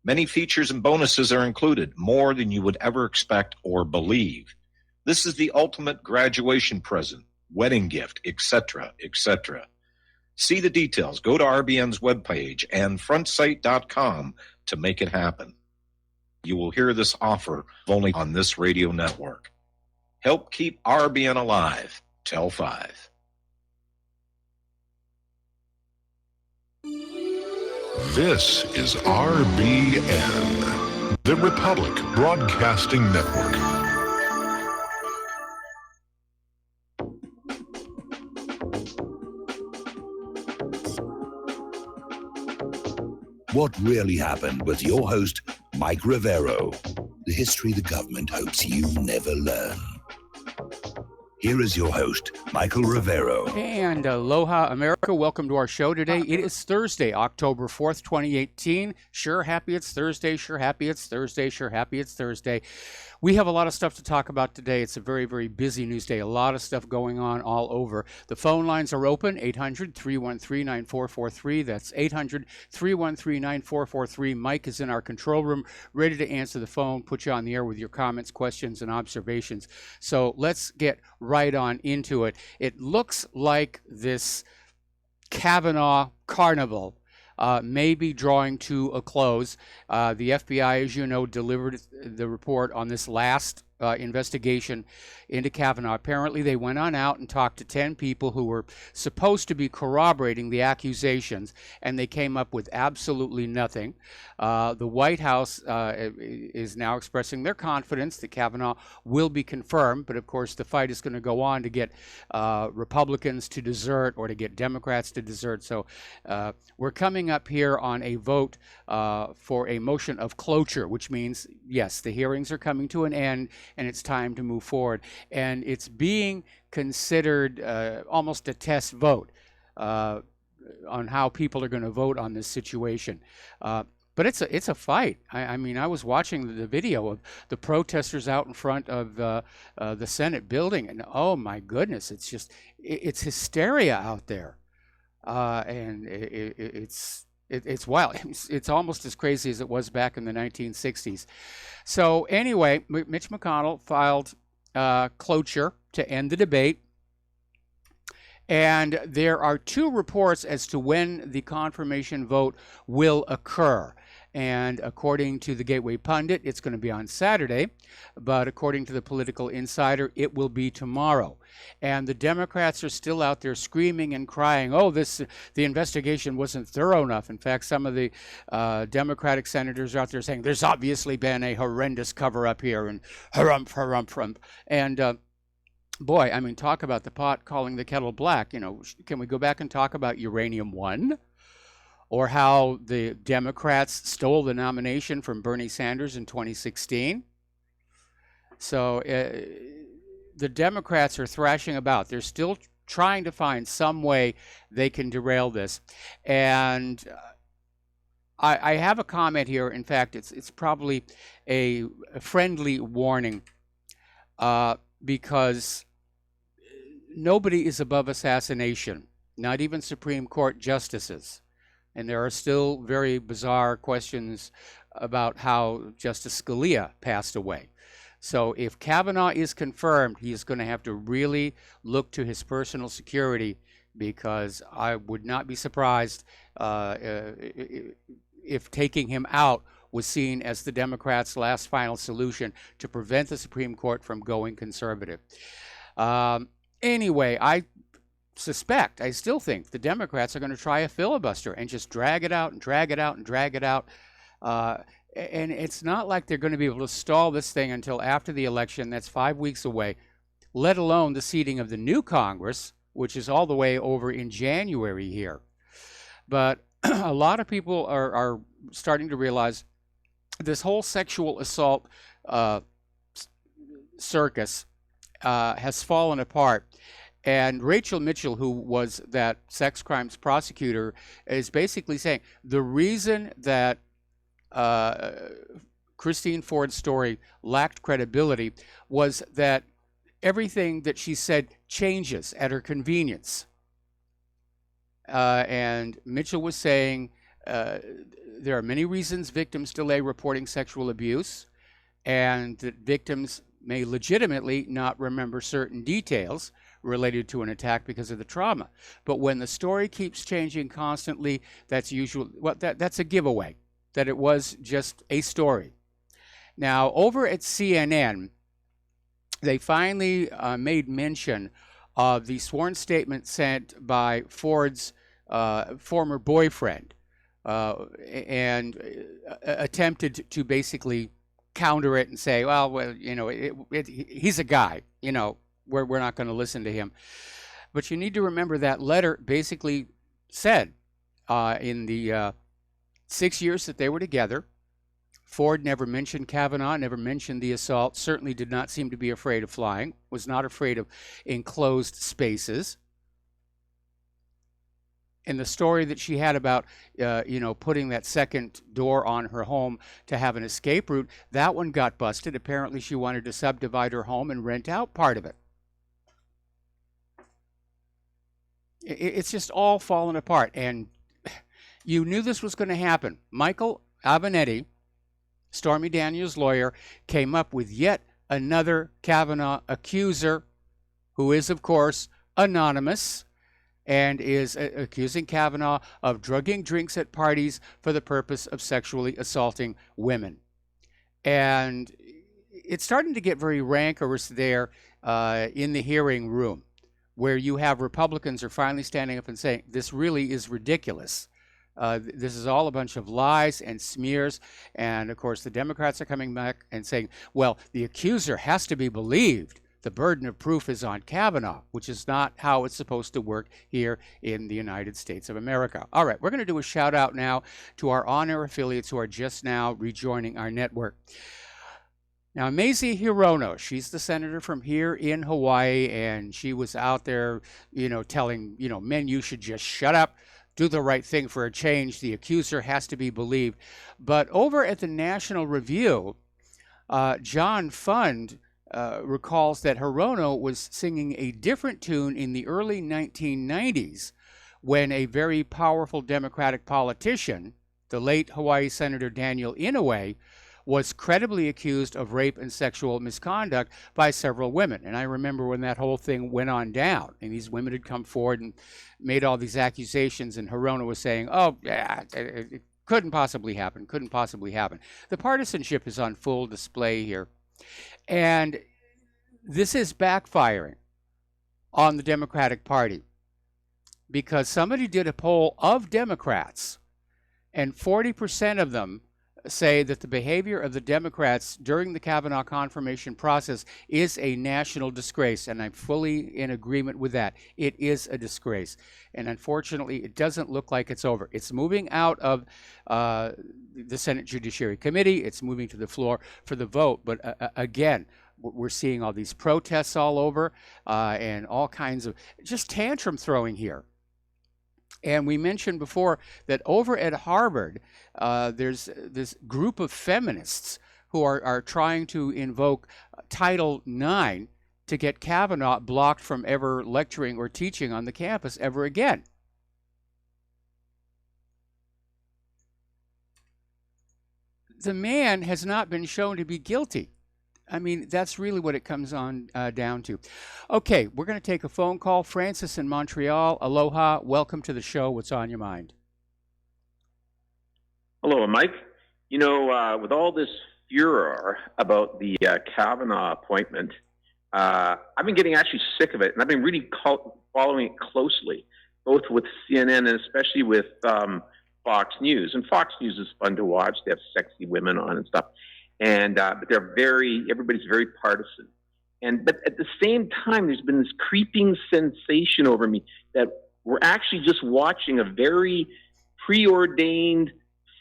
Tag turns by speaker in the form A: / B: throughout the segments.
A: Many features and bonuses are included, more than you would ever expect or believe. This is the ultimate graduation present, wedding gift, etc., etc. See the details. Go to RBN's webpage and frontsite.com to make it happen. You will hear this offer only on this radio network. Help keep RBN alive. Tell 5.
B: This is RBN, the Republic Broadcasting Network.
C: What Really Happened with your host, Mike Rivero. The history the government hopes you never learn. Here is your host, Michael Rivero.
D: And aloha, America. Welcome to our show today. It is Thursday, October 4th, 2018. Sure happy it's Thursday. Sure happy it's Thursday. Sure happy it's Thursday. We have a lot of stuff to talk about today. It's a very, very busy news day. A lot of stuff going on all over. The phone lines are open, 800-313-9443. That's 800-313-9443. Mike is in our control room, ready to answer the phone, put you on the air with your comments, questions, and observations. So let's get right on into it. It looks like this Kavanaugh carnival may be drawing to a close. The FBI, as you know, delivered the report on this last investigation into Kavanaugh. Apparently, they went on out and talked to 10 people who were supposed to be corroborating the accusations, and they came up with absolutely nothing. The White House is now expressing their confidence that Kavanaugh will be confirmed, but of course, the fight is going to go on to get Republicans to desert or to get Democrats to desert. So we're coming up here on a vote for a motion of cloture, which means, yes, the hearings are coming to an end, and it's time to move forward. And it's being considered almost a test vote on how people are going to vote on this situation. But it's a fight. I mean, I was watching the video of the protesters out in front of the Senate building, and oh my goodness, it's hysteria out there, and it's wild. It's almost as crazy as it was back in the 1960s. So anyway, Mitch McConnell filed cloture to end the debate. And there are two reports as to when the confirmation vote will occur. And according to the Gateway Pundit, it's going to be on Saturday. But according to the Political Insider, it will be tomorrow. And the Democrats are still out there screaming and crying, oh, the investigation wasn't thorough enough. In fact, some of the Democratic senators are out there saying there's obviously been a horrendous cover-up here, and harump. And boy, I mean, talk about the pot calling the kettle black. You know, can we go back and talk about Uranium One? Or how the Democrats stole the nomination from Bernie Sanders in 2016. So the Democrats are thrashing about. They're still trying to find some way they can derail this. And I have a comment here. In fact, it's probably a friendly warning because nobody is above assassination, not even Supreme Court justices. And there are still very bizarre questions about how Justice Scalia passed away. So if Kavanaugh is confirmed, he's going to have to really look to his personal security, because I would not be surprised if taking him out was seen as the Democrats' last final solution to prevent the Supreme Court from going conservative. Anyway, I still think the Democrats are going to try a filibuster and just drag it out and drag it out and drag it out. And it's not like they're going to be able to stall this thing until after the election. That's 5 weeks away, let alone the seating of the new Congress, which is all the way over in January here. But a lot of people are starting to realize this whole sexual assault circus has fallen apart. And Rachel Mitchell, who was that sex crimes prosecutor, is basically saying the reason that Christine Ford's story lacked credibility was that everything that she said changes at her convenience. And Mitchell was saying there are many reasons victims delay reporting sexual abuse, and that victims may legitimately not remember certain details related to an attack because of the trauma. But when the story keeps changing constantly, that's a giveaway that it was just a story. Now, over at CNN, they finally made mention of the sworn statement sent by Ford's former boyfriend, and attempted to basically counter it and say, well, you know, he's a guy, you know, we're not going to listen to him. But you need to remember that letter basically said in the 6 years that they were together, Ford never mentioned Kavanaugh, never mentioned the assault, certainly did not seem to be afraid of flying, was not afraid of enclosed spaces. And the story that she had about, putting that second door on her home to have an escape route, that one got busted. Apparently she wanted to subdivide her home and rent out part of it. It's just all fallen apart. And you knew this was going to happen. Michael Avenatti, Stormy Daniels' lawyer, came up with yet another Kavanaugh accuser, who is, of course, anonymous, and is accusing Kavanaugh of drugging drinks at parties for the purpose of sexually assaulting women. And it's starting to get very rancorous there in the hearing room, where you have Republicans are finally standing up and saying, this really is ridiculous. This is all a bunch of lies and smears. And, of course, the Democrats are coming back and saying, well, the accuser has to be believed. The burden of proof is on Kavanaugh, which is not how it's supposed to work here in the United States of America. All right, we're going to do a shout out now to our on-air affiliates who are just now rejoining our network. Now, Mazie Hirono, she's the senator from here in Hawaii, and she was out there, telling, men, you should just shut up, do the right thing for a change. The accuser has to be believed. But over at the National Review, John Fund recalls that Hirono was singing a different tune in the early 1990s when a very powerful Democratic politician, the late Hawaii Senator Daniel Inouye, was credibly accused of rape and sexual misconduct by several women. And I remember when that whole thing went on down, and these women had come forward and made all these accusations, and Hirono was saying, oh, yeah, it couldn't possibly happen, couldn't possibly happen. The partisanship is on full display here. And this is backfiring on the Democratic Party, because somebody did a poll of Democrats, and 40% of them say that the behavior of the Democrats during the Kavanaugh confirmation process is a national disgrace, and I'm fully in agreement with that. It is a disgrace, and unfortunately, it doesn't look like it's over. It's moving out of the Senate Judiciary Committee. It's moving to the floor for the vote, but again, we're seeing all these protests all over and all kinds of just tantrum throwing here. And we mentioned before that over at Harvard, there's this group of feminists who are trying to invoke Title IX to get Kavanaugh blocked from ever lecturing or teaching on the campus ever again. The man has not been shown to be guilty. I mean, that's really what it comes on down to. Okay, we're going to take a phone call. Francis in Montreal, aloha. Welcome to the show. What's on your mind?
E: Hello, Mike. With all this furor about the Kavanaugh appointment, I've been getting actually sick of it, and I've been really following it closely, both with CNN and especially with Fox News. And Fox News is fun to watch. They have sexy women on and stuff. And but everybody's very partisan. But at the same time, there's been this creeping sensation over me that we're actually just watching a very preordained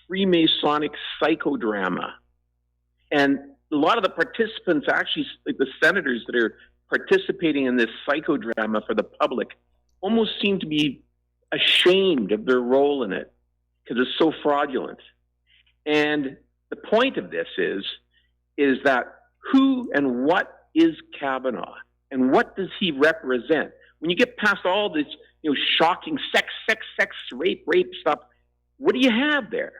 E: Freemasonic psychodrama. And a lot of the participants, actually, like the senators that are participating in this psychodrama for the public, almost seem to be ashamed of their role in it because it's so fraudulent. And the point of this is that who and what is Kavanaugh, and what does he represent? When you get past all this, shocking sex, rape stuff, what do you have there?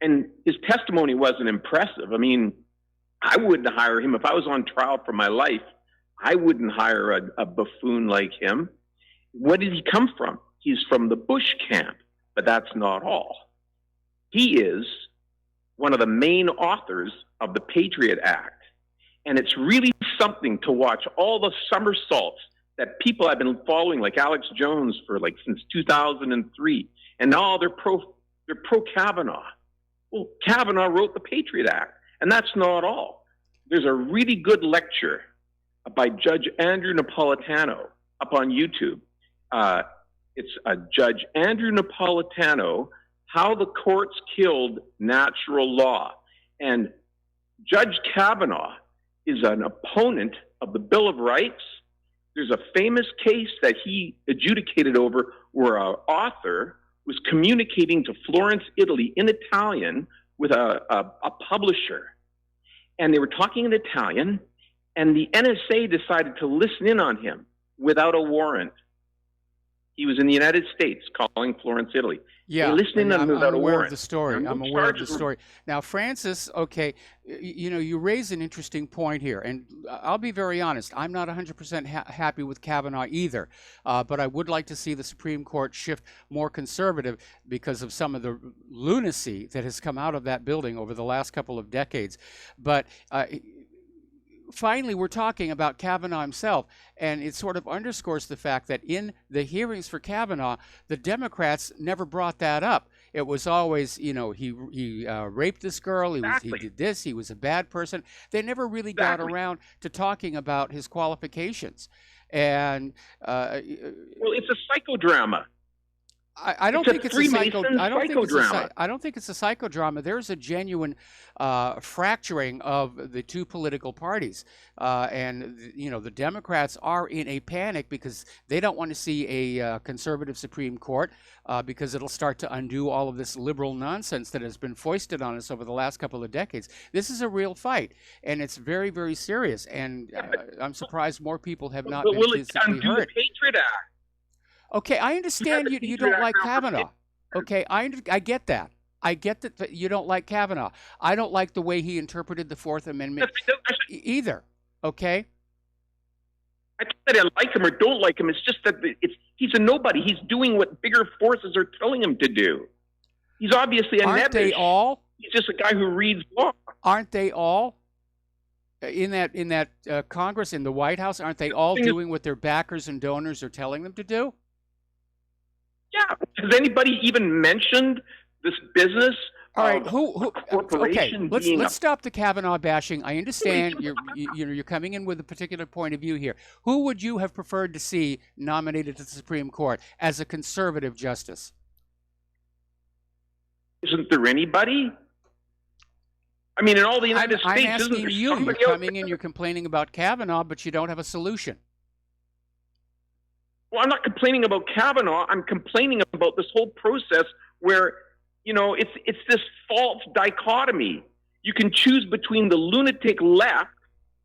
E: and his testimony wasn't impressive. I mean, I wouldn't hire him if I was on trial for my life. I wouldn't hire a buffoon like him. What did he come from? He's from the Bush camp, but that's not all. He is one of the main authors of the Patriot Act. And it's really something to watch all the somersaults that people have been following, like Alex Jones, for like since 2003. And now they're pro Kavanaugh. Well, Kavanaugh wrote the Patriot Act, and that's not all. There's a really good lecture by Judge Andrew Napolitano up on YouTube. It's Judge Andrew Napolitano, How the Courts Killed Natural Law. And Judge Kavanaugh is an opponent of the Bill of Rights. There's a famous case that he adjudicated over where an author was communicating to Florence, Italy in Italian with a publisher. And they were talking in Italian, and the NSA decided to listen in on him without a warrant. He was in the United States calling Florence, Italy.
D: Yeah,
E: listening
D: I'm
E: without a
D: aware
E: warrant.
D: of the story. I'm aware of the story. Now, Francis, okay, you raise an interesting point here, and I'll be very honest. I'm not 100% happy with Kavanaugh either, but I would like to see the Supreme Court shift more conservative because of some of the lunacy that has come out of that building over the last couple of decades. But finally, we're talking about Kavanaugh himself, and it sort of underscores the fact that in the hearings for Kavanaugh, the Democrats never brought that up. It was always, he raped this girl, he did this, he was a bad person. They never really got around to talking about his qualifications. And
E: well, it's a psychodrama.
D: I don't think it's a
E: psychodrama.
D: I don't think it's a psychodrama. There's a genuine fracturing of the two political parties, and the Democrats are in a panic because they don't want to see a conservative Supreme Court because it'll start to undo all of this liberal nonsense that has been foisted on us over the last couple of decades. This is a real fight, and it's very, very serious. And I'm surprised more people have not been physically hurt.
E: The Patriot Act?
D: Okay, I understand you don't like Kavanaugh. Okay, I get that. I get that you don't like Kavanaugh. I don't like the way he interpreted the Fourth Amendment either. Okay?
E: I don't say I like him or don't like him. It's just that he's a nobody. He's doing what bigger forces are telling him to do. He's obviously a nebbish.
D: Aren't they all?
E: He's just a guy who reads law.
D: Aren't they all? In that Congress, in the White House, aren't they all doing what their backers and donors are telling them to do?
E: Yeah. Has anybody even mentioned this business?
D: All right. Okay. Let's stop the Kavanaugh bashing. I understand you're coming in with a particular point of view here. Who would you have preferred to see nominated to the Supreme Court as a conservative justice?
E: Isn't there anybody? I mean, in all the United States,
D: I'm asking you. You're
E: else?
D: coming in. You're complaining about Kavanaugh, but you don't have a solution.
E: Well, I'm not complaining about Kavanaugh. I'm complaining about this whole process where, it's this false dichotomy. You can choose between the lunatic left,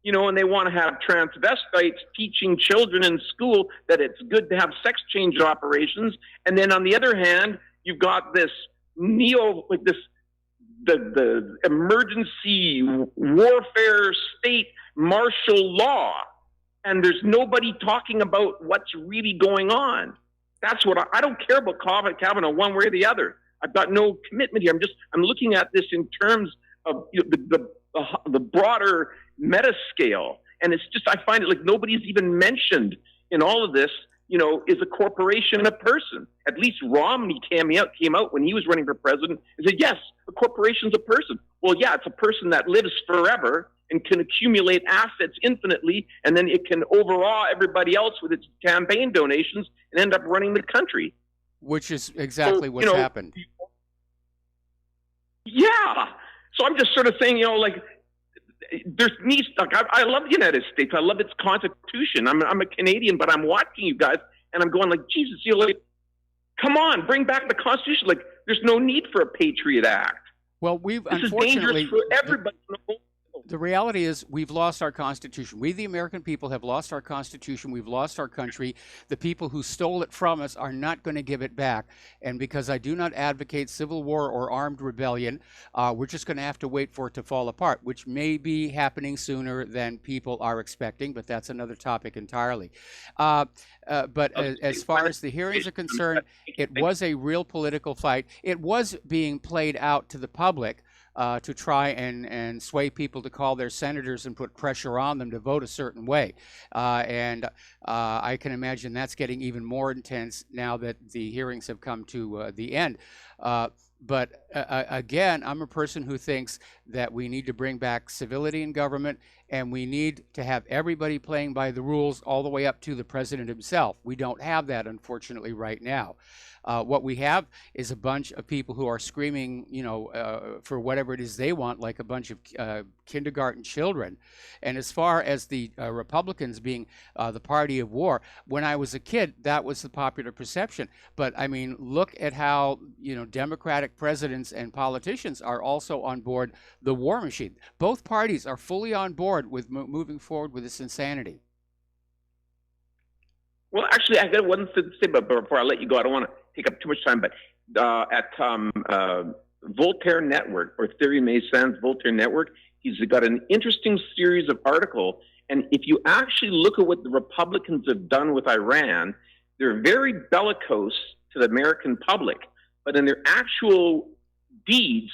E: and they want to have transvestites teaching children in school that it's good to have sex change operations. And then on the other hand, you've got this the emergency warfare state martial law. And there's nobody talking about what's really going on. That's what I don't care about Kavanaugh one way or the other. I've got no commitment here. I'm looking at this in terms of the broader meta scale. And it's just, I find it like nobody's even mentioned in all of this, is a corporation a person? At least Romney came out when he was running for president and said, yes, a corporation's a person. Well, yeah, it's a person that lives forever and can accumulate assets infinitely, and then it can overawe everybody else with its campaign donations and end up running the country.
D: Which is exactly what's happened.
E: Yeah. So I'm just sort of saying, there's needs. I love the United States. I love its Constitution. I'm a Canadian, but I'm watching you guys, and I'm going like, Jesus, come on, bring back the Constitution. Like, there's no need for a Patriot Act.
D: Well,
E: This is dangerous for everybody.
D: the reality is we've lost our Constitution. We, the American people, have lost our Constitution. We've lost our country. The people who stole it from us are not going to give it back. And because I do not advocate civil war or armed rebellion, we're just going to have to wait for it to fall apart, which may be happening sooner than people are expecting, but that's another topic entirely. But as far as the hearings are concerned, it was a real political fight. It was being played out to the public to try and sway people to call their senators and put pressure on them to vote a certain way. And I can imagine that's getting even more intense now that the hearings have come to the end. But again, I'm a person who thinks that we need to bring back civility in government, and we need to have everybody playing by the rules all the way up to the president himself. We don't have that, unfortunately, right now. What we have is a bunch of people who are screaming, for whatever it is they want, like a bunch of kindergarten children. And as far as the Republicans being the party of war, when I was a kid, that was the popular perception. But I mean, look at how, Democratic presidents and politicians are also on board the war machine. Both parties are fully on board with moving forward with this insanity.
E: Well, actually, I got one thing to say, but before I let you go, I don't want to take up too much time, but at Voltaire Network, or Thierry Meyssan's Voltaire Network, he's got an interesting series of articles, and if you actually look at what the Republicans have done with Iran, they're very bellicose to the American public, but in their actual deeds,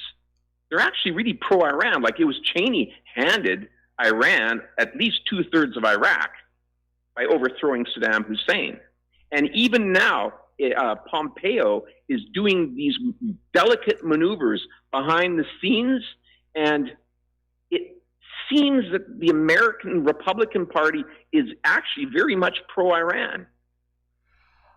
E: they're actually really pro-Iran. Like, it was Cheney handed Iran at least 2/3 of Iraq by overthrowing Saddam Hussein. And even now, Pompeo is doing these delicate maneuvers behind the scenes, and it seems that the American Republican Party is actually very much pro-Iran.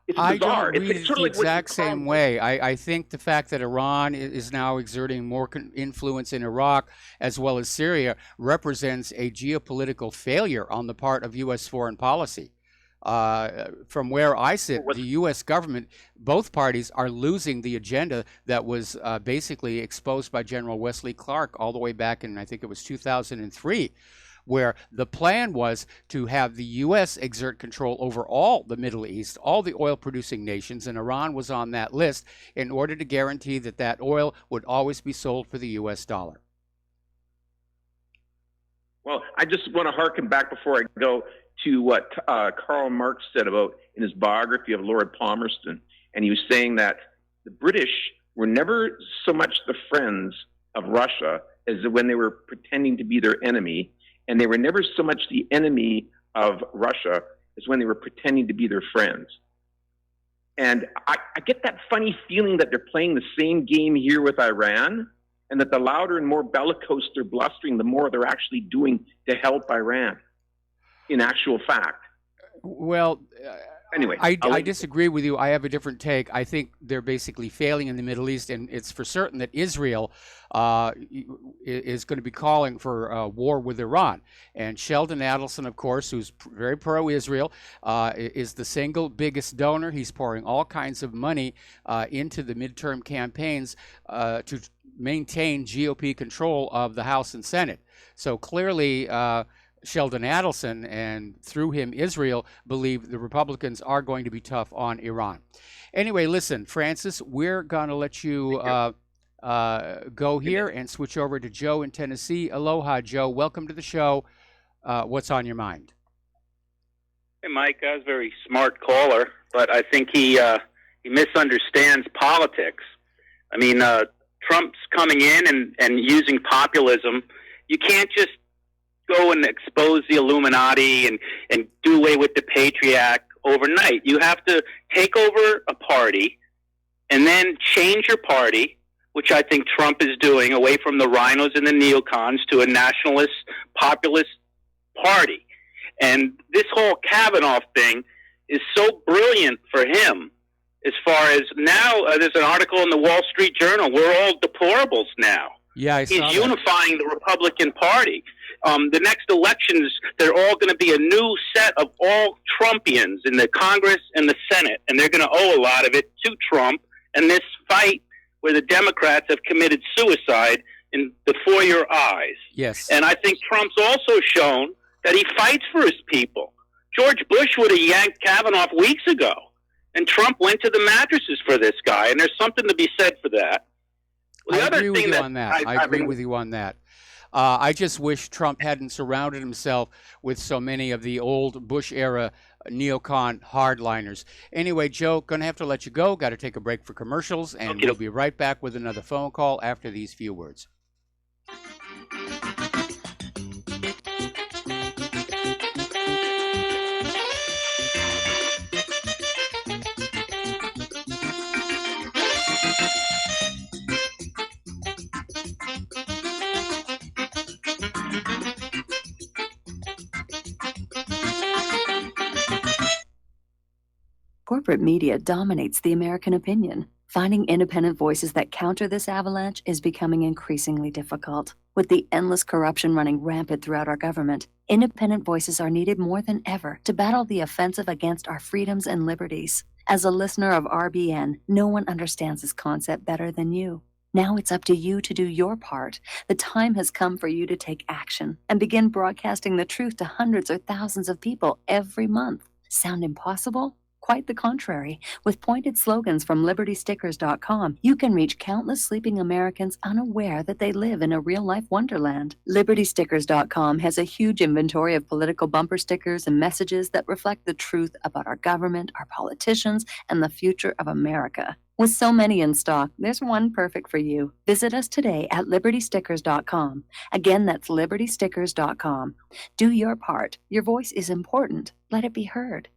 E: It's bizarre.
D: I don't read it the exact same way. I think the fact that Iran is now exerting more influence in Iraq as well as Syria represents a geopolitical failure on the part of U.S. foreign policy. From where I sit, the U.S. government, both parties are losing the agenda that was basically exposed by General Wesley Clark all the way back in, I think it was 2003, where the plan was to have the U.S. exert control over all the Middle East, all the oil-producing nations, and Iran was on that list in order to guarantee that that oil would always be sold for the U.S. dollar.
E: Well, I just want to harken back before I go to what Karl Marx said about in his biography of Lord Palmerston, and he was saying that the British were never so much the friends of Russia as when they were pretending to be their enemy, and they were never so much the enemy of Russia as when they were pretending to be their friends. And I get that funny feeling that they're playing the same game here with Iran, and that the louder and more bellicose they're blustering, the more they're actually doing to help Iran, in actual fact.
D: Well,
E: anyway,
D: I disagree with you. I have a different take. I think they're basically failing in the Middle East, and it's for certain that Israel is going to be calling for war with Iran. And Sheldon Adelson, of course, who's very pro-Israel, is the single biggest donor. He's pouring all kinds of money into the midterm campaigns to maintain GOP control of the House and Senate. So clearly, Sheldon Adelson, and through him Israel, believe the Republicans are going to be tough on Iran. Anyway, listen, Francis, we're going to let you go here and switch over to Joe in Tennessee. Aloha, Joe. Welcome to the show. What's on your mind?
F: Hey, Mike, I was a very smart caller, but I think he misunderstands politics. I mean, Trump's coming in and using populism. You can't just go and expose the Illuminati and do away with the Patriot Act overnight. You have to take over a party and then change your party, which I think Trump is doing, away from the rhinos and the neocons to a nationalist, populist party. And this whole Kavanaugh thing is so brilliant for him. As far as now, there's an article in the Wall Street Journal, we're all deplorables now.
D: Yeah, I saw
F: He's unifying the Republican Party. The next elections, they're all going to be a new set of all Trumpians in the Congress and the Senate, and they're going to owe a lot of it to Trump. And this fight where the Democrats have committed suicide before your eyes.
D: Yes.
F: And I think Trump's also shown that he fights for his people. George Bush would have yanked Kavanaugh weeks ago, and Trump went to the mattresses for this guy, and there's something to be said for that.
D: I agree with you on that. I agree with you on that. I just wish Trump hadn't surrounded himself with so many of the old Bush-era neocon hardliners. Anyway, Joe, going to have to let you go. Got to take a break for commercials, and we'll be right back with another phone call after these few words.
G: Corporate media dominates the American opinion. Finding independent voices that counter this avalanche is becoming increasingly difficult. With the endless corruption running rampant throughout our government, independent voices are needed more than ever to battle the offensive against our freedoms and liberties. As a listener of RBN, no one understands this concept better than you. Now it's up to you to do your part. The time has come for you to take action and begin broadcasting the truth to hundreds or thousands of people every month. Sound impossible? Quite the contrary. With pointed slogans from LibertyStickers.com, you can reach countless sleeping Americans unaware that they live in a real-life wonderland. LibertyStickers.com has a huge inventory of political bumper stickers and messages that reflect the truth about our government, our politicians, and the future of America. With so many in stock, there's one perfect for you. Visit us today at LibertyStickers.com. Again, that's LibertyStickers.com. Do your part. Your voice is important. Let it be heard.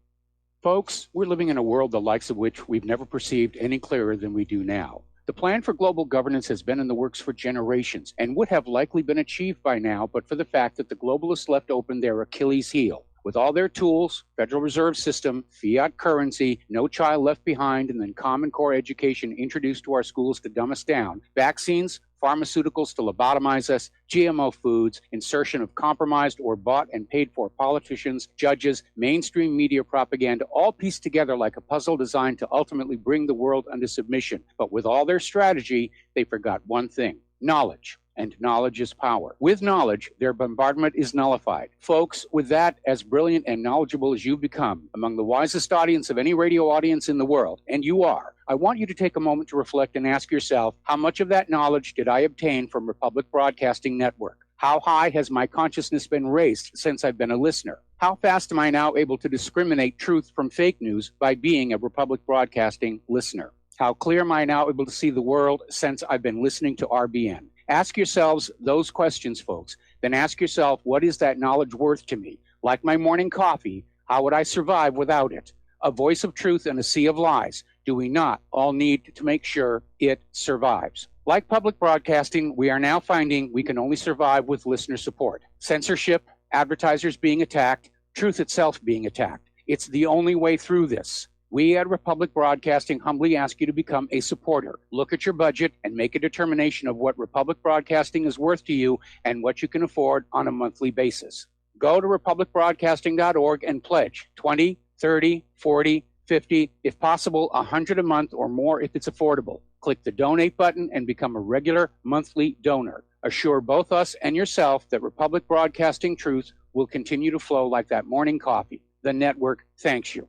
D: Folks, we're living in a world the likes of which we've never perceived any clearer than we do now. The plan for global governance has been in the works for generations and would have likely been achieved by now, but for the fact that the globalists left open their Achilles heel. With all their tools, Federal Reserve System, fiat currency, no child left behind, and then Common Core education introduced to our schools to dumb us down, vaccines, pharmaceuticals to lobotomize us, GMO foods, insertion of compromised or bought and paid for politicians, judges, mainstream media propaganda, all pieced together like a puzzle designed to ultimately bring the world under submission. But with all their strategy, they forgot one thing: knowledge. And knowledge is power. With knowledge, their bombardment is nullified. Folks, with that, as brilliant and knowledgeable as you've become, among the wisest audience of any radio audience in the world, and you are, I want you to take a moment to reflect and ask yourself, how much of that knowledge did I obtain from Republic Broadcasting Network? How high has my consciousness been raised since I've been a listener? How fast am I now able to discriminate truth from fake news by being a Republic Broadcasting listener? How clear am I now able to see the world since I've been listening to RBN? Ask yourselves those questions, folks. Then ask yourself, what is that knowledge worth to me? Like my morning coffee, how would I survive without it? A voice of truth in a sea of lies. Do we not all need to make sure it survives? Like public broadcasting, we are now finding we can only survive with listener support. Censorship, advertisers being attacked, truth itself being attacked. It's the only way through this. We at Republic Broadcasting humbly ask you to become a supporter. Look at your budget and make a determination of what Republic Broadcasting is worth to you and what you can afford on a monthly basis. Go to republicbroadcasting.org and pledge 20, 30, 40, 50, if possible, 100 a month or more if it's affordable. Click the donate button and become a regular monthly donor. Assure both us and yourself that Republic Broadcasting truth will continue to flow like that morning coffee. The network thanks you.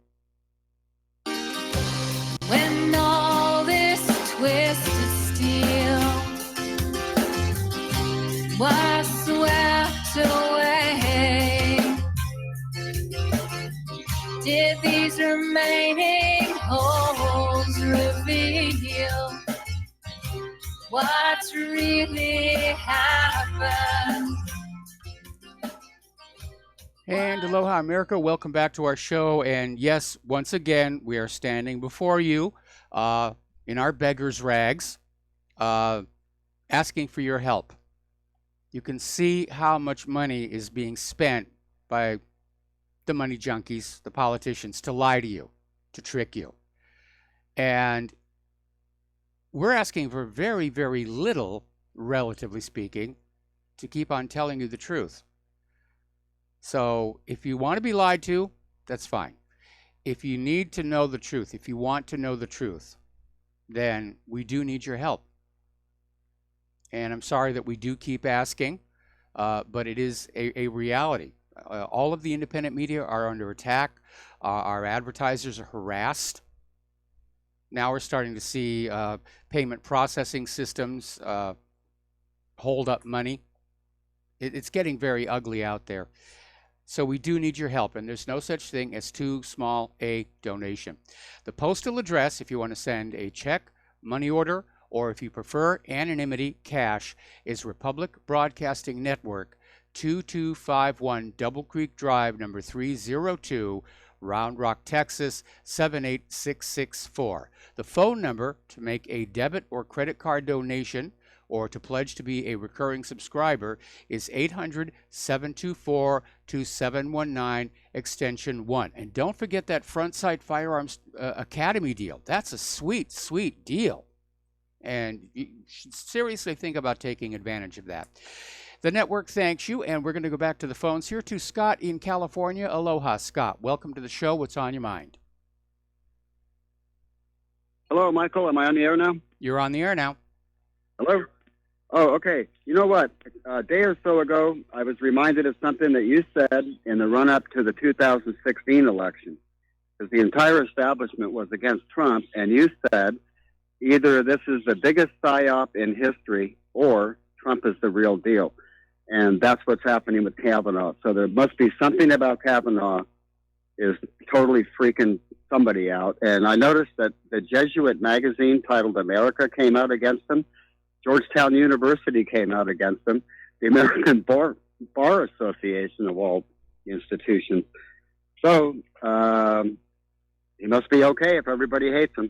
H: When all this twisted steel was swept away, did these remaining holes reveal what's really happened?
D: And aloha, America. Welcome back to our show. And yes, once again, we are standing before you in our beggar's rags, asking for your help. You can see how much money is being spent by the money junkies, the politicians, to lie to you, to trick you. And we're asking for very, very little, relatively speaking, to keep on telling you the truth. So if you want to be lied to, that's fine. If you need to know the truth, if you want to know the truth, then we do need your help. And I'm sorry that we do keep asking, but it is a reality. All of the independent media are under attack. Our advertisers are harassed. Now we're starting to see payment processing systems hold up money. It's getting very ugly out there. So we do need your help, and there's no such thing as too small a donation. The postal address, if you want to send a check, money order, or if you prefer anonymity, cash, is Republic Broadcasting Network, 2251 Double Creek Drive, number 302, Round Rock, Texas, 78664. The phone number to make a debit or credit card donation or to pledge to be a recurring subscriber is 800-724-2719, extension 1. And don't forget that Frontsight Firearms Academy deal. That's a sweet, sweet deal. And you should seriously think about taking advantage of that. The network thanks you, and we're going to go back to the phones here to Scott in California. Aloha, Scott. Welcome to the show. What's on your mind?
I: Hello, Michael. Am I on the air now?
D: You're on the air now.
I: Hello? Oh, okay. You know what? A day or so ago, I was reminded of something that you said in the run-up to the 2016 election, because the entire establishment was against Trump, and you said either this is the biggest psyop in history or Trump is the real deal. And that's what's happening with Kavanaugh. So there must be something about Kavanaugh is totally freaking somebody out. And I noticed that the Jesuit magazine titled America came out against him. Georgetown University came out against him. The American Bar Association, of all institutions. So he must be okay if everybody hates him.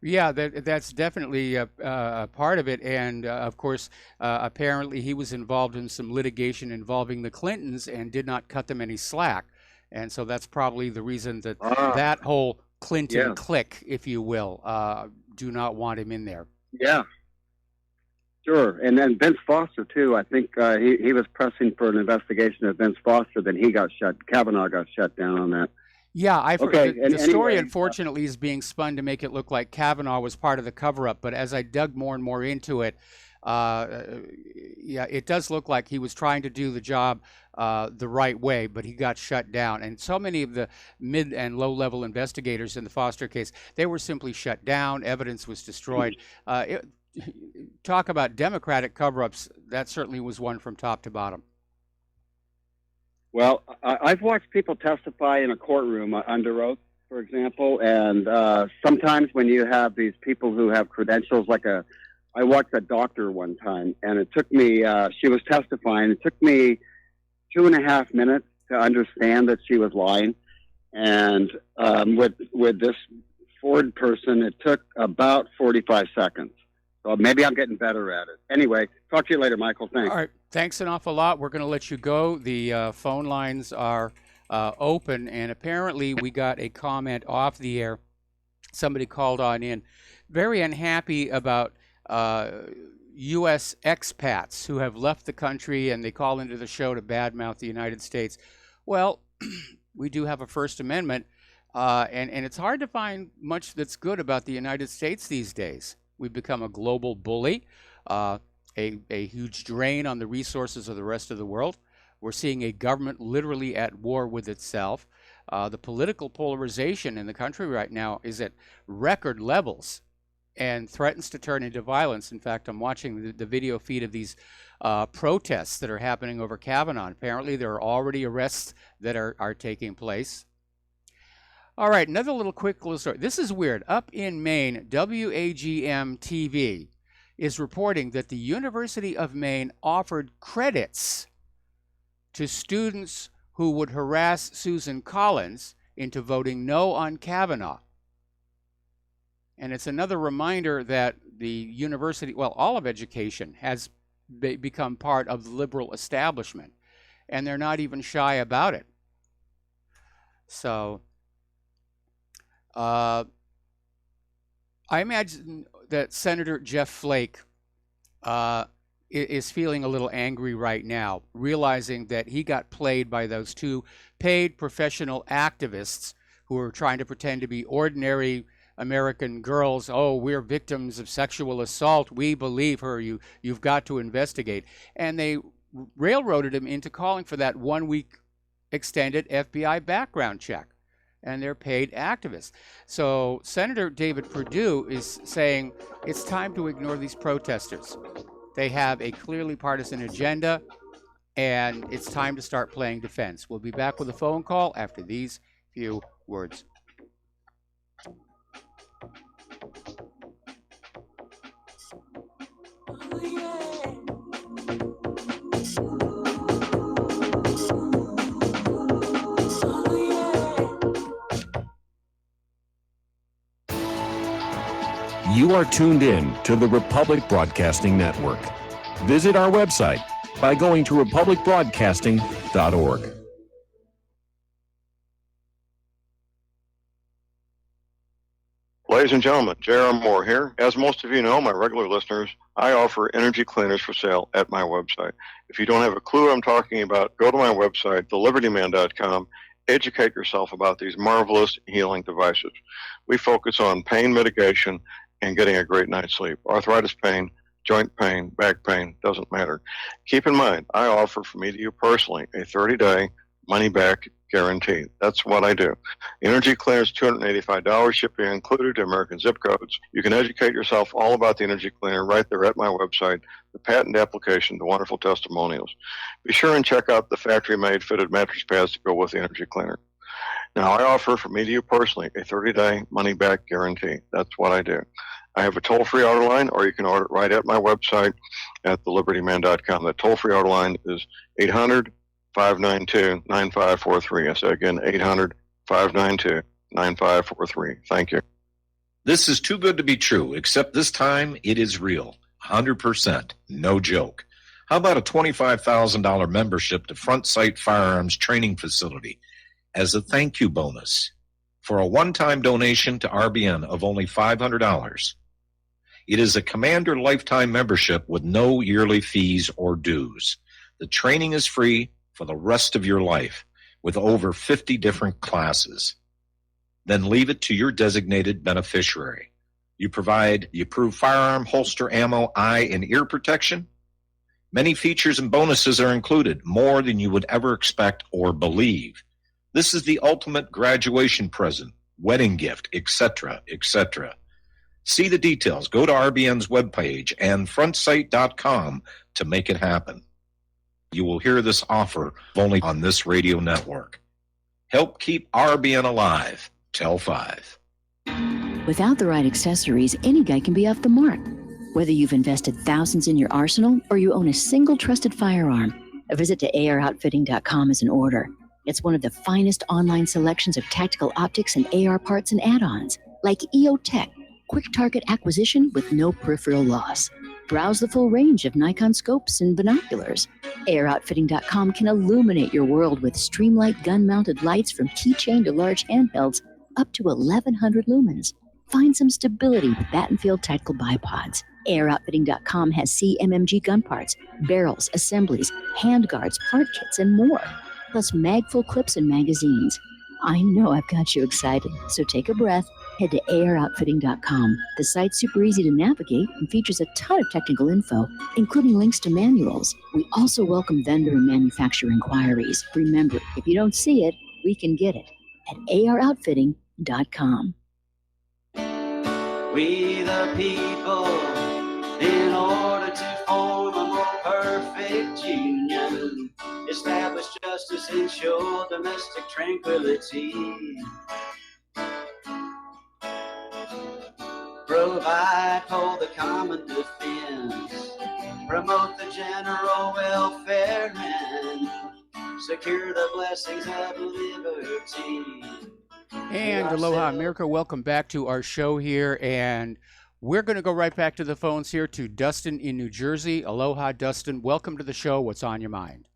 D: Yeah, that's definitely a part of it. And of course, apparently he was involved in some litigation involving the Clintons and did not cut them any slack. And so that's probably the reason that that whole Clinton clique, if you will, do not want him in there.
I: Yeah. Sure. And then Vince Foster, too. I think he was pressing for an investigation of Vince Foster, then Kavanaugh got shut down on that.
D: Yeah,
I: Okay,
D: the story, unfortunately, is being spun to make it look like Kavanaugh was part of the cover-up. But as I dug more and more into it, it does look like he was trying to do the job the right way, but he got shut down. And so many of the mid and low-level investigators in the Foster case, they were simply shut down. Evidence was destroyed. Talk about Democratic cover-ups. That certainly was one from top to bottom.
I: Well, I've watched people testify in a courtroom under oath, for example, and sometimes when you have these people who have credentials, I watched a doctor one time, and it took me, she was testifying, it took me 2.5 minutes to understand that she was lying, and with this Ford person, it took about 45 seconds. So maybe I'm getting better at it. Anyway, talk to you later, Michael. Thanks.
D: All right. Thanks an awful lot. We're going to let you go. The phone lines are open, and apparently we got a comment off the air. Somebody called on in, very unhappy about U.S. expats who have left the country, and they call into the show to badmouth the United States. Well, we do have a First Amendment, and it's hard to find much that's good about the United States these days. We've become a global bully, a huge drain on the resources of the rest of the world. We're seeing a government literally at war with itself. The political polarization in the country right now is at record levels and threatens to turn into violence. In fact, I'm watching the video feed of these protests that are happening over Kavanaugh. Apparently, there are already arrests that are taking place. All right, another quick little story. This is weird. Up in Maine, WAGM TV is reporting that the University of Maine offered credits to students who would harass Susan Collins into voting no on Kavanaugh. And it's another reminder that the university, well, all of education has become part of the liberal establishment, and they're not even shy about it. So I imagine that Senator Jeff Flake is feeling a little angry right now, realizing that he got played by those two paid professional activists who are trying to pretend to be ordinary American girls, oh, we're victims of sexual assault. We believe her. You've got to investigate. And they railroaded him into calling for that 1-week extended FBI background check. And they're paid activists. So Senator David Perdue is saying it's time to ignore these protesters. They have a clearly partisan agenda, and it's time to start playing defense. We'll be back with a phone call after these few words.
J: You are tuned in to the Republic Broadcasting Network. Visit our website by going to republicbroadcasting.org.
K: Ladies and gentlemen, J.R. Moore here. As most of you know, my regular listeners, I offer energy cleaners for sale at my website. If you don't have a clue what I'm talking about, go to my website, thelibertyman.com. Educate yourself about these marvelous healing devices. We focus on pain mitigation and getting a great night's sleep. Arthritis pain, joint pain, back pain, doesn't matter. Keep in mind, I offer from me to you personally a 30-day money-back guarantee. That's what I do. Energy cleaner is $285, shipping included to American zip codes. You can educate yourself all about the energy cleaner right there at my website, the patent application, the wonderful testimonials. Be sure and check out the factory-made fitted mattress pads to go with the energy cleaner. Now, I offer from me to you personally a 30-day money-back guarantee. That's what I do. I have a toll-free order line, or you can order it right at my website at thelibertyman.com. That toll-free order line is 800-592-9543. I say again, 800-592-9543. Thank you.
A: This is too good to be true, except this time it is real. 100%. No joke. How about a $25,000 membership to Front Sight Firearms Training Facility as a thank you bonus for a one-time donation to RBN of only $500? It is a Commander lifetime membership with no yearly fees or dues. The training is free for the rest of your life with over 50 different classes. Then leave it to your designated beneficiary. You provide the approved firearm, holster, ammo, eye, and ear protection. Many features and bonuses are included, more than you would ever expect or believe. This is the ultimate graduation present, wedding gift, etc., etc. See the details. Go to RBN's webpage and frontsight.com to make it happen. You will hear this offer only on this radio network. Help keep RBN alive. Tell 5.
L: Without the right accessories, any guy can be off the mark. Whether you've invested thousands in your arsenal or you own a single trusted firearm, a visit to AROutfitting.com is in order. It's one of the finest online selections of tactical optics and AR parts and add-ons, like EOTech, quick target acquisition with no peripheral loss. Browse the full range of Nikon scopes and binoculars. AROutfitting.com can illuminate your world with Streamlight gun-mounted lights from keychain to large handhelds up to 1,100 lumens. Find some stability with Battenfield tactical bipods. AROutfitting.com has CMMG gun parts, barrels, assemblies, handguards, part kits, and more, plus mag-full clips and magazines. I know I've got you excited, so take a breath. Head to AROutfitting.com. The site's super easy to navigate and features a ton of technical info, including links to manuals. We also welcome vendor and manufacturer inquiries. Remember, if you don't see it, we can get it at AROutfitting.com.
M: We the people, in order to form a more perfect union, establish justice, ensure domestic tranquility, provide for the common defense, promote the general welfare, and secure the blessings of liberty.
D: And aloha, America. Welcome back to our show here. And we're going to go right back to the phones here to Dustin in New Jersey. Aloha, Dustin. Welcome to the show. What's on your mind?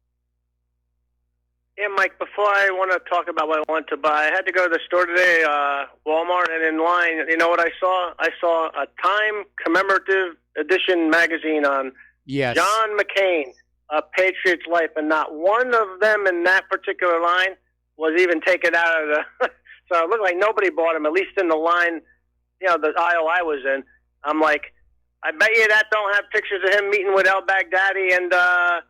N: Yeah, Mike, before I want to talk about what I want to buy, I had to go to the store today, Walmart, and in line, you know what I saw? I saw a Time Commemorative Edition magazine on John McCain, A Patriot's Life, and not one of them in that particular line was even taken out of the... So it looked like nobody bought them, at least in the line the aisle I was in. I'm like, I bet you that don't have pictures of him meeting with al-Baghdadi and the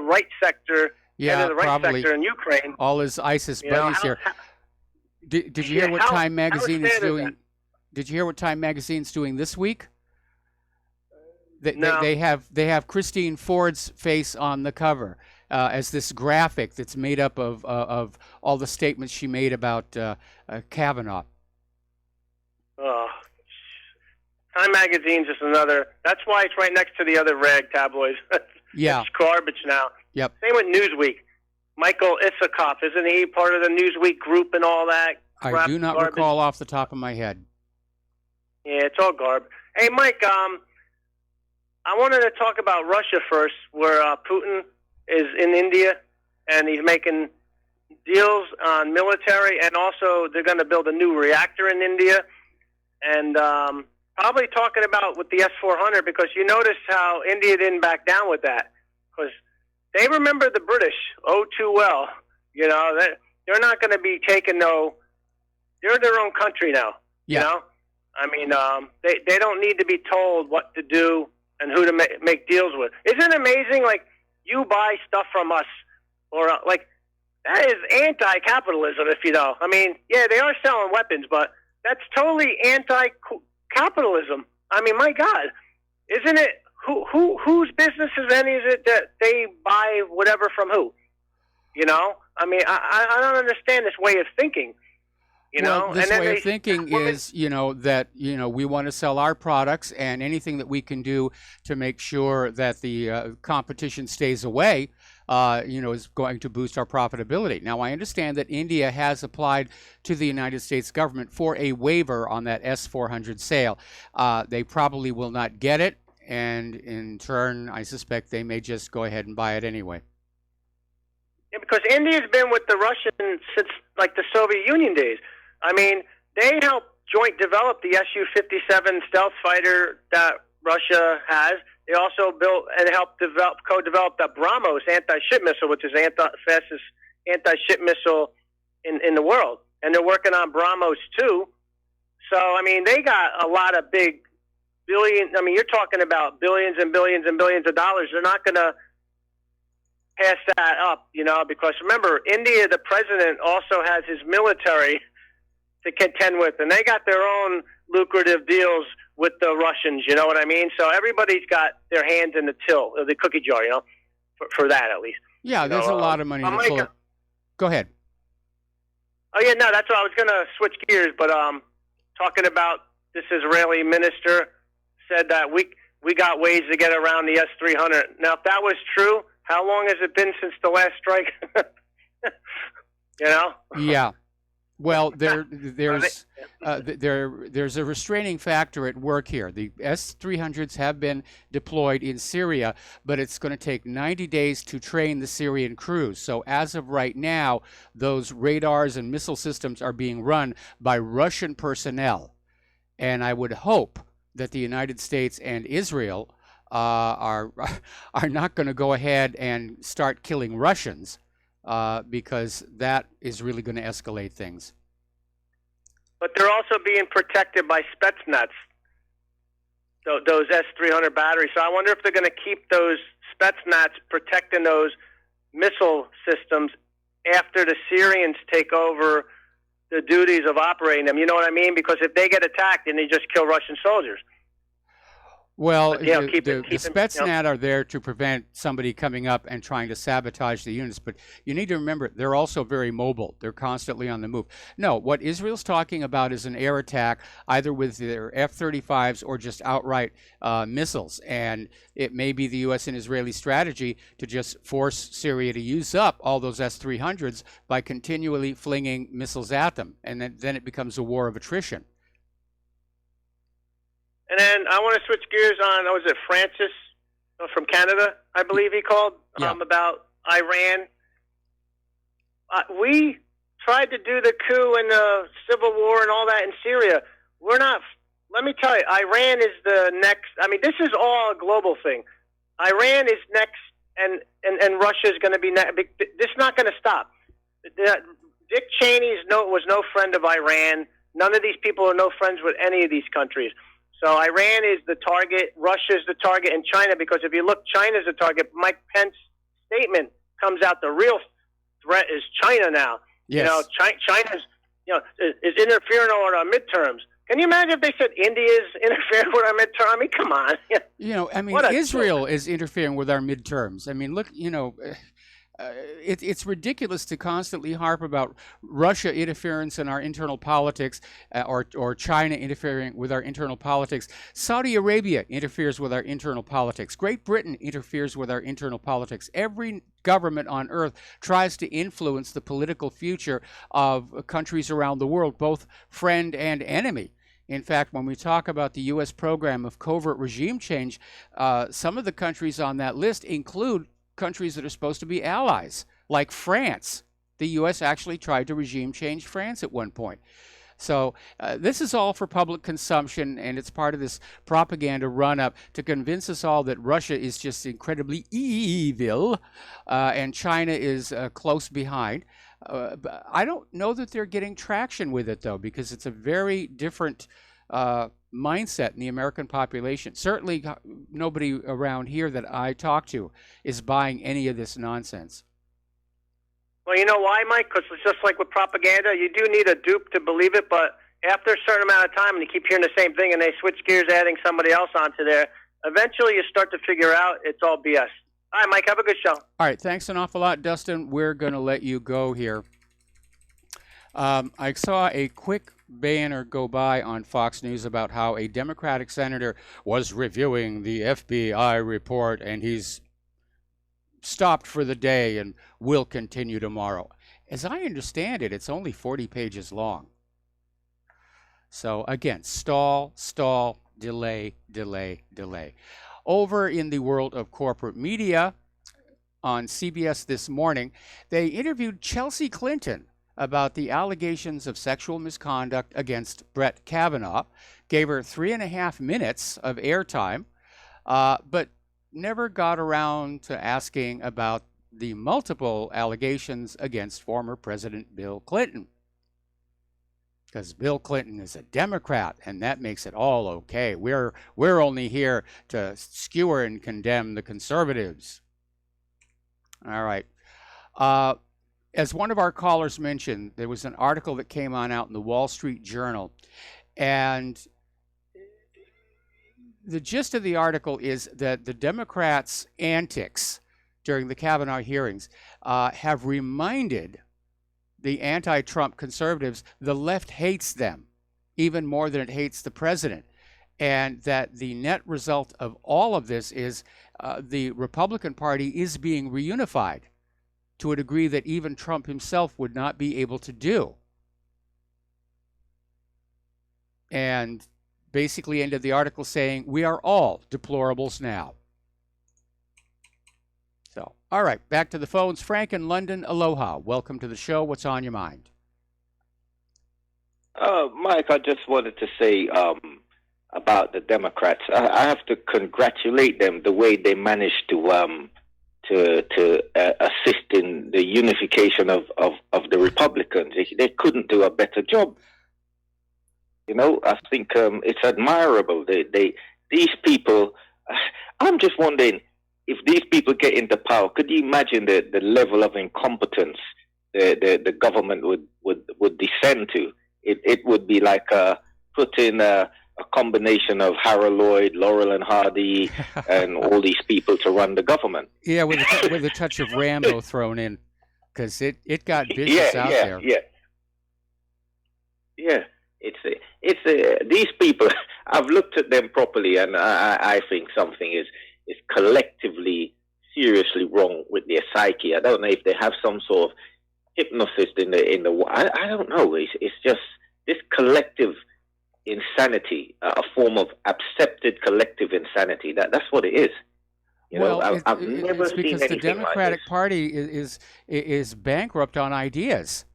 N: right sector,
D: Yeah,
N: the right
D: probably.
N: sector in Ukraine.
D: All his ISIS buddies here. Did you hear what Time Magazine is doing? Did you hear what Time Magazine's doing this week?
N: No.
D: They have Christine Ford's face on the cover as this graphic that's made up of all the statements she made about Kavanaugh.
N: Oh, Time Magazine's just another. That's why it's right next to the other rag tabloids.
D: Yeah.
N: It's garbage now.
D: Yep.
N: Same with Newsweek. Michael Isikoff, isn't he part of the Newsweek group and all that?
D: I do not
N: garbage?
D: recall off the top of my head.
N: Yeah, it's all garbage. Hey, Mike, I wanted to talk about Russia first, where Putin is in India, and he's making deals on military, and also they're going to build a new reactor in India, and probably talking about with the S-400, because you notice how India didn't back down with that, because they remember the British too well. You know, they're not going to be taking they're their own country now.
D: Yeah.
N: You know? I mean, they don't need to be told what to do and who to make deals with. Isn't it amazing? Like, you buy stuff from us, or like, that is anti-capitalism, if you know. I mean, yeah, they are selling weapons, but that's totally anti-capitalism. I mean, my God, isn't it? Whose business is it that they buy whatever from who? You know, I mean, I don't understand this way of thinking. You know,
D: this
N: and then
D: way of thinking is, that, we want to sell our products, and anything that we can do to make sure that the competition stays away, is going to boost our profitability. Now, I understand that India has applied to the United States government for a waiver on that S-400 sale. They probably will not get it, and in turn, I suspect they may just go ahead and buy it anyway.
N: Yeah, because India's been with the Russians since like the Soviet Union days. I mean, they helped joint develop the Su-57 stealth fighter that Russia has. They also built and helped co-develop the BrahMos anti-ship missile, which is fastest anti-ship missile in the world. And they're working on BrahMos too. So, I mean, they got a lot of big you're talking about billions and billions and billions of dollars. They're not going to pass that up, because remember, India, the president also has his military to contend with, and they got their own lucrative deals with the Russians, you know what I mean? So everybody's got their hands in the till, the cookie jar, for that at least.
D: Yeah, there's a lot of money to pull. Go ahead.
N: Oh, yeah, no, that's what I was going to switch gears, but talking about this Israeli minister said that we got ways to get around the S-300. Now, if that was true, how long has it been since the last strike?
D: Yeah. Well, there's a restraining factor at work here. The S-300s have been deployed in Syria, but it's going to take 90 days to train the Syrian crews. So as of right now, those radars and missile systems are being run by Russian personnel. And I would hope that the United States and Israel are not going to go ahead and start killing Russians, because that is really going to escalate things.
N: But they're also being protected by Spetsnaz, those S-300 batteries. So I wonder if they're going to keep those Spetsnaz protecting those missile systems after the Syrians take over the duties of operating them. You know what I mean? Because if they get attacked, then they just kill Russian soldiers.
D: Well,
N: But,
D: the Spetsnaz are there to prevent somebody coming up and trying to sabotage the units. But you need to remember, they're also very mobile. They're constantly on the move. No, what Israel's talking about is an air attack, either with their F-35s or just outright missiles. And it may be the U.S. and Israeli strategy to just force Syria to use up all those S-300s by continually flinging missiles at them. And then it becomes a war of attrition.
N: And then I want to switch gears on, was it Francis from Canada, I believe he called, about Iran. We tried to do the coup and the civil war and all that in Syria. We're not, let me tell you, Iran is the next, this is all a global thing. Iran is next, and Russia is going to be next. This is not going to stop. Dick Cheney was no friend of Iran. None of these people are no friends with any of these countries. So Iran is the target, Russia's the target, and China, because if you look, China's the target. Mike Pence's statement comes out, the real threat is China now.
D: Yes.
N: You know, China's, is interfering with our midterms. Can you imagine if they said India's interfering with our midterm? I mean, come on.
D: Israel is interfering with our midterms. I mean, look, it's ridiculous to constantly harp about Russia interference in our internal politics or China interfering with our internal politics. Saudi Arabia interferes with our internal politics. Great Britain interferes with our internal politics. Every government on earth tries to influence the political future of countries around the world, both friend and enemy. In fact, when we talk about the U.S. program of covert regime change, some of the countries on that list include countries that are supposed to be allies, like France. The U.S. actually tried to regime change France at one point. So this is all for public consumption, and it's part of this propaganda run-up to convince us all that Russia is just incredibly evil and China is close behind. I don't know that they're getting traction with it, though, because it's a very different mindset in the American population. Certainly nobody around here that I talk to is buying any of this nonsense.
N: Well, you know why, Mike? Because it's just like with propaganda. You do need a dupe to believe it, but after a certain amount of time, and you keep hearing the same thing, and they switch gears, adding somebody else onto there, eventually you start to figure out it's all BS. All right, Mike, have a good show.
D: All right, thanks an awful lot, Dustin. We're going to let you go here. I saw a quick banner go by on Fox News about how a Democratic senator was reviewing the FBI report, and he's stopped for the day and will continue tomorrow. As I understand it, it's only 40 pages long. So again, stall, delay. Over in the world of corporate media, on CBS this morning, they interviewed Chelsea Clinton about the allegations of sexual misconduct against Brett Kavanaugh, gave her 3.5 minutes of airtime, but never got around to asking about the multiple allegations against former President Bill Clinton. Because Bill Clinton is a Democrat, and that makes it all okay. We're only here to skewer and condemn the conservatives. All right. As one of our callers mentioned, there was an article that came out in the Wall Street Journal, and the gist of the article is that the Democrats' antics during the Kavanaugh hearings have reminded the anti-Trump conservatives the left hates them even more than it hates the president, and that the net result of all of this is the Republican Party is being reunified to a degree that even Trump himself would not be able to do. And basically ended the article saying, we are all deplorables now. So, all right, back to the phones. Frank in London, aloha. Welcome to the show. What's on your mind?
O: Mike, I just wanted to say about the Democrats. I have to congratulate them the way they managed to assist in the unification of the Republicans. They couldn't do a better job. You know, I think it's admirable. These people. I'm just wondering, if these people get into power, could you imagine the level of incompetence the government would descend to? It would be like putting a combination of Harold Lloyd, Laurel and Hardy, and all these people to run the government.
D: Yeah, with a touch of Rambo thrown in, because it got vicious out there.
O: Yeah. It's these people. I've looked at them properly, and I think something is collectively seriously wrong with their psyche. I don't know if they have some sort of hypnosis in the. I don't know. It's just this collective insanity, a form of accepted collective insanity. That's what it is. You know, I've never seen
D: because
O: anything
D: the Democratic
O: like this.
D: Party is bankrupt on ideas.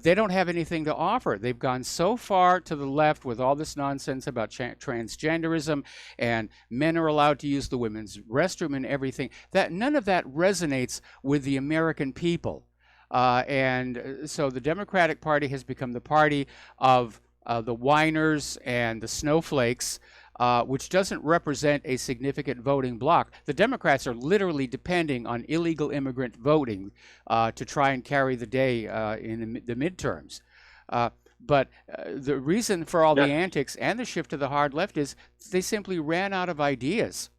D: They don't have anything to offer. They've gone so far to the left with all this nonsense about transgenderism, and men are allowed to use the women's restroom and everything, that none of that resonates with the American people. And so the Democratic Party has become the party of the whiners and the snowflakes, which doesn't represent a significant voting bloc. The Democrats are literally depending on illegal immigrant voting to try and carry the day in the midterms. But the reason for all the antics and the shift to the hard left is they simply ran out of ideas.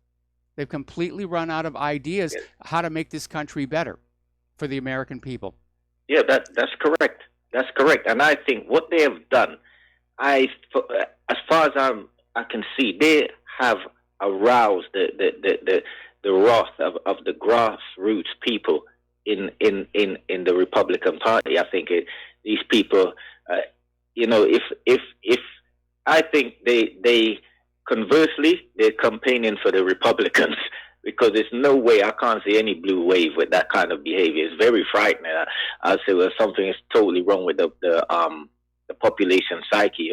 D: They've completely run out of ideas how to make this country better for the American people.
O: Yeah, that's correct. That's correct. And I think what they have done, as far as I can see, they have aroused the wrath of the grassroots people in the Republican Party. I think these people, if I think they conversely they're campaigning for the Republicans. Because there's no way, I can't see any blue wave with that kind of behavior. It's very frightening. I'll say something is totally wrong with the population psyche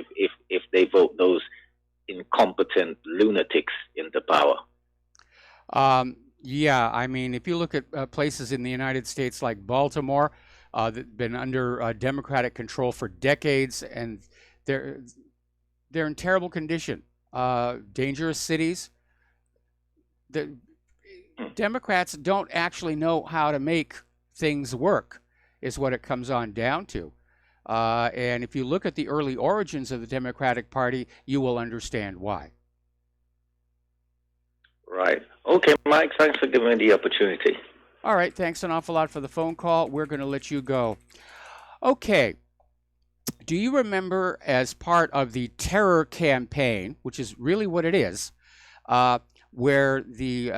O: if they vote those incompetent lunatics into power.
D: Yeah, I mean, if you look at places in the United States like Baltimore, that've been under Democratic control for decades, and they're in terrible condition. Dangerous cities. The Democrats don't actually know how to make things work, is what it comes on down to. And if you look at the early origins of the Democratic Party, you will understand why.
O: Right. Okay, Mike, thanks for giving me the opportunity.
D: All right, thanks an awful lot for the phone call. We're going to let you go. Okay. Do you remember, as part of the terror campaign, which is really what it is, where the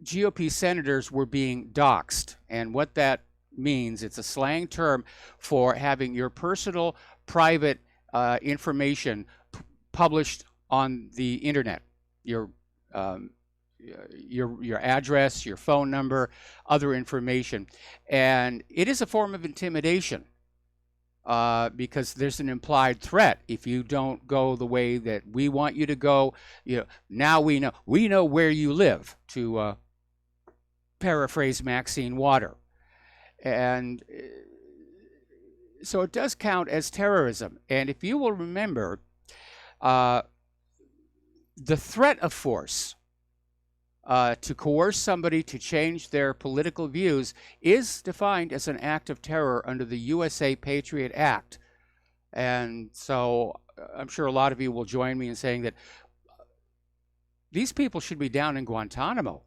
D: GOP senators were being doxxed? And what that means, it's a slang term for having your personal, private information published on the internet. Your address, your phone number, other information. And it is a form of intimidation. Because there's an implied threat. If you don't go the way that we want you to go, now we know where you live, to paraphrase Maxine Water. And so it does count as terrorism. And if you will remember, the threat of force to coerce somebody to change their political views is defined as an act of terror under the USA Patriot Act. And so I'm sure a lot of you will join me in saying that these people should be down in Guantanamo.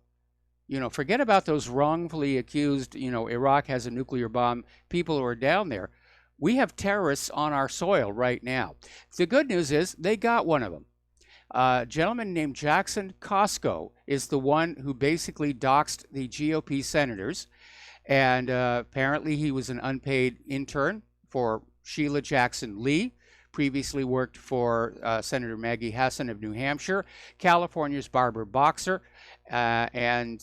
D: Forget about those wrongfully accused, Iraq has a nuclear bomb, people who are down there. We have terrorists on our soil right now. The good news is they got one of them. A gentleman named Jackson Costco is the one who basically doxed the GOP senators. And apparently he was an unpaid intern for Sheila Jackson Lee, previously worked for Senator Maggie Hassan of New Hampshire, California's Barbara Boxer, and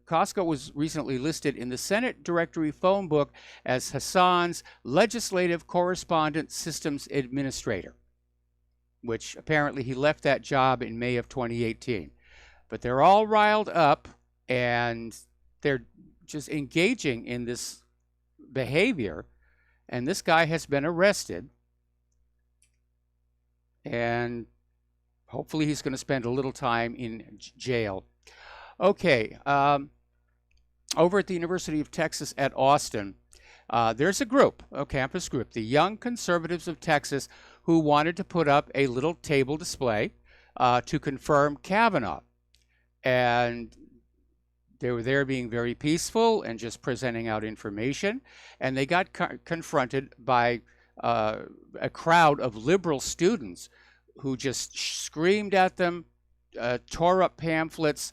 D: Costco was recently listed in the Senate Directory phone book as Hassan's Legislative Correspondence Systems Administrator, which apparently he left that job in May of 2018. But they're all riled up, and they're just engaging in this behavior, and this guy has been arrested, and hopefully he's going to spend a little time in jail. Okay, over at the University of Texas at Austin, there's a group, a campus group, the Young Conservatives of Texas, who wanted to put up a little table display to confirm Kavanaugh. And they were there being very peaceful and just presenting out information. And they got confronted by a crowd of liberal students who just screamed at them, tore up pamphlets,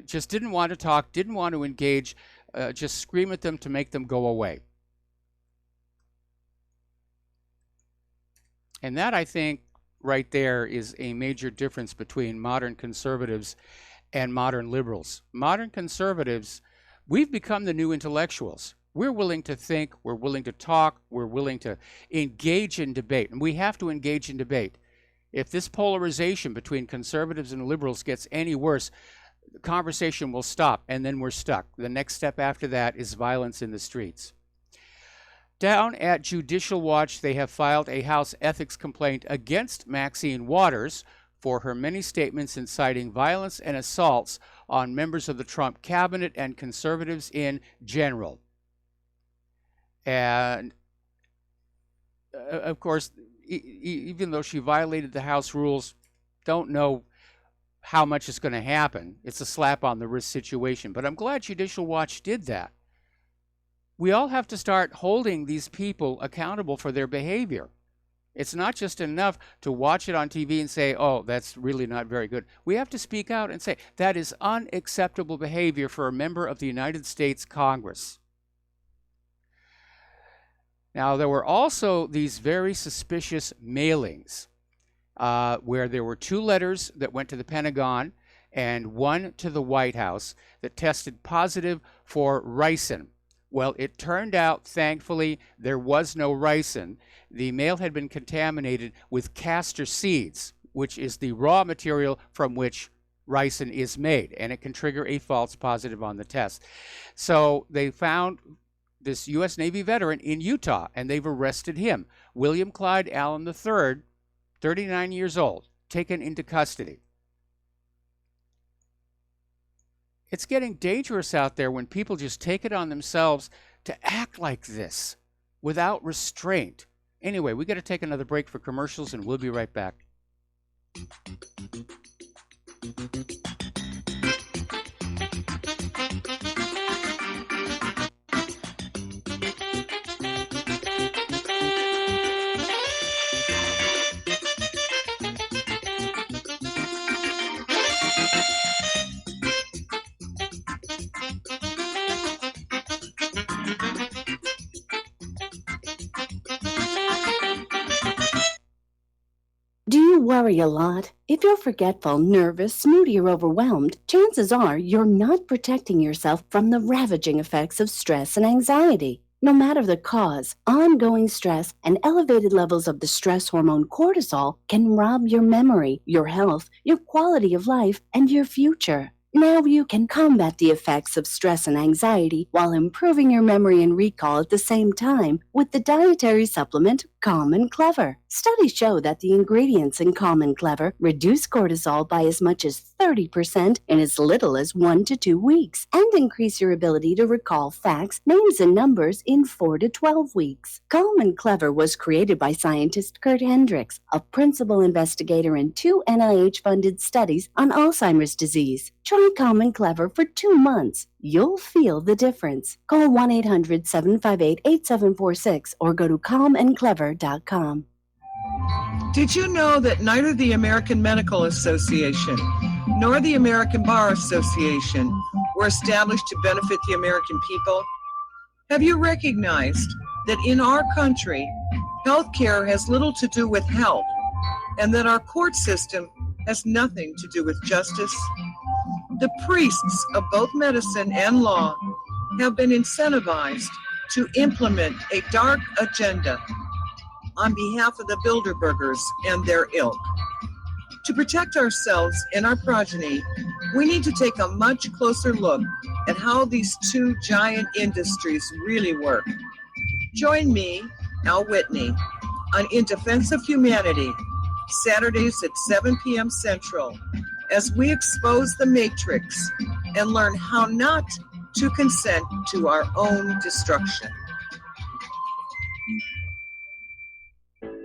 D: just didn't want to talk, didn't want to engage, just scream at them to make them go away. And that, I think, right there is a major difference between modern conservatives and modern liberals. Modern conservatives, we've become the new intellectuals. We're willing to think, we're willing to talk, we're willing to engage in debate. And we have to engage in debate. If this polarization between conservatives and liberals gets any worse, the conversation will stop, and then we're stuck. The next step after that is violence in the streets. Down at Judicial Watch, they have filed a House ethics complaint against Maxine Waters for her many statements inciting violence and assaults on members of the Trump cabinet and conservatives in general. And, of course, even though she violated the House rules, don't know how much is going to happen. It's a slap on the wrist situation. But I'm glad Judicial Watch did that. We all have to start holding these people accountable for their behavior. It's not just enough to watch it on TV and say, oh, that's really not very good. We have to speak out and say, that is unacceptable behavior for a member of the United States Congress. Now, there were also these very suspicious mailings where there were 2 letters that went to the Pentagon and 1 to the White House that tested positive for ricin. Well, it turned out, thankfully, there was no ricin. The mail had been contaminated with castor seeds, which is the raw material from which ricin is made, and it can trigger a false positive on the test. So they found this U.S. Navy veteran in Utah, and they've arrested him, William Clyde Allen III, 39 years old, taken into custody. It's getting dangerous out there when people just take it on themselves to act like this without restraint. Anyway, we got to take another break for commercials, and we'll be right back.
P: Do you worry a lot? If you're forgetful, nervous, moody, or overwhelmed, chances are you're not protecting yourself from the ravaging effects of stress and anxiety. No matter the cause, ongoing stress and elevated levels of the stress hormone cortisol can rob your memory, your health, your quality of life, and your future. Now you can combat the effects of stress and anxiety while improving your memory and recall at the same time with the dietary supplement Calm and Clever. Studies show that the ingredients in Calm and Clever reduce cortisol by as much as 30% in as little as 1 to 2 weeks and increase your ability to recall facts, names, and numbers in 4 to 12 weeks. Calm and Clever was created by scientist Kurt Hendricks, a principal investigator in 2 NIH-funded studies on Alzheimer's disease. Try Calm and Clever for 2 months. You'll feel the difference. Call 1-800-758-8746 or go to calmandclever.com.
Q: Did you know that neither the American Medical Association nor the American Bar Association were established to benefit the American people? Have you recognized that in our country, healthcare has little to do with health, and that our court system has nothing to do with justice? The priests of both medicine and law have been incentivized to implement a dark agenda on behalf of the Bilderbergers and their ilk. To protect ourselves and our progeny, we need to take a much closer look at how these 2 giant industries really work. Join me, Al Whitney, on In Defense of Humanity, Saturdays at 7 p.m. Central, as we expose the matrix and learn how not to consent to our own destruction.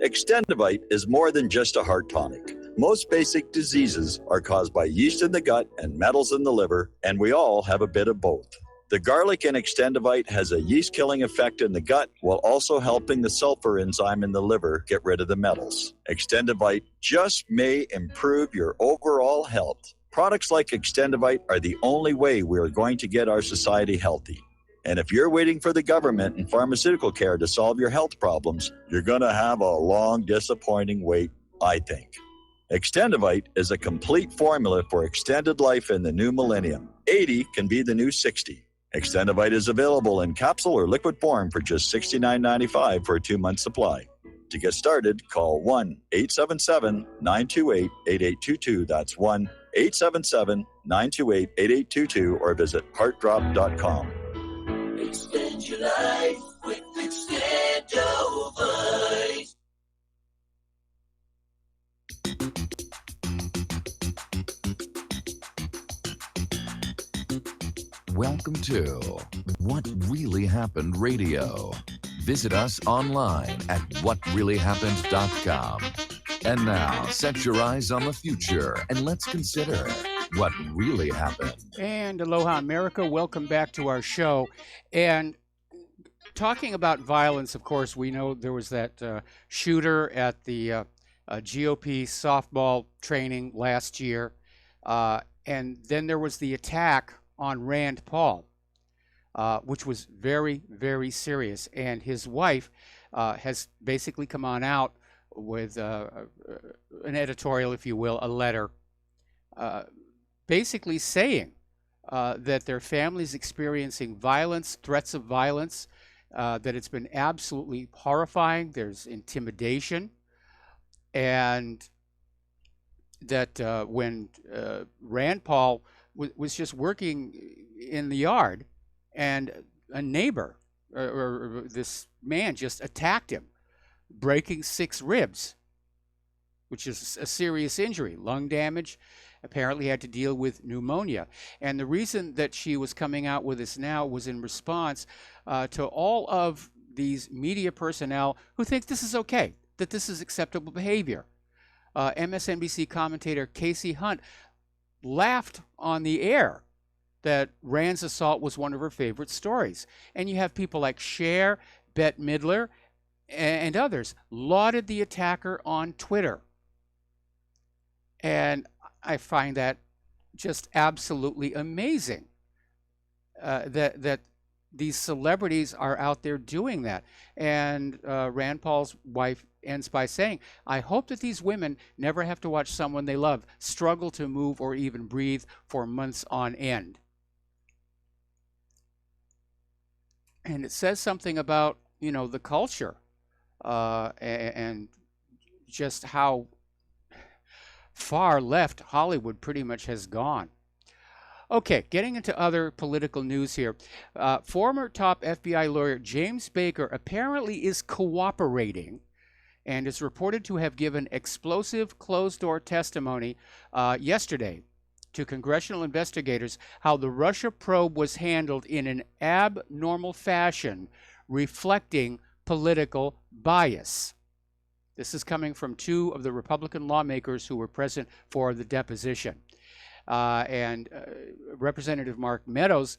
R: Extendivite is more than just a heart tonic. Most basic diseases are caused by yeast in the gut and metals in the liver, and we all have a bit of both. The garlic in Extendivite has a yeast-killing effect in the gut while also helping the sulfur enzyme in the liver get rid of the metals. Extendivite just may improve your overall health. Products like Extendivite are the only way we are going to get our society healthy. And if you're waiting for the government and pharmaceutical care to solve your health problems, you're going to have a long, disappointing wait, I think. Extendivite is a complete formula for extended life in the new millennium. 80 can be the new 60. Extendivite is available in capsule or liquid form for just $69.95 for a 2-month supply. To get started, call 1-877-928-8822. That's 1-877-928-8822 or visit heartdrop.com.
M: Extend your life. with Extendovite.
S: Welcome to What Really Happened Radio. Visit us online at whatreallyhappened.com. And now, set your eyes on the future and let's consider what really happened.
D: And aloha, America. Welcome back to our show. And talking about violence, of course, we know there was that shooter at the GOP softball training last year. And then there was the attack on Rand Paul, which was very, very serious. And his wife has basically come on out with an editorial, if you will, a letter, basically saying that their family's experiencing violence, threats of violence, that it's been absolutely horrifying. There's intimidation, and that when Rand Paul was just working in the yard, and a neighbor or this man just attacked him, breaking 6 ribs, which is a serious injury, lung damage. Apparently had to deal with pneumonia. And the reason that she was coming out with this now was in response to all of these media personnel who think this is okay, that this is acceptable behavior. MSNBC commentator Casey Hunt laughed on the air that Rand's assault was one of her favorite stories. And you have people like Cher, Bette Midler, and others lauded the attacker on Twitter. And I find that just absolutely amazing that these celebrities are out there doing that. And Rand Paul's wife ends by saying, I hope that these women never have to watch someone they love struggle to move or even breathe for months on end. And it says something about, you know, the culture and just how far left Hollywood pretty much has gone. Okay, getting into other political news here. Former top FBI lawyer James Baker apparently is cooperating and is reported to have given explosive closed-door testimony yesterday to congressional investigators how the Russia probe was handled in an abnormal fashion, reflecting political bias. This is coming from 2 of the Republican lawmakers who were present for the deposition. Representative Mark Meadows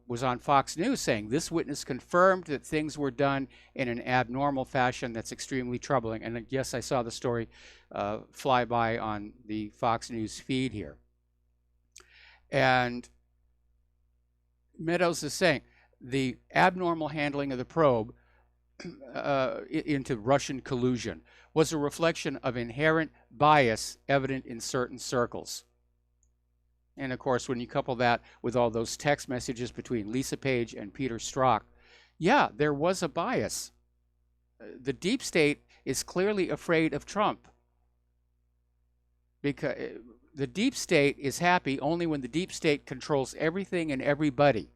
D: was on Fox News saying this witness confirmed that things were done in an abnormal fashion that's extremely troubling. And yes, I saw the story fly by on the Fox News feed here. And Meadows is saying the abnormal handling of the probe into Russian collusion was a reflection of inherent bias evident in certain circles. And of course, when you couple that with all those text messages between Lisa Page and Peter Strzok, yeah, there was a bias. The deep state is clearly afraid of Trump, because the deep state is happy only when the deep state controls everything and everybody.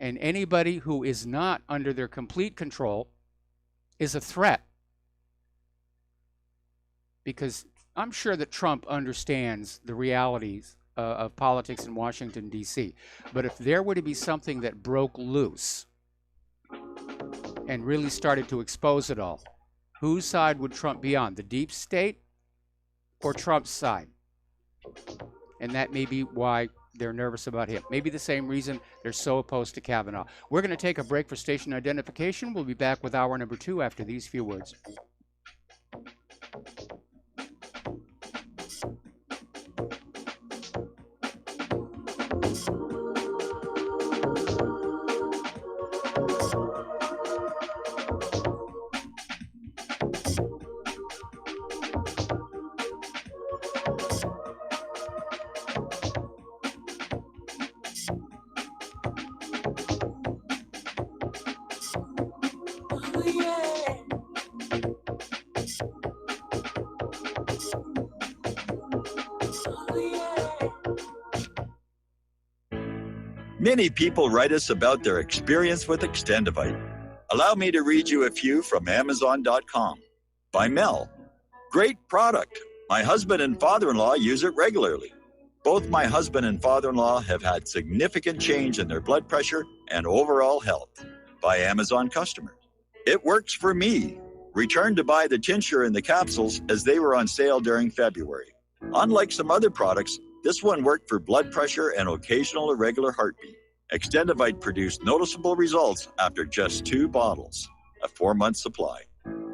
D: And anybody who is not under their complete control is a threat. Because I'm sure that Trump understands the realities of politics in Washington, D.C. But if there were to be something that broke loose and really started to expose it all, whose side would Trump be on? The deep state or Trump's side? And that may be why they're nervous about him. Maybe the same reason they're so opposed to Kavanaugh. We're going to take a break for station identification. We'll be back with hour number 2 after these few words.
R: Many people write us about their experience with Extendovite. Allow me to read you a few from Amazon.com. By Mel. Great product. My husband and father-in-law use it regularly. Both my husband and father-in-law have had significant change in their blood pressure and overall health. By Amazon customers. It works for me. Returned to buy the tincture and the capsules as they were on sale during February. Unlike some other products, this one worked for blood pressure and occasional irregular heartbeat. Extendivite produced noticeable results after just 2 bottles, a 4-month supply.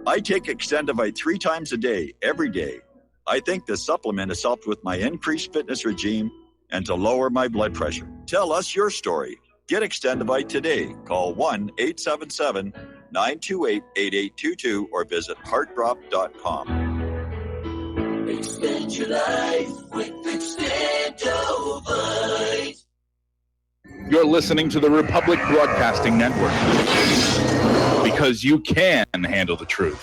R: I take Extendivite 3 times a day, every day. I think this supplement has helped with my increased fitness regime and to lower my blood pressure. Tell us your story. Get Extendivite today. Call 1-877-928-8822 or visit heartdrop.com.
T: Extend your life with Extendivite.
U: You're listening to the Republic Broadcasting Network because you can handle the truth.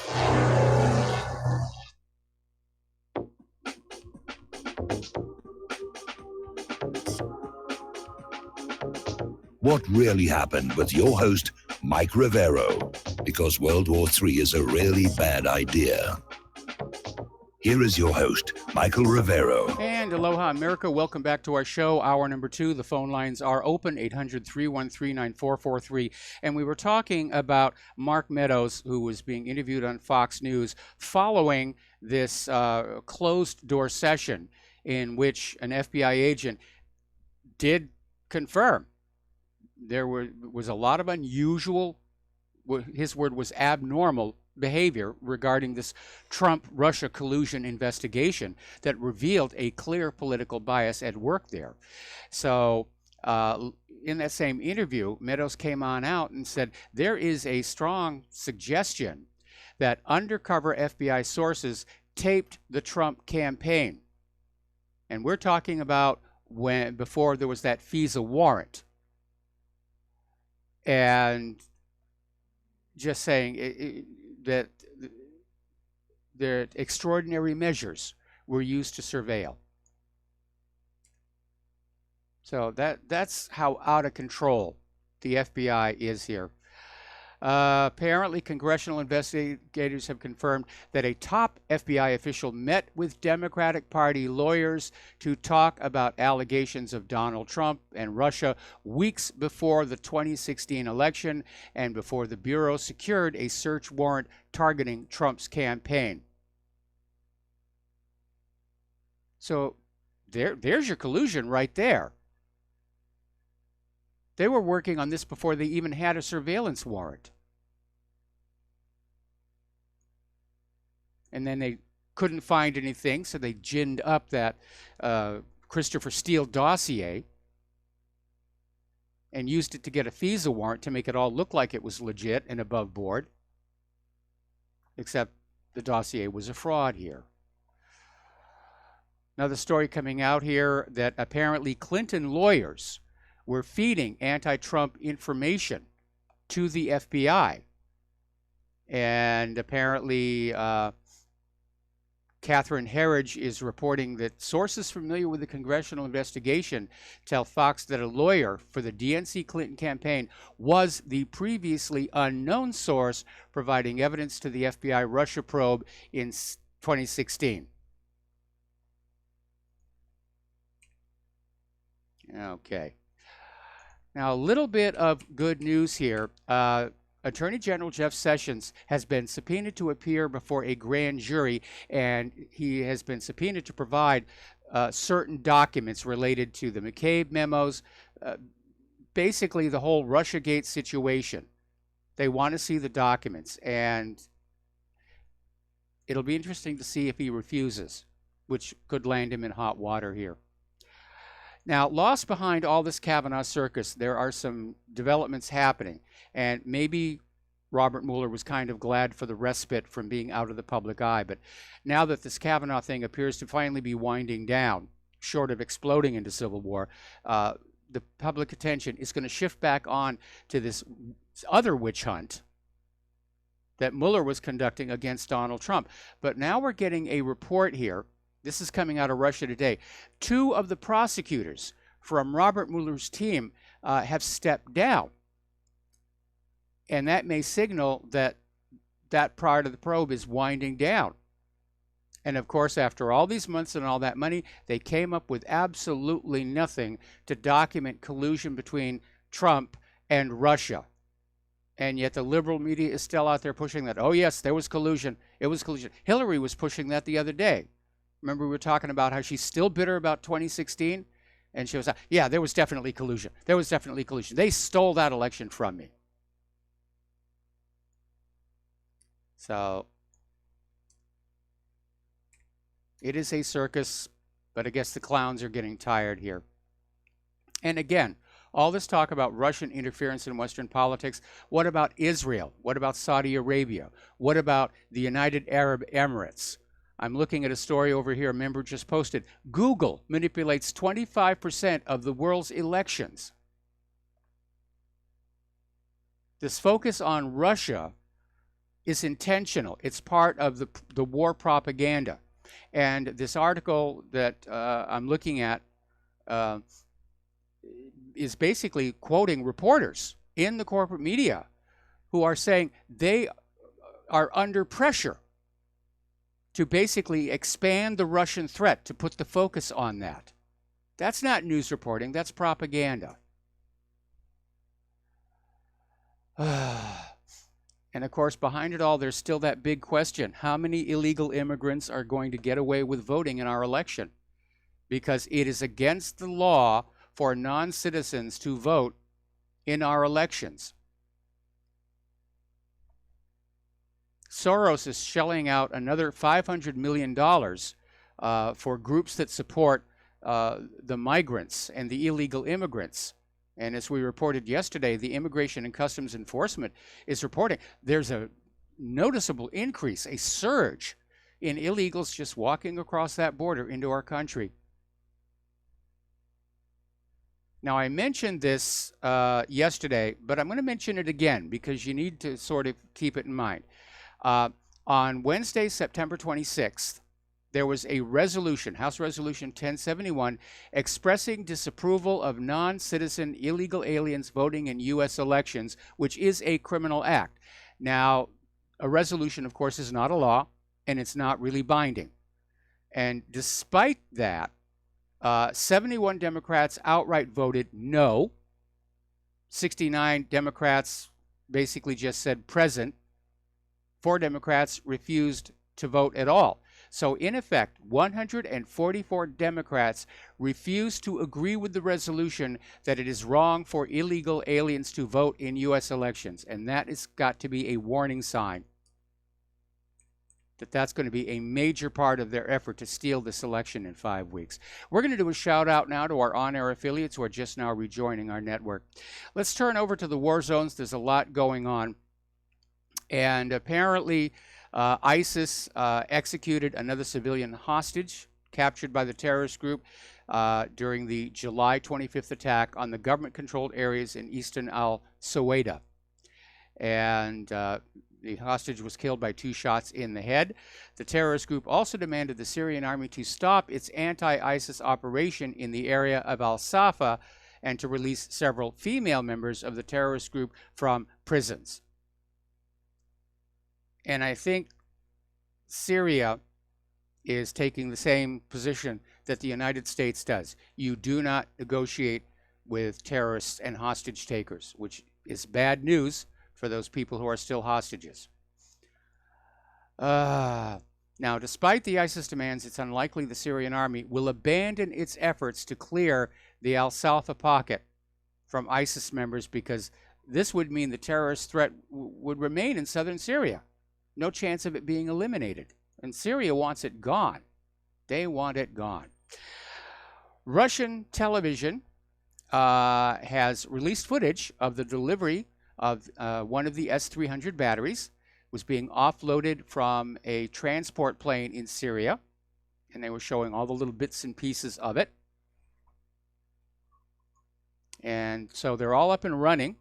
C: What Really Happened with your host, Mike Rivero, because World War III is a really bad idea. Here is your host, Michael Rivero.
D: And aloha, America. Welcome back to our show, hour number 2. The phone lines are open, 800-313-9443. And we were talking about Mark Meadows, who was being interviewed on Fox News following this closed-door session in which an FBI agent did confirm there was a lot of unusual, his word was abnormal, behavior regarding this Trump-Russia collusion investigation that revealed a clear political bias at work there. So in that same interview, Meadows came on out and said there is a strong suggestion that undercover FBI sources taped the Trump campaign. And we're talking about before there was that FISA warrant. And just saying that extraordinary measures were used to surveil. So that's how out of control the FBI is here. Apparently, congressional investigators have confirmed that a top FBI official met with Democratic Party lawyers to talk about allegations of Donald Trump and Russia weeks before the 2016 election and before the Bureau secured a search warrant targeting Trump's campaign. So there's your collusion right there. They were working on this before they even had a surveillance warrant. And then they couldn't find anything, so they ginned up that Christopher Steele dossier and used it to get a FISA warrant to make it all look like it was legit and above board. Except the dossier was a fraud here. Another story coming out here that apparently Clinton lawyers were feeding anti-Trump information to the FBI. And apparently Catherine Herridge is reporting that sources familiar with the congressional investigation tell Fox that a lawyer for the DNC Clinton campaign was the previously unknown source providing evidence to the FBI Russia probe in 2016. Okay. Now, a little bit of good news here. Attorney General Jeff Sessions has been subpoenaed to appear before a grand jury, and he has been subpoenaed to provide certain documents related to the McCabe memos, basically the whole Russiagate situation. They want to see the documents, and it'll be interesting to see if he refuses, which could land him in hot water here. Now, lost behind all this Kavanaugh circus, there are some developments happening, and maybe Robert Mueller was kind of glad for the respite from being out of the public eye, but now that this Kavanaugh thing appears to finally be winding down, short of exploding into civil war, the public attention is going to shift back on to this other witch hunt that Mueller was conducting against Donald Trump. But now we're getting a report here. This is coming out of Russia Today. 2 of the prosecutors from Robert Mueller's team have stepped down. And that may signal that that part of the probe is winding down. And of course, after all these months and all that money, they came up with absolutely nothing to document collusion between Trump and Russia. And yet the liberal media is still out there pushing that. Oh, yes, there was collusion. It was collusion. Hillary was pushing that the other day. Remember, we were talking about how she's still bitter about 2016? And she was like, yeah, there was definitely collusion. There was definitely collusion. They stole that election from me. So it is a circus, but I guess the clowns are getting tired here. And again, all this talk about Russian interference in Western politics, what about Israel? What about Saudi Arabia? What about the United Arab Emirates? I'm looking at a story over here a member just posted. Google manipulates 25% of the world's elections. This focus on Russia is intentional. It's part of the war propaganda. And this article that I'm looking at is basically quoting reporters in the corporate media who are saying they are under pressure to basically expand the Russian threat, to put the focus on that. That's not news reporting, that's propaganda. And of course, behind it all, there's still that big question. How many illegal immigrants are going to get away with voting in our election? Because it is against the law for non-citizens to vote in our elections. Soros is shelling out another $500 million for groups that support the migrants and the illegal immigrants. And as we reported yesterday, the Immigration and Customs Enforcement is reporting there's a noticeable increase, a surge in illegals just walking across that border into our country. Now, I mentioned this yesterday, but I'm going to mention it again because you need to sort of keep it in mind. On Wednesday, September 26th, there was a resolution, House Resolution 1071, expressing disapproval of non-citizen illegal aliens voting in U.S. elections, which is a criminal act. Now, a resolution, of course, is not a law, and it's not really binding. And despite that, 71 Democrats outright voted no. 69 Democrats basically just said present. 4 Democrats refused to vote at all. So in effect, 144 Democrats refused to agree with the resolution that it is wrong for illegal aliens to vote in U.S. elections. And that has got to be a warning sign that that's going to be a major part of their effort to steal this election in 5 weeks. We're going to do a shout out now to our on-air affiliates who are just now rejoining our network. Let's turn over to the war zones. There's a lot going on. And apparently, ISIS executed another civilian hostage captured by the terrorist group during the July 25th attack on the government-controlled areas in eastern al-Suwaida. And the hostage was killed by 2 shots in the head. The terrorist group also demanded the Syrian army to stop its anti-ISIS operation in the area of al-Safa and to release several female members of the terrorist group from prisons. And I think Syria is taking the same position that the United States does. You do not negotiate with terrorists and hostage takers, which is bad news for those people who are still hostages. Now, despite the ISIS demands, it's unlikely the Syrian army will abandon its efforts to clear the al-Safa pocket from ISIS members, because this would mean the terrorist threat would remain in southern Syria. No chance of it being eliminated. And Syria wants it gone. They want it gone. Russian television has released footage of the delivery of one of the S-300 batteries. It was being offloaded from a transport plane in Syria. And they were showing all the little bits and pieces of it. And so they're all up and running.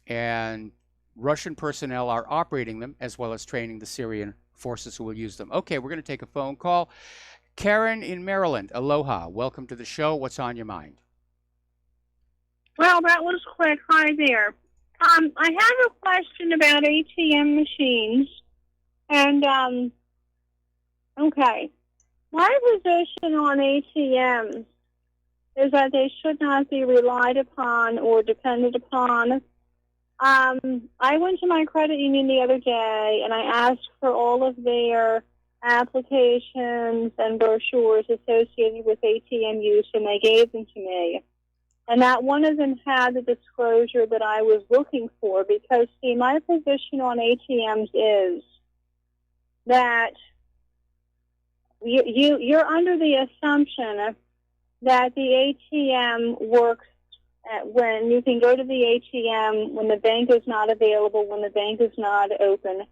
D: And Russian personnel are operating them, as well as training the Syrian forces who will use them. Okay, we're going to take a phone call. Karen in Maryland, aloha. Welcome to the show. What's on your mind?
B: Well, that was quick. Hi there. I have a question about ATM machines. And, okay. My position on ATMs is that they should not be relied upon or depended upon. I went to my credit union the other day and I asked for all of their applications and brochures associated with ATM use, and they gave them to me. And not one of them had the disclosure that I was looking for, because, see, my position on ATMs is that you're under the assumption that the ATM works when you can go to the ATM when the bank is not available, when the bank is not open.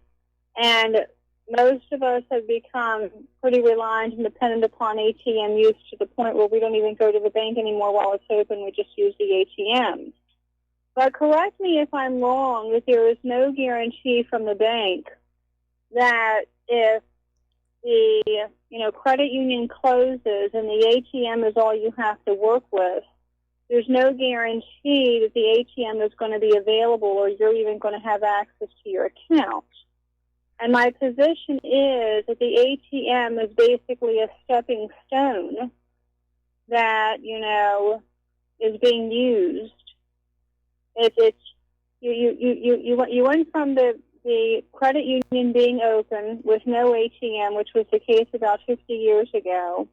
B: And most of us have become pretty reliant and dependent upon ATM use to the point where we don't even go to the bank anymore while it's open. We just use the ATM. But correct me if I'm wrong, that there is no guarantee from the bank that if the credit union closes and the ATM is all you have to work with, there's no guarantee that the ATM is going to be available or you're even going to have access to your account. And my position is that the ATM is basically a stepping stone that, is being used. You went from the credit union being open with no ATM, which was the case about 50 years ago.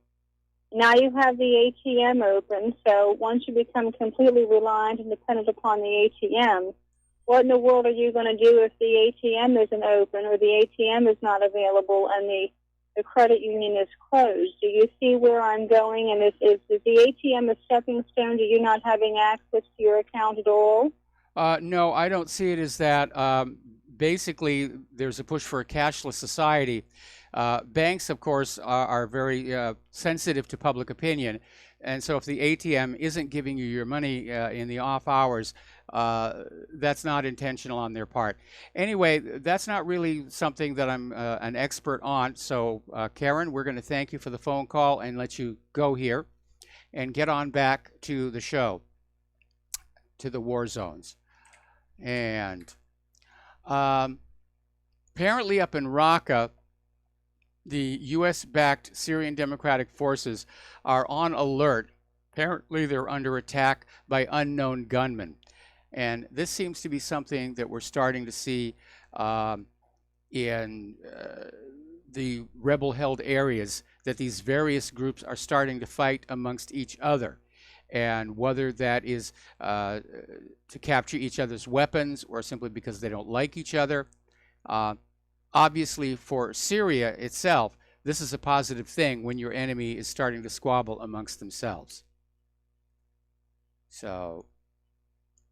B: Now you have the ATM open, so once you become completely reliant and dependent upon the ATM, what in the world are you going to do if the ATM isn't open or the ATM is not available and the credit union is closed? Do you see where I'm going? And is the ATM a stepping stone to you not having access to your account at all?
D: No, I don't see it as that. Basically, there's a push for a cashless society. Banks, of course, are very sensitive to public opinion. And so if the ATM isn't giving you your money in the off hours, that's not intentional on their part. Anyway, that's not really something that I'm an expert on. So, Karen, we're going to thank you for the phone call and let you go here and get on back to the show, to the war zones. And apparently up in Raqqa, the U.S.-backed Syrian Democratic Forces are on alert. Apparently they're under attack by unknown gunmen. And this seems to be something that we're starting to see in the rebel-held areas, that these various groups are starting to fight amongst each other. And whether that is to capture each other's weapons or simply because they don't like each other. Obviously, for Syria itself, this is a positive thing when your enemy is starting to squabble amongst themselves. So,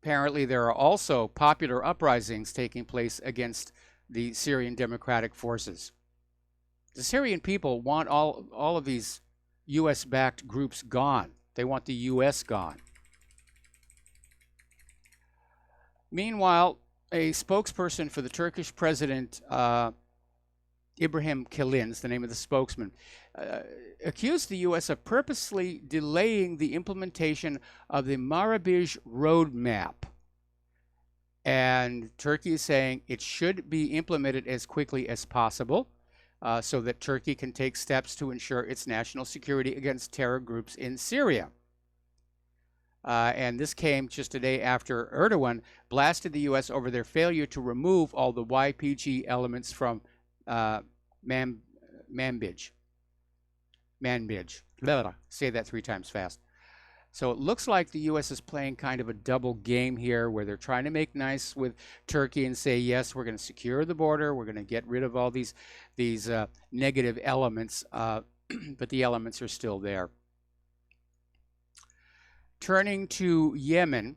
D: apparently there are also popular uprisings taking place against the Syrian Democratic Forces. The Syrian people want all of these U.S.-backed groups gone. They want the U.S. gone. Meanwhile, a spokesperson for the Turkish president, Ibrahim Kalin, the name of the spokesman, accused the U.S. of purposely delaying the implementation of the Marabij roadmap. And Turkey is saying it should be implemented as quickly as possible so that Turkey can take steps to ensure its national security against terror groups in Syria. And this came just a day after Erdogan blasted the U.S. over their failure to remove all the YPG elements from Manbij. Say that 3 times fast. So it looks like the U.S. is playing kind of a double game here, where they're trying to make nice with Turkey and say, yes, we're going to secure the border, we're going to get rid of all these negative elements, but the elements are still there. Turning to Yemen,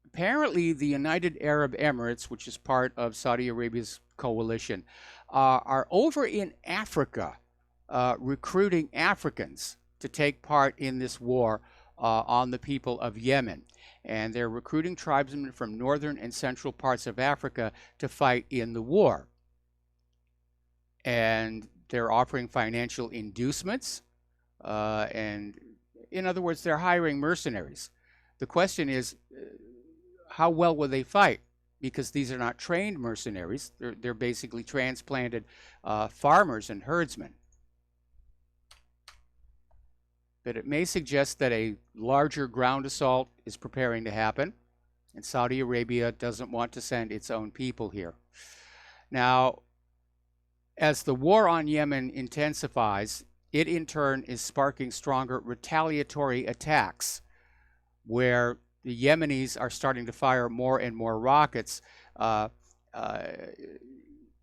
D: apparently the United Arab Emirates, which is part of Saudi Arabia's coalition, are over in Africa recruiting Africans to take part in this war on the people of Yemen. And they're recruiting tribesmen from northern and central parts of Africa to fight in the war. And they're offering financial inducements, and in other words, they're hiring mercenaries. The question is, how well will they fight? Because these are not trained mercenaries. They're basically transplanted farmers and herdsmen. But it may suggest that a larger ground assault is preparing to happen, and Saudi Arabia doesn't want to send its own people here. Now, as the war on Yemen intensifies, it in turn is sparking stronger retaliatory attacks, where the Yemenis are starting to fire more and more rockets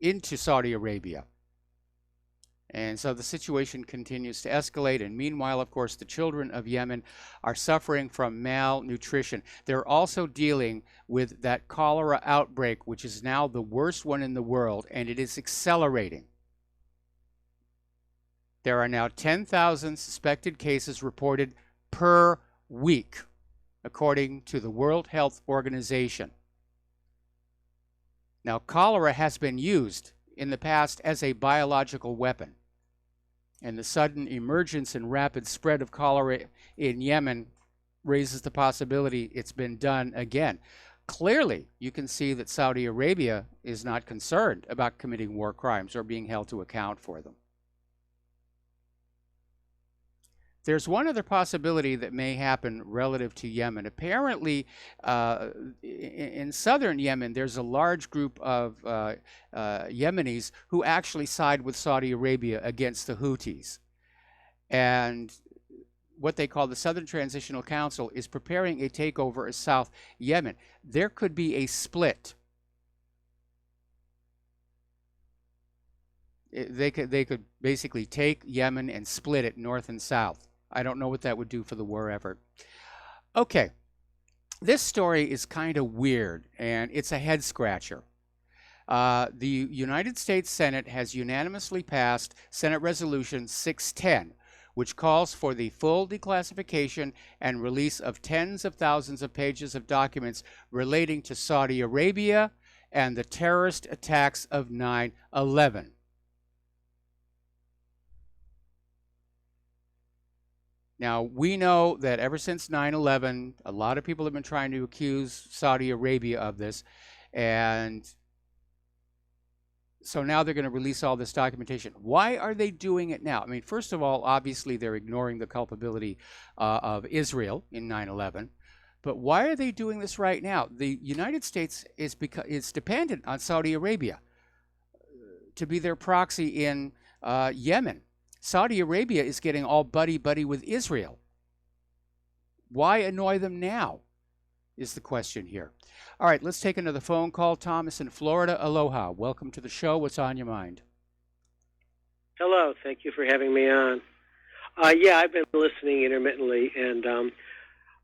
D: into Saudi Arabia. And so the situation continues to escalate. And meanwhile, of course, the children of Yemen are suffering from malnutrition. They're also dealing with that cholera outbreak, which is now the worst one in the world, and it is accelerating. There are now 10,000 suspected cases reported per week, according to the World Health Organization. Now, cholera has been used in the past as a biological weapon, and the sudden emergence and rapid spread of cholera in Yemen raises the possibility it's been done again. Clearly, you can see that Saudi Arabia is not concerned about committing war crimes or being held to account for them. There's one other possibility that may happen relative to Yemen. Apparently, in southern Yemen, there's a large group of Yemenis who actually side with Saudi Arabia against the Houthis. And what they call the Southern Transitional Council is preparing a takeover of South Yemen. There could be a split. They could basically take Yemen and split it north and south. I don't know what that would do for the war effort. Okay, this story is kind of weird, and it's a head scratcher. The United States Senate has unanimously passed Senate Resolution 610, which calls for the full declassification and release of tens of thousands of pages of documents relating to Saudi Arabia and the terrorist attacks of 9/11. Now, we know that ever since 9/11, a lot of people have been trying to accuse Saudi Arabia of this, and so now they're going to release all this documentation. Why are they doing it now? I mean, first of all, obviously they're ignoring the culpability of Israel in 9/11, but why are they doing this right now? The United States is dependent on Saudi Arabia to be their proxy in Yemen. Saudi Arabia is getting all buddy-buddy with Israel. Why annoy them now is the question here. All right, let's take another phone call. Thomas in Florida, aloha. Welcome to the show. What's on your mind?
E: Hello, thank you for having me on. Yeah, I've been listening intermittently, and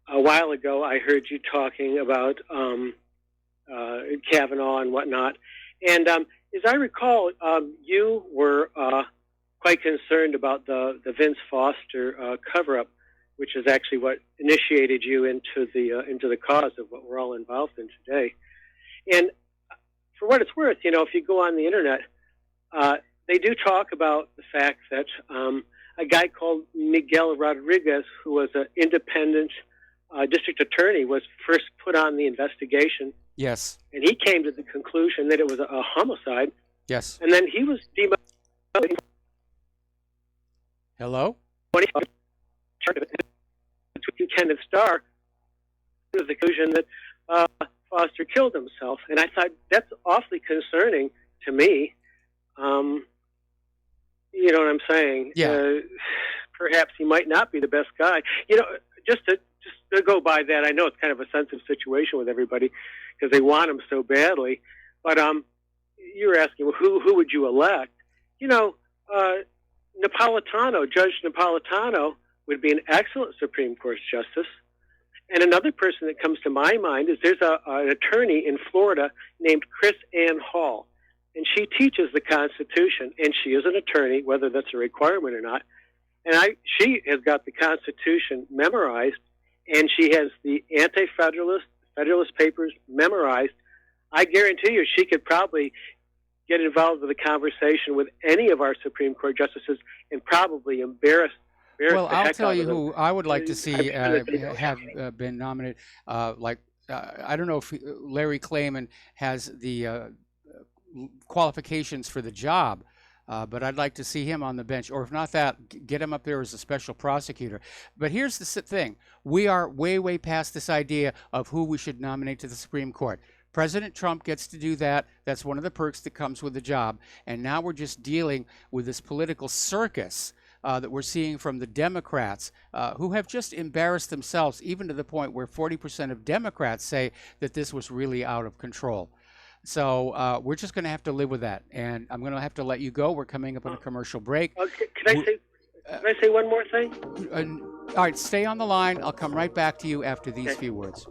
E: a while ago I heard you talking about Kavanaugh and whatnot. And as I recall, you were quite concerned about the Vince Foster cover-up, which is actually what initiated you into the cause of what we're all involved in today. And for what it's worth, you know, if you go on the internet, they do talk about the fact that a guy called Miguel Rodriguez, who was an independent district attorney, was first put on the investigation.
D: Yes.
E: And he came to the conclusion that it was a homicide.
D: Yes.
E: And then he was demoted.
D: Hello?
E: Kenneth Starr to the conclusion that Foster killed himself. And I thought, that's awfully concerning to me. You know what I'm saying?
D: Yeah.
E: Perhaps he might not be the best guy. You know, just to go by that, I know it's kind of a sensitive situation with everybody because they want him so badly. But you were asking, well, who would you elect? You know, Judge Napolitano would be an excellent Supreme Court justice. And another person that comes to my mind is there's an attorney in Florida named Chris Ann Hall, and she teaches the Constitution, and she is an attorney, whether that's a requirement or not. And she has got the Constitution memorized, and she has the Federalist Papers memorized. I guarantee you she could probably get involved with a conversation with any of our Supreme Court justices and probably embarrass
D: Well,
E: the
D: I'll
E: heck
D: tell
E: out
D: you
E: of them.
D: who I would like to see
E: I'm sure that they don't
D: have been nominated, like I don't know if Larry Klayman has the qualifications for the job, but I'd like to see him on the bench, or if not that, get him up there as a special prosecutor. But here's the thing. We are way, way past this idea of who we should nominate to the Supreme Court. President Trump gets to do that. That's one of the perks that comes with the job. And now we're just dealing with this political circus that we're seeing from the Democrats, who have just embarrassed themselves, even to the point where 40% of Democrats say that this was really out of control. So we're just going to have to live with that. And I'm going to have to let you go. We're coming up on a commercial break.
E: Can I say one more thing?
D: All right, stay on the line. I'll come right back to you after these few words.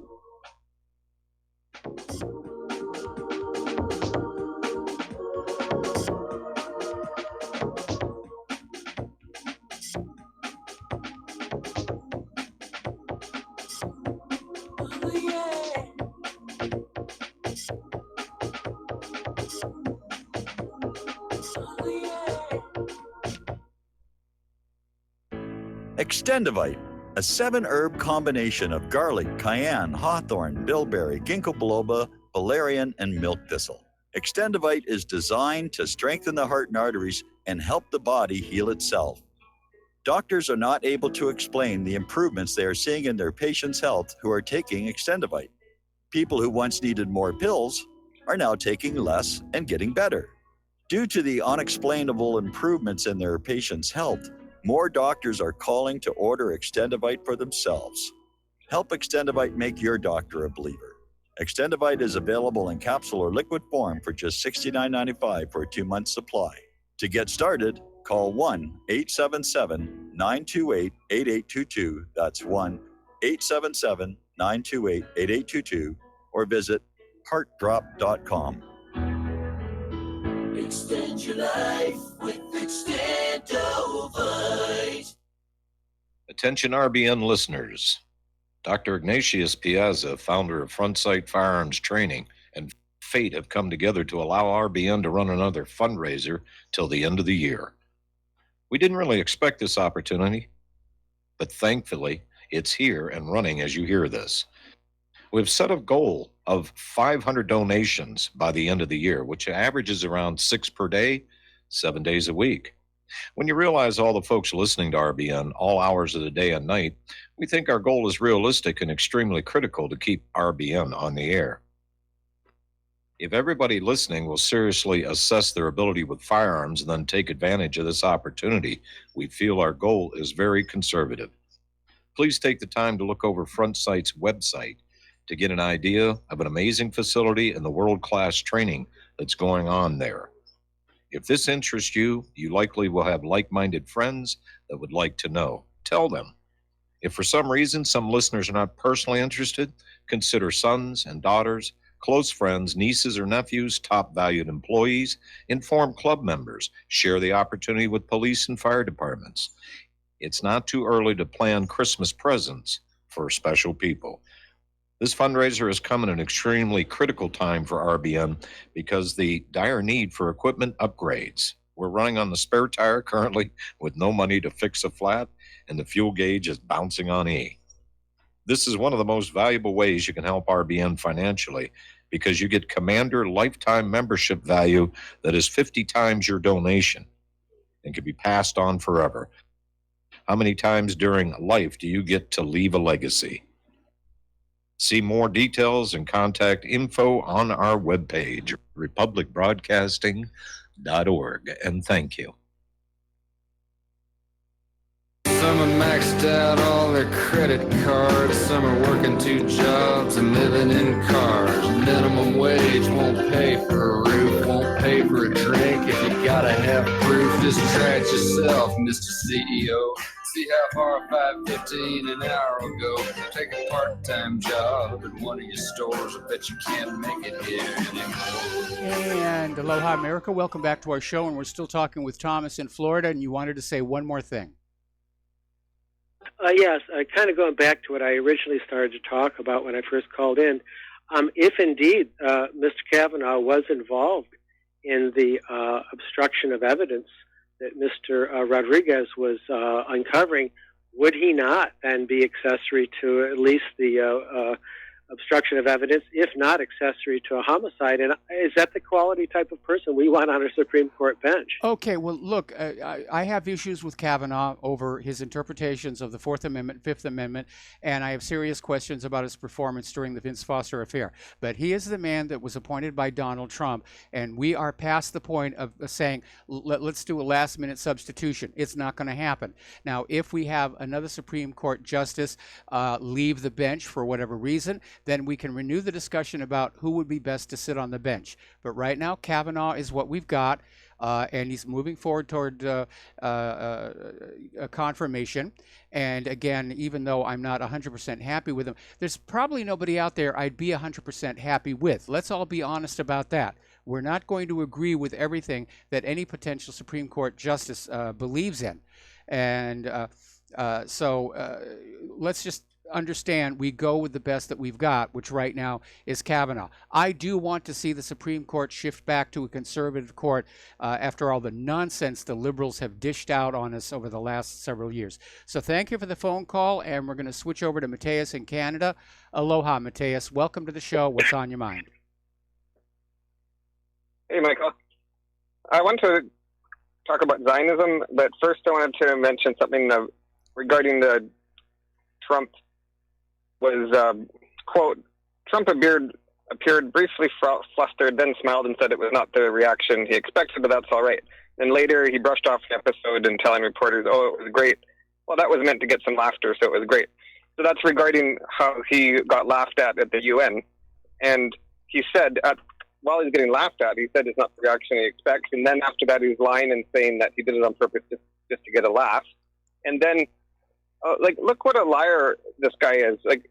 R: Extendivite, a 7-herb combination of garlic, cayenne, hawthorn, bilberry, ginkgo biloba, valerian, and milk thistle. Extendivite is designed to strengthen the heart and arteries and help the body heal itself. Doctors are not able to explain the improvements they are seeing in their patients' health who are taking Extendivite. People who once needed more pills are now taking less and getting better. Due to the unexplainable improvements in their patients' health, more doctors are calling to order Extendivite for themselves. Help Extendivite make your doctor a believer. Extendivite is available in capsule or liquid form for just $69.95 for a 2-month supply. To get started, call 1-877-928-8822. That's 1-877-928-8822, or visit heartdrop.com.
T: Extend your life with Extendovite.
A: Attention RBN listeners. Dr. Ignatius Piazza, founder of Front Sight Firearms Training, and fate have come together to allow RBN to run another fundraiser till the end of the year. We didn't really expect this opportunity, but thankfully it's here and running as you hear this. We've set a goal of 500 donations by the end of the year, which averages around 6 per day, 7 days a week. When you realize all the folks listening to RBN all hours of the day and night, we think our goal is realistic and extremely critical to keep RBN on the air. If everybody listening will seriously assess their ability with firearms and then take advantage of this opportunity, we feel our goal is very conservative. Please take the time to look over Front Sight's website to get an idea of an amazing facility and the world-class training that's going on there. If this interests you, you likely will have like-minded friends that would like to know. Tell them. If for some reason some listeners are not personally interested, consider sons and daughters, close friends, nieces or nephews, top valued employees, inform club members, share the opportunity with police and fire departments. It's not too early to plan Christmas presents for special people. This fundraiser has come at an extremely critical time for RBN because the dire need for equipment upgrades. We're running on the spare tire currently with no money to fix a flat, and the fuel gauge is bouncing on E. This is one of the most valuable ways you can help RBN financially because you get Commander lifetime membership value that is 50 times your donation and can be passed on forever. How many times during life do you get to leave a legacy? See more details and contact info on our webpage, republicbroadcasting.org. And thank you.
F: Some are maxed out all their credit cards. Some are working 2 jobs and living in cars. Minimum wage won't pay for a roof, won't pay for a drink. If you gotta have proof, just try it yourself, Mr. CEO. See how far 5.15 an hour will go. Take a part-time job in one of your stores. I bet you can't make it here anymore.
D: And aloha, America. Welcome back to our show. And we're still talking with Thomas in Florida. And you wanted to say one more thing.
E: Yes, kind of going back to what I originally started to talk about when I first called in. If indeed Mr. Kavanaugh was involved in the obstruction of evidence that Mr. Rodriguez was uncovering, would he not then be accessory to at least the obstruction of evidence, if not accessory to a homicide. And is that the quality type of person we want on our Supreme Court bench?
D: Okay, well, look, I have issues with Kavanaugh over his interpretations of the Fourth Amendment, Fifth Amendment, and I have serious questions about his performance during the Vince Foster affair. But he is the man that was appointed by Donald Trump, and we are past the point of saying, let's do a last-minute substitution. It's not going to happen. Now, if we have another Supreme Court justice leave the bench for whatever reason, then we can renew the discussion about who would be best to sit on the bench. But right now, Kavanaugh is what we've got, and he's moving forward toward a confirmation. And again, even though I'm not 100% happy with him, there's probably nobody out there I'd be 100% happy with. Let's all be honest about that. We're not going to agree with everything that any potential Supreme Court justice believes in. And so let's just understand we go with the best that we've got, which right now is Kavanaugh. I do want to see the Supreme Court shift back to a conservative court after all the nonsense the liberals have dished out on us over the last several years. So thank you for the phone call, and we're going to switch over to Mateus in Canada. Aloha, Mateus. Welcome to the show. What's on your mind?
G: Hey, Michael. I want to talk about Zionism, but first I wanted to mention something regarding the Trump was, quote, Trump appeared briefly flustered, then smiled and said it was not the reaction he expected, but that's all right. And later he brushed off the episode and telling reporters, oh, it was great. Well, that was meant to get some laughter, so it was great. So that's regarding how he got laughed at the UN. And he said, while he's getting laughed at, he said it's not the reaction he expects. And then after that, he was lying and saying that he did it on purpose just to get a laugh. And then, look what a liar this guy is. Like,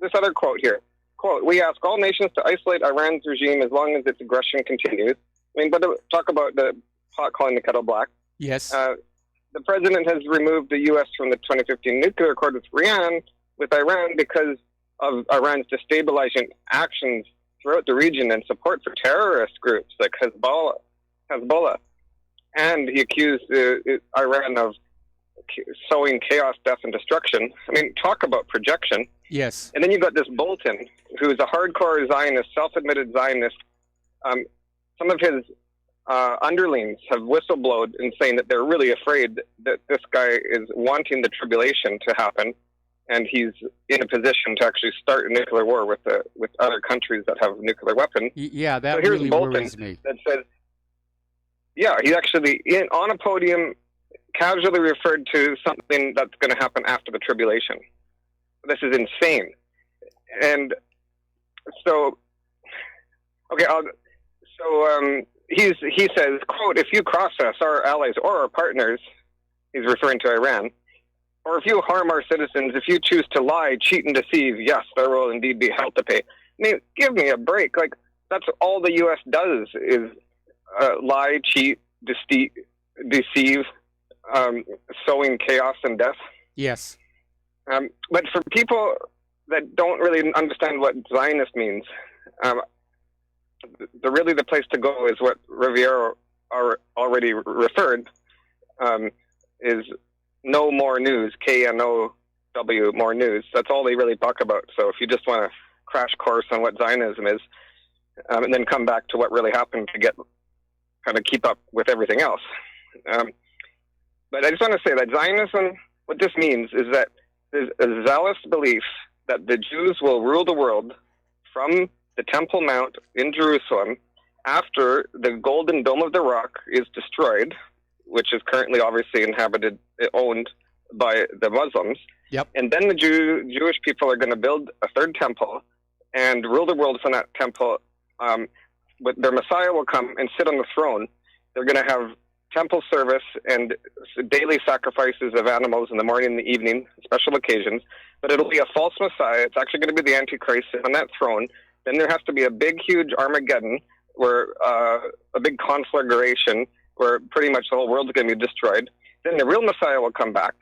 G: this other quote here. Quote, we ask all nations to isolate Iran's regime as long as its aggression continues. I mean, but talk about the pot calling the kettle black.
D: Yes.
G: The president has removed the U.S. from the 2015 nuclear accord with Iran because of Iran's destabilizing actions throughout the region and support for terrorist groups like Hezbollah. And he accused Iran of sowing chaos, death, and destruction. I mean, talk about projection.
D: Yes.
G: And then you got this Bolton, who's a hardcore Zionist, self-admitted Zionist. Some of his underlings have whistleblowed in saying that they're really afraid that this guy is wanting the tribulation to happen, and he's in a position to actually start a nuclear war with other countries that have nuclear weapons.
D: Yeah, that
G: so here's
D: really
G: Bolton
D: worries me.
G: that says, yeah, he actually, on a podium, casually referred to something that's going to happen after the tribulation. This is insane. And so, okay, he says, quote, if you cross us, our allies or our partners, he's referring to Iran, or if you harm our citizens, if you choose to lie, cheat, and deceive, yes, there will indeed be hell to pay. I mean, give me a break. Like, that's all the U.S. does is lie, cheat, deceive, sowing chaos and death.
D: Yes.
G: But for people that don't really understand what Zionist means, the place to go is what Riviero already referred, is No More News, KNOW, More News. That's all they really talk about. So if you just want to crash course on what Zionism is, and then come back to what really happened to kind of keep up with everything else. But I just want to say that Zionism, what this means is that there's a zealous belief that the Jews will rule the world from the Temple Mount in Jerusalem after the Golden Dome of the Rock is destroyed, which is currently obviously owned by the Muslims.
D: Yep.
G: And then the Jewish people are going to build a third temple and rule the world from that temple. But their Messiah will come and sit on the throne. They're going to have temple service and daily sacrifices of animals in the morning and the evening, special occasions. But it'll be a false Messiah. It's actually going to be the Antichrist on that throne. Then there has to be a big, huge Armageddon, where a big conflagration, where pretty much the whole world's going to be destroyed. Then the real Messiah will come back.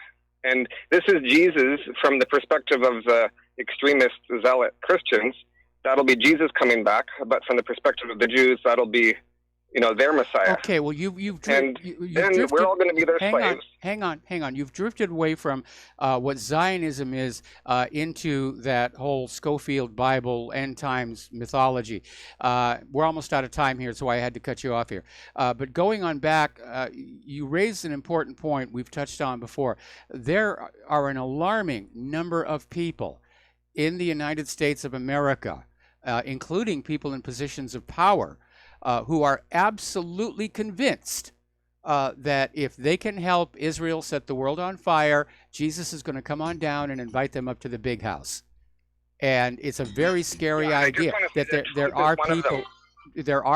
G: And this is Jesus from the perspective of the extremist zealot Christians. That'll be Jesus coming back. But from the perspective of the Jews, that'll be their Messiah.
D: Okay, well, you've
G: and
D: you've
G: then
D: drifted,
G: we're all going to be their slaves.
D: Hang on. You've drifted away from what Zionism is into that whole Schofield Bible end times mythology. We're almost out of time here, so I had to cut you off here. But going on back, you raised an important point we've touched on before. There are an alarming number of people in the United States of America, including people in positions of power, who are absolutely convinced that if they can help Israel set the world on fire, Jesus is going to come on down and invite them up to the big house. And it's a very scary idea that there are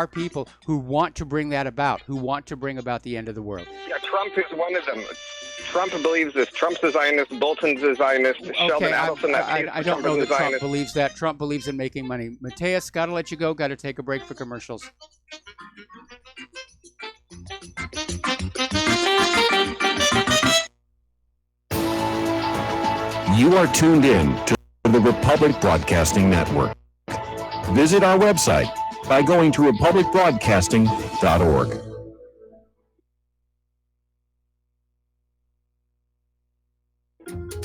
D: people who want to bring that about, who want to bring about the end of the world.
G: Yeah, Trump is one of them. Trump believes this. Trump's a Zionist. Bolton's a Zionist. Sheldon Adelson,
D: I don't know that Trump believes that. Trump believes in making money. Mateus, got to let you go. Got to take a break for commercials.
J: You are tuned in to the Republic Broadcasting Network. Visit our website by going to republicbroadcasting.org.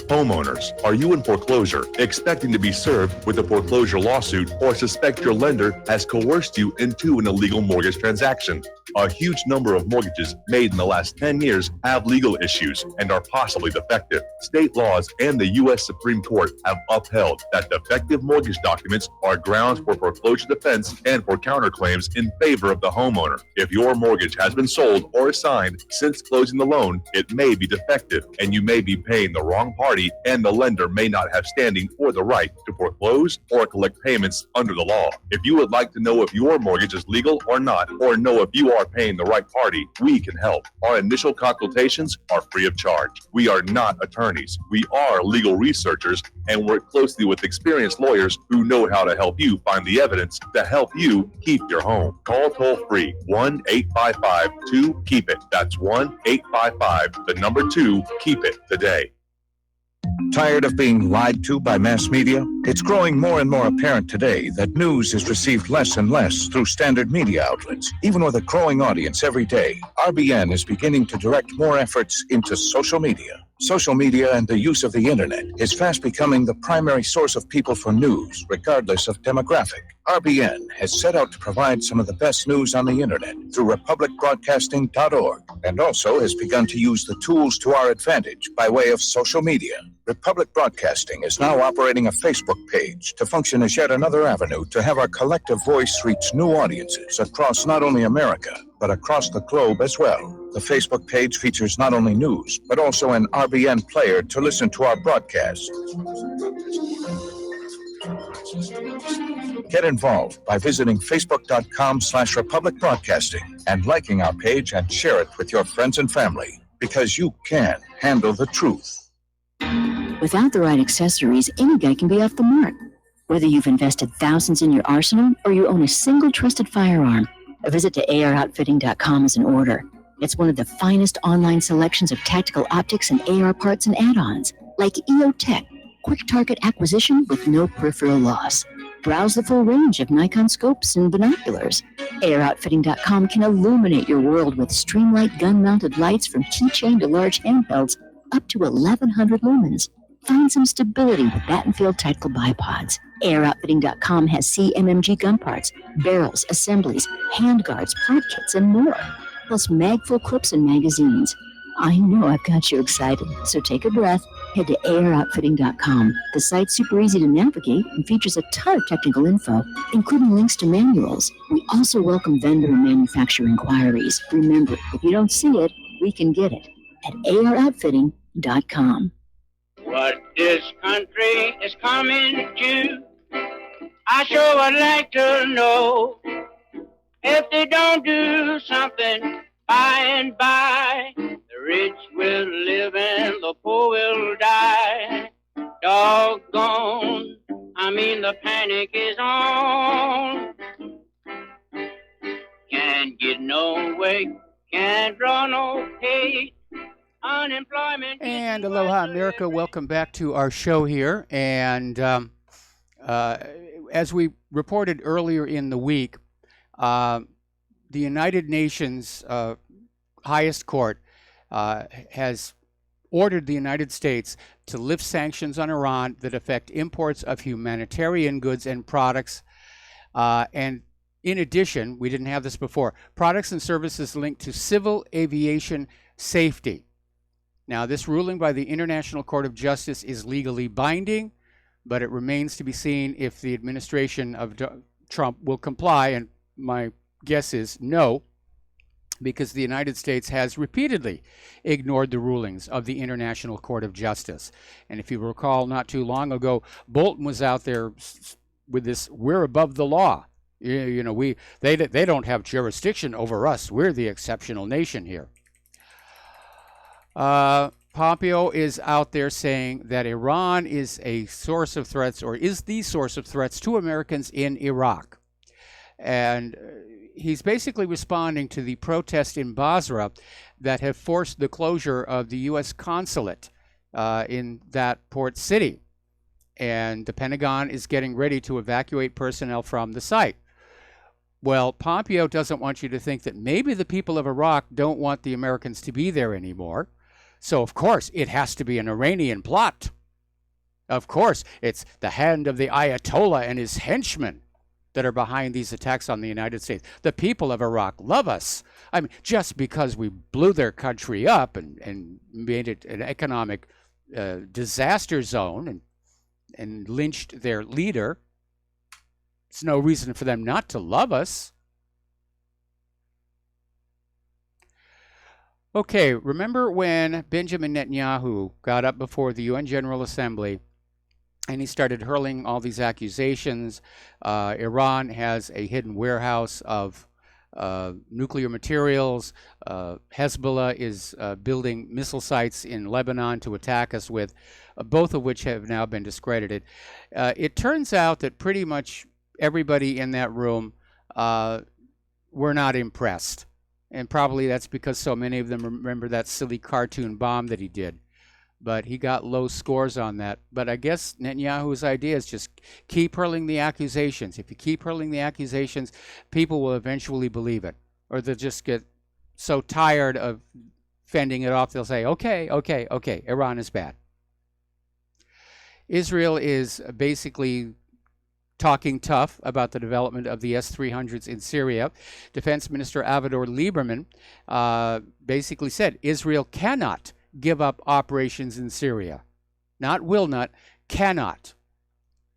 H: Homeowners, are you in foreclosure, expecting to be served with a foreclosure lawsuit, or suspect your lender has coerced you into an illegal mortgage transaction? A huge number of mortgages made in the last 10 years have legal issues and are possibly defective. State laws and the U.S. Supreme Court have upheld that defective mortgage documents are grounds for foreclosure defense and for counterclaims in favor of the homeowner. If your mortgage has been sold or assigned since closing the loan, it may be defective and you may be paying the wrong party, and the lender may not have standing or the right to foreclose or collect payments under the law. If you would like to know if your mortgage is legal or not, or know if you are paying the right party, we can help. Our initial consultations are free of charge. We are not attorneys. We are legal researchers and work closely with experienced lawyers who know how to help you find the evidence to help you keep your home. Call toll free 1-855-2-KEEP-IT. That's 1-855-2-KEEP-IT today.
V: Tired of being lied to by mass media? It's growing more and more apparent today that news is received less and less through standard media outlets. Even with a growing audience every day, RBN is beginning to direct more efforts into social media. Social media and the use of the internet is fast becoming the primary source of people for news, regardless of demographic. RBN has set out to provide some of the best news on the internet through republicbroadcasting.org, and also has begun to use the tools to our advantage by way of social media. Republic Broadcasting is now operating a Facebook page to function as yet another avenue to have our collective voice reach new audiences across not only America, but across the globe as well. The Facebook page features not only news, but also an RBN player to listen to our broadcasts. Get involved by visiting facebook.com/Republic Broadcasting and liking our page and share it with your friends and family, because you can handle the truth.
L: Without the right accessories, any guy can be off the mark. Whether you've invested thousands in your arsenal or you own a single trusted firearm, a visit to AROutfitting.com is in order. It's one of the finest online selections of tactical optics and AR parts and add-ons, like EOTech, quick target acquisition with no peripheral loss. Browse the full range of Nikon scopes and binoculars. AROutfitting.com can illuminate your world with Streamlight gun-mounted lights from keychain to large handhelds up to 1,100 lumens. Find some stability with Battenfield tactical bipods. AROutfitting.com has CMMG gun parts, barrels, assemblies, handguards, part kits, and more, plus mag-full clips and magazines. I know I've got you excited, so take a breath. Head to AROutfitting.com. The site's super easy to navigate and features a ton of technical info, including links to manuals. We also welcome vendor and manufacturer inquiries. Remember, if you don't see it, we can get it at AROutfitting.com.
W: What this country is coming to, I sure would like to know. If they don't do something by and by, the rich will live and the poor will die. Doggone, the panic is on. Can't get no way, can't draw no pay. Unemployment.
D: And aloha, America. Welcome back to our show here. And as we reported earlier in the week, the United Nations highest court has ordered the United States to lift sanctions on Iran that affect imports of humanitarian goods and products. And in addition, we didn't have this before, products and services linked to civil aviation safety. Now, this ruling by the International Court of Justice is legally binding, but it remains to be seen if the administration of Trump will comply, and my guess is no, because the United States has repeatedly ignored the rulings of the International Court of Justice. And if you recall, not too long ago, Bolton was out there with this, we're above the law. You know, they don't have jurisdiction over us. We're the exceptional nation here. Pompeo is out there saying that Iran is a source of threats, or is the source of threats to Americans in Iraq. And he's basically responding to the protests in Basra that have forced the closure of the U.S. consulate in that port city. And the Pentagon is getting ready to evacuate personnel from the site. Well, Pompeo doesn't want you to think that maybe the people of Iraq don't want the Americans to be there anymore. So, of course, it has to be an Iranian plot. Of course, it's the hand of the Ayatollah and his henchmen that are behind these attacks on the United States. The people of Iraq love us. I mean, just because we blew their country up and made it an economic disaster zone and lynched their leader, it's no reason for them not to love us. Okay, remember when Benjamin Netanyahu got up before the UN General Assembly and he started hurling all these accusations? Iran has a hidden warehouse of nuclear materials. Hezbollah is building missile sites in Lebanon to attack us with, both of which have now been discredited. It turns out that pretty much everybody in that room were not impressed. And probably that's because so many of them remember that silly cartoon bomb that he did. But he got low scores on that. But I guess Netanyahu's idea is just keep hurling the accusations. If you keep hurling the accusations, people will eventually believe it. Or they'll just get so tired of fending it off, they'll say, okay, Iran is bad. Israel is basically talking tough about the development of the S-300s in Syria. Defense Minister Avigdor Lieberman basically said Israel cannot give up operations in Syria. Not will not, cannot.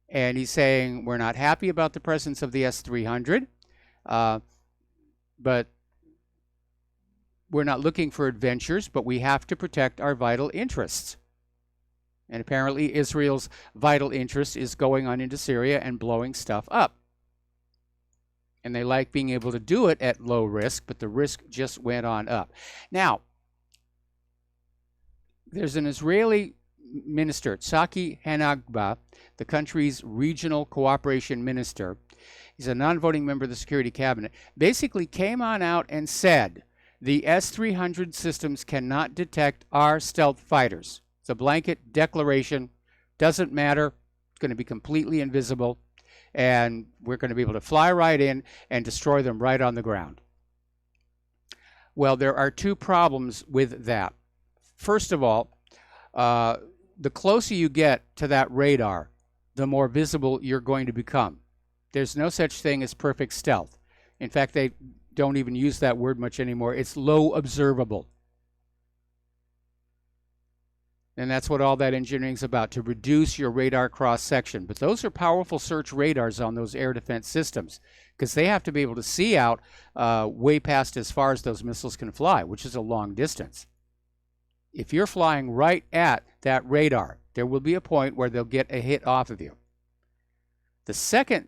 D: And he's saying we're not happy about the presence of the S-300, but we're not looking for adventures, but we have to protect our vital interests. And apparently Israel's vital interest is going on into Syria and blowing stuff up. And they like being able to do it at low risk, but the risk just went on up. Now, there's an Israeli minister, Tsaki Hanagba, the country's regional cooperation minister. He's a non-voting member of the Security Cabinet. Basically came on out and said the S-300 systems cannot detect our stealth fighters. It's a blanket declaration. Doesn't matter. It's going to be completely invisible. And we're going to be able to fly right in and destroy them right on the ground. Well, there are two problems with that. First of all, the closer you get to that radar, the more visible you're going to become. There's no such thing as perfect stealth. In fact, they don't even use that word much anymore. It's low observable. And that's what all that engineering is about, to reduce your radar cross-section. But those are powerful search radars on those air defense systems, because they have to be able to see out way past as far as those missiles can fly, which is a long distance. If you're flying right at that radar, there will be a point where they'll get a hit off of you. The second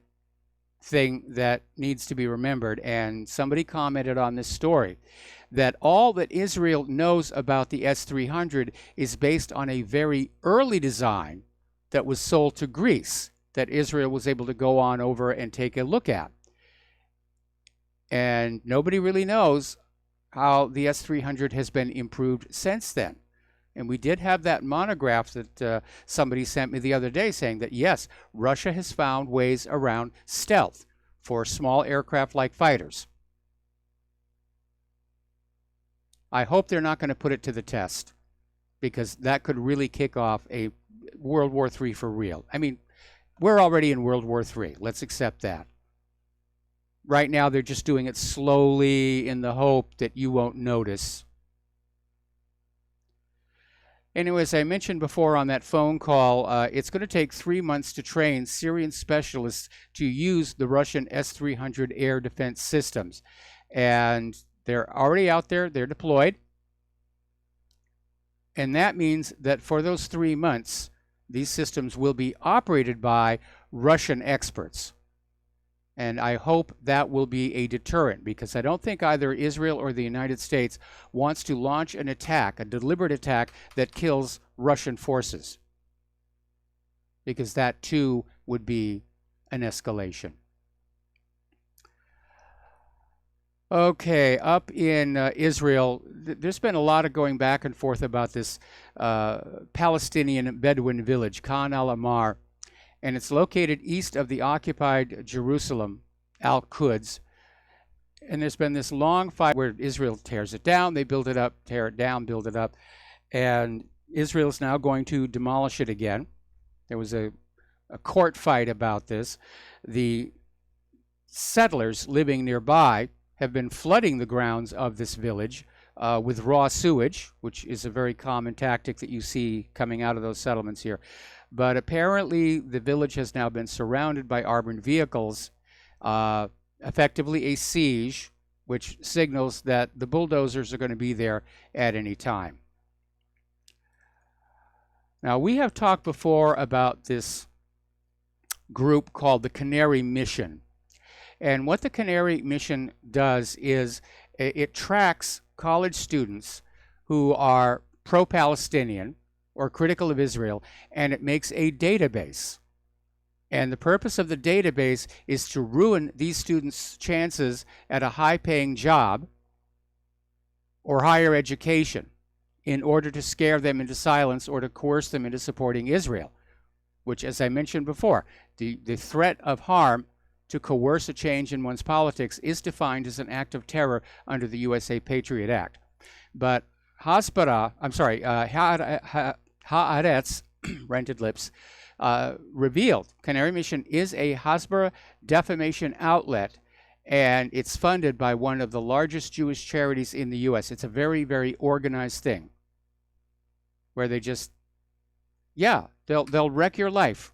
D: thing that needs to be remembered, and somebody commented on this story, that all that Israel knows about the S-300 is based on a very early design that was sold to Greece, that Israel was able to go on over and take a look at. And nobody really knows how the S-300 has been improved since then. And we did have that monograph that somebody sent me the other day saying that, yes, Russia has found ways around stealth for small aircraft like fighters. I hope they're not going to put it to the test, because that could really kick off a World War III for real. I mean, we're already in World War III. Let's accept that. Right now, they're just doing it slowly in the hope that you won't notice. Anyway, as I mentioned before on that phone call, it's going to take 3 months to train Syrian specialists to use the Russian S-300 air defense systems. And they're already out there. They're deployed. And that means that for those 3 months, these systems will be operated by Russian experts. And I hope that will be a deterrent, because I don't think either Israel or the United States wants to launch an attack, a deliberate attack that kills Russian forces, because that too would be an escalation. Okay, up in Israel, there's been a lot of going back and forth about this Palestinian Bedouin village, Khan al-Ahmar, and it's located east of the occupied Jerusalem, Al-Quds. And there's been this long fight where Israel tears it down, they build it up, tear it down, build it up, and Israel's now going to demolish it again. There was a court fight about this. The settlers living nearby have been flooding the grounds of this village with raw sewage, which is a very common tactic that you see coming out of those settlements here. But apparently the village has now been surrounded by armored vehicles, effectively a siege, which signals that the bulldozers are going to be there at any time. Now, we have talked before about this group called the Canary Mission. And what the Canary Mission does is it tracks college students who are pro-Palestinian or critical of Israel, and it makes a database. And the purpose of the database is to ruin these students' chances at a high-paying job or higher education in order to scare them into silence or to coerce them into supporting Israel, which, as I mentioned before, the threat of harm to coerce a change in one's politics is defined as an act of terror under the USA Patriot Act. But Haaretz, Rented Lips, revealed Canary Mission is a Hasbara defamation outlet, and it's funded by one of the largest Jewish charities in the U.S. It's a very, very organized thing where they just, they'll wreck your life.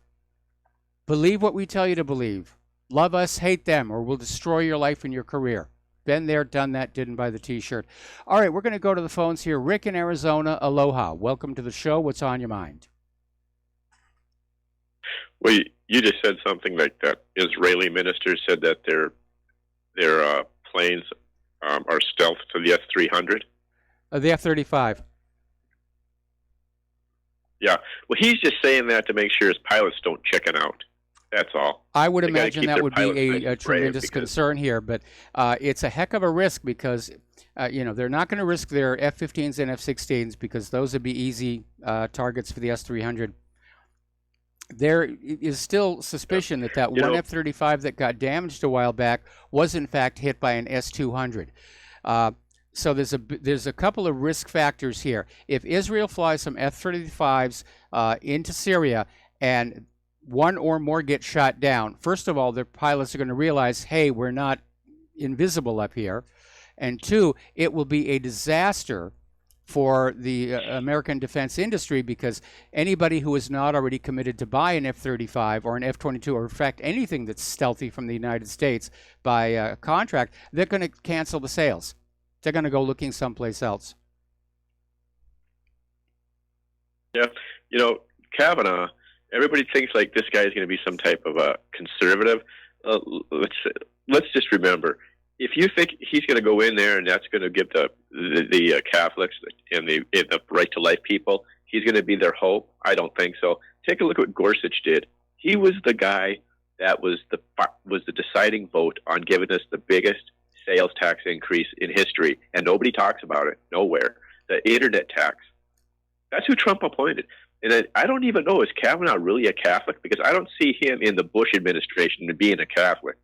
D: Believe what we tell you to believe. Love us, hate them, or we'll destroy your life and your career. Been there, done that, didn't buy the t-shirt. All right, we're going to go to the phones here. Rick in Arizona, aloha. Welcome to the show. What's on your mind?
I: Well, you just said something like that. Israeli minister said that their planes are stealth to the S-300.
D: The F-35.
I: Yeah. Well, he's just saying that to make sure his pilots don't chicken out. That's all.
D: I would imagine that would be a tremendous concern here, but it's a heck of a risk because, they're not going to risk their F-15s and F-16s because those would be easy targets for the S-300. There is still suspicion that one F-35 that got damaged a while back was in fact hit by an S-200. So there's a couple of risk factors here. If Israel flies some F-35s into Syria and one or more get shot down, first of all, their pilots are going to realize, hey, we're not invisible up here. And two, it will be a disaster for the American defense industry because anybody who is not already committed to buy an F-35 or an F-22 or in fact anything that's stealthy from the United States by contract, they're going to cancel the sales. They're going to go looking someplace else.
I: Yeah, Kavanaugh, everybody thinks like this guy is going to be some type of a conservative. Let's just remember, if you think he's going to go in there and that's going to give the Catholics and the right to life people, he's going to be their hope. I don't think so. Take a look at what Gorsuch did. He was the guy that was the deciding vote on giving us the biggest sales tax increase in history, and nobody talks about it nowhere. The internet tax. That's who Trump appointed. And I don't even know, is Kavanaugh really a Catholic? Because I don't see him in the Bush administration being a Catholic.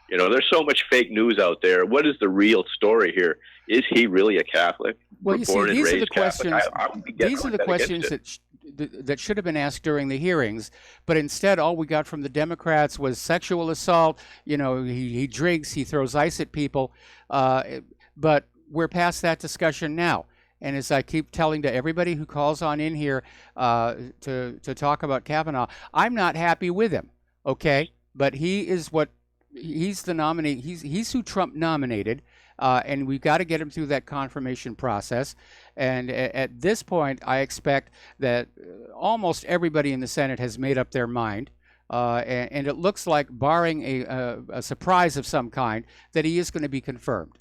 I: You know, there's so much fake news out there. What is the real story here? Is he really a Catholic?
D: Well, you see,
I: Born and
D: these are the
I: raised Catholic?
D: questions.
I: I would get
D: These are the
I: that
D: questions
I: against it.
D: that should have been asked during the hearings, but instead, all we got from the Democrats was sexual assault. You know, he drinks, he throws ice at people, but we're past that discussion now. And as I keep telling to everybody who calls on in here to talk about Kavanaugh, I'm not happy with him. Okay, but he's the nominee. He's who Trump nominated. And we've got to get him through that confirmation process. And at this point, I expect that almost everybody in the Senate has made up their mind. And it looks like, barring a surprise of some kind, that he is going to be confirmed.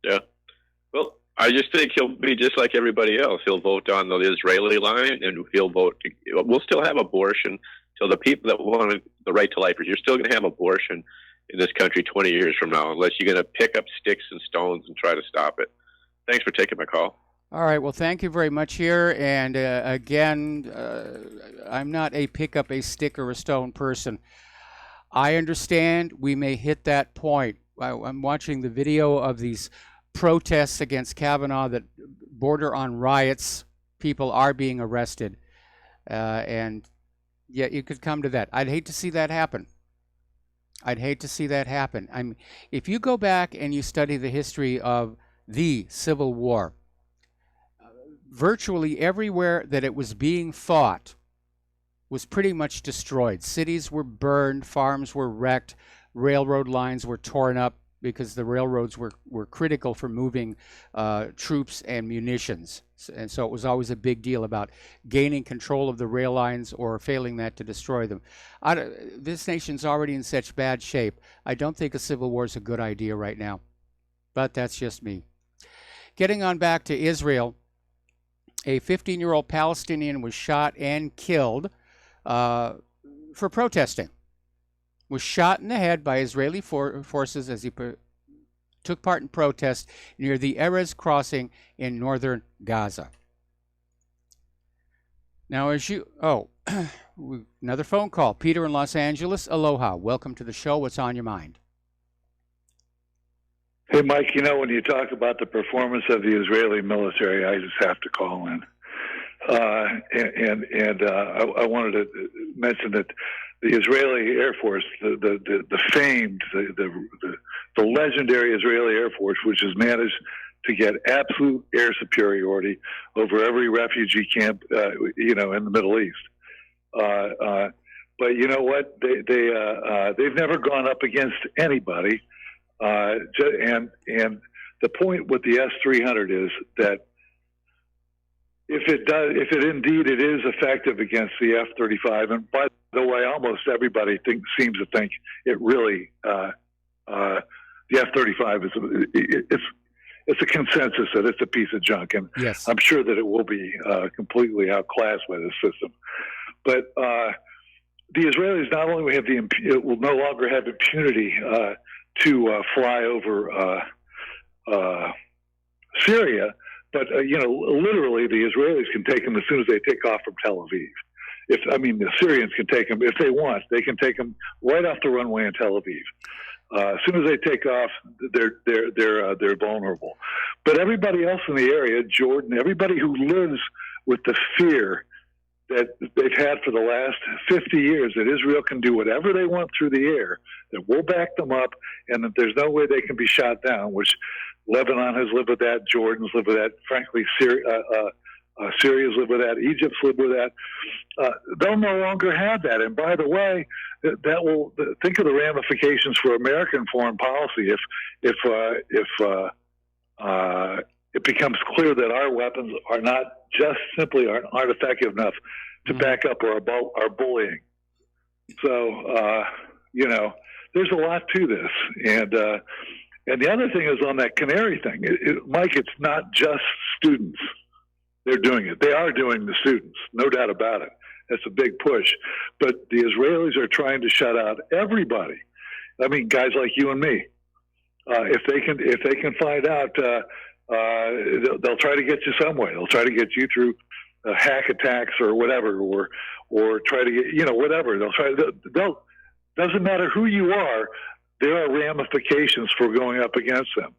I: Yeah. Well, I just think he'll be just like everybody else. He'll vote on the Israeli line, and he'll vote. We'll still have abortion till the people that want the right to life. You're still going to have abortion in this country 20 years from now, unless you're going to pick up sticks and stones and try to stop it. Thanks for taking my call.
D: All right. Well, thank you very much here. And again, I'm not a pick up a stick or a stone person. I understand we may hit that point. I'm watching the video of these protests against Kavanaugh that border on riots. People are being arrested. And yeah, it could come to that. I'd hate to see that happen. I'd hate to see that happen. If you go back and you study the history of the Civil War, virtually everywhere that it was being fought was pretty much destroyed. Cities were burned, farms were wrecked, railroad lines were torn up because the railroads were critical for moving troops and munitions. And so it was always a big deal about gaining control of the rail lines or failing that to destroy them. This nation's already in such bad shape. I don't think a civil war is a good idea right now. But that's just me. Getting on back to Israel, a 15-year-old Palestinian was shot and killed for protesting. Was shot in the head by Israeli forces as he took part in protests near the Erez crossing in northern Gaza. Now, another phone call. Peter in Los Angeles, aloha. Welcome to the show. What's on your mind?
K: Hey, Mike, you know, when you talk about the performance of the Israeli military, I just have to call in. I wanted to mention that the Israeli Air Force, the famed, the legendary Israeli Air Force, which has managed to get absolute air superiority over every refugee camp, in the Middle East. But you know what? They've never gone up against anybody. And the point with the S-300 is that if it indeed is effective against the F-35, and by the way, almost everybody seems to think it really, the F-35 it's a consensus that it's a piece of junk, and
D: yes.
K: I'm sure that it will be completely outclassed by this system. But the Israelis not only will no longer have impunity to fly over Syria, but literally the Israelis can take them as soon as they take off from Tel Aviv. The Syrians can take them if they want. They can take them right off the runway in Tel Aviv. As soon as they take off, they're vulnerable. But everybody else in the area, Jordan, everybody who lives with the fear that they've had for the last 50 years, that Israel can do whatever they want through the air, that we'll back them up, and that there's no way they can be shot down, which Lebanon has lived with that, Jordan's lived with that, frankly, Syria's lived with that, Egypt's lived with that. They'll no longer have that. And by the way, that will think of the ramifications for American foreign policy if it becomes clear that our weapons are not just simply aren't effective enough to back up our bullying. So there's a lot to this, and the other thing is on that Canary thing, Mike. It's not just students. They're doing it. They are doing the students, no doubt about it. That's a big push. But the Israelis are trying to shut out everybody. I mean, guys like you and me. If they can find out, they'll try to get you some way. They'll try to get you through hack attacks or whatever, or try to get whatever. Doesn't matter who you are, there are ramifications for going up against them.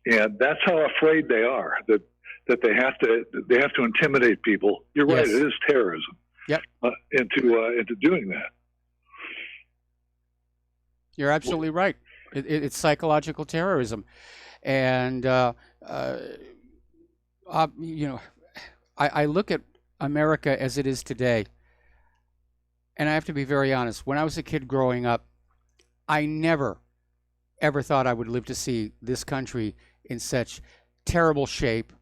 K: And that's how afraid they are, that they have to intimidate people. You're right,
D: Yes.
K: it is terrorism.
D: Yep.
K: Into doing that.
D: You're absolutely right. It's psychological terrorism, and you know, I look at America as it is today, and I have to be very honest. When I was a kid growing up, I never, ever thought I would live to see this country in such terrible shape,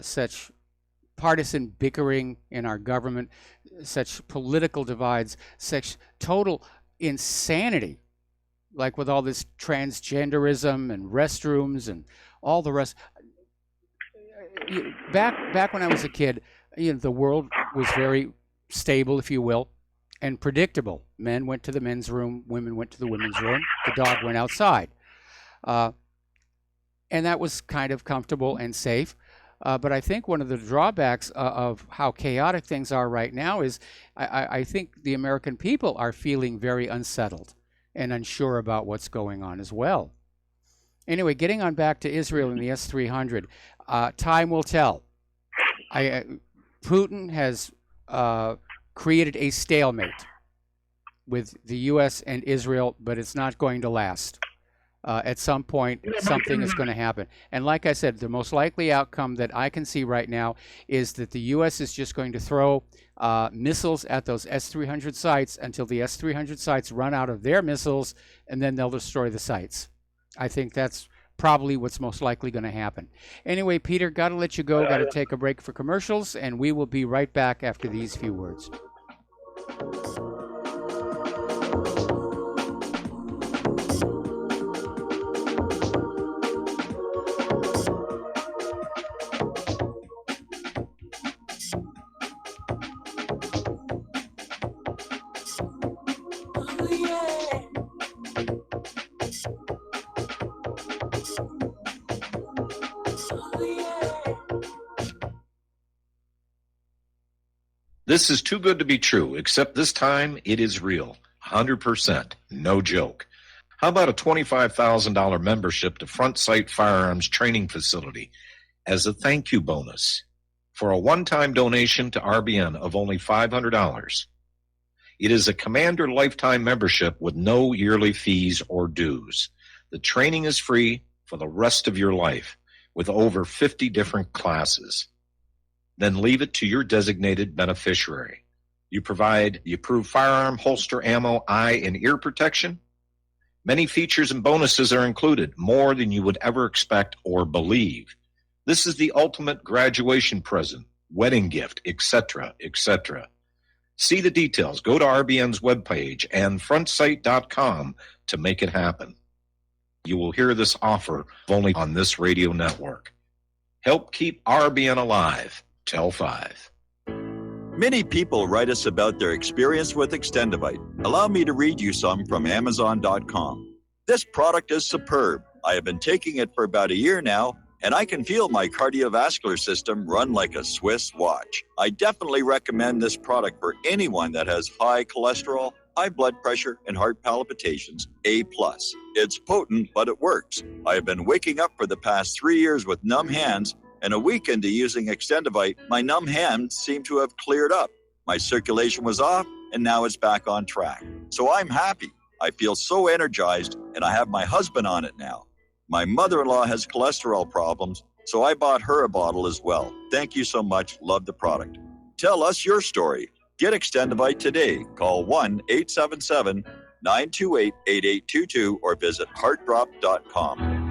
D: such partisan bickering in our government, such political divides, such total insanity, like with all this transgenderism and restrooms and all the rest. Back when I was a kid, the world was very stable, if you will, and predictable. Men went to the men's room, women went to the women's room, the dog went outside. And that was kind of comfortable and safe. But I think one of the drawbacks of how chaotic things are right now is I think the American people are feeling very unsettled and unsure about what's going on as well. Anyway, getting on back to Israel and the S-300, time will tell. Putin has created a stalemate with the U.S. and Israel, but it's not going to last. At some point, something is going to happen. And like I said, the most likely outcome that I can see right now is that the U.S. is just going to throw missiles at those S-300 sites until the S-300 sites run out of their missiles, and then they'll destroy the sites. I think that's probably what's most likely going to happen. Anyway, Peter, got to let you go. Got to take a break for commercials, and we will be right back after these few words.
A: This is too good to be true, except this time it is real. 100%. No joke. How about a $25,000 membership to Front Sight Firearms Training Facility as a thank you bonus for a one-time donation to RBN of only $500? It is a Commander lifetime membership with no yearly fees or dues. The training is free for the rest of your life with over 50 different classes. Then leave it to your designated beneficiary. You provide the approved firearm, holster, ammo, eye, and ear protection. Many features and bonuses are included, more than you would ever expect or believe. This is the ultimate graduation present, wedding gift, etc., etc. See the details. Go to RBN's webpage and frontsight.com to make it happen. You will hear this offer only on this radio network. Help keep RBN alive. Tell 5.
R: Many people write us about their experience with Extendivite. Allow me to read you some from Amazon.com. This product is superb. I have been taking it for about a year now, and I can feel my cardiovascular system run like a Swiss watch. I definitely recommend this product for anyone that has high cholesterol, high blood pressure, and heart palpitations, A+. It's potent, but it works. I have been waking up for the past 3 years with numb hands, and a week into using Extendivite, my numb hands seem to have cleared up. My circulation was off, and now it's back on track. So I'm happy. I feel so energized, and I have my husband on it now. My mother-in-law has cholesterol problems, so I bought her a bottle as well. Thank you so much. Love the product. Tell us your story. Get Extendivite today. Call 1-877-928-8822 or visit heartdrop.com.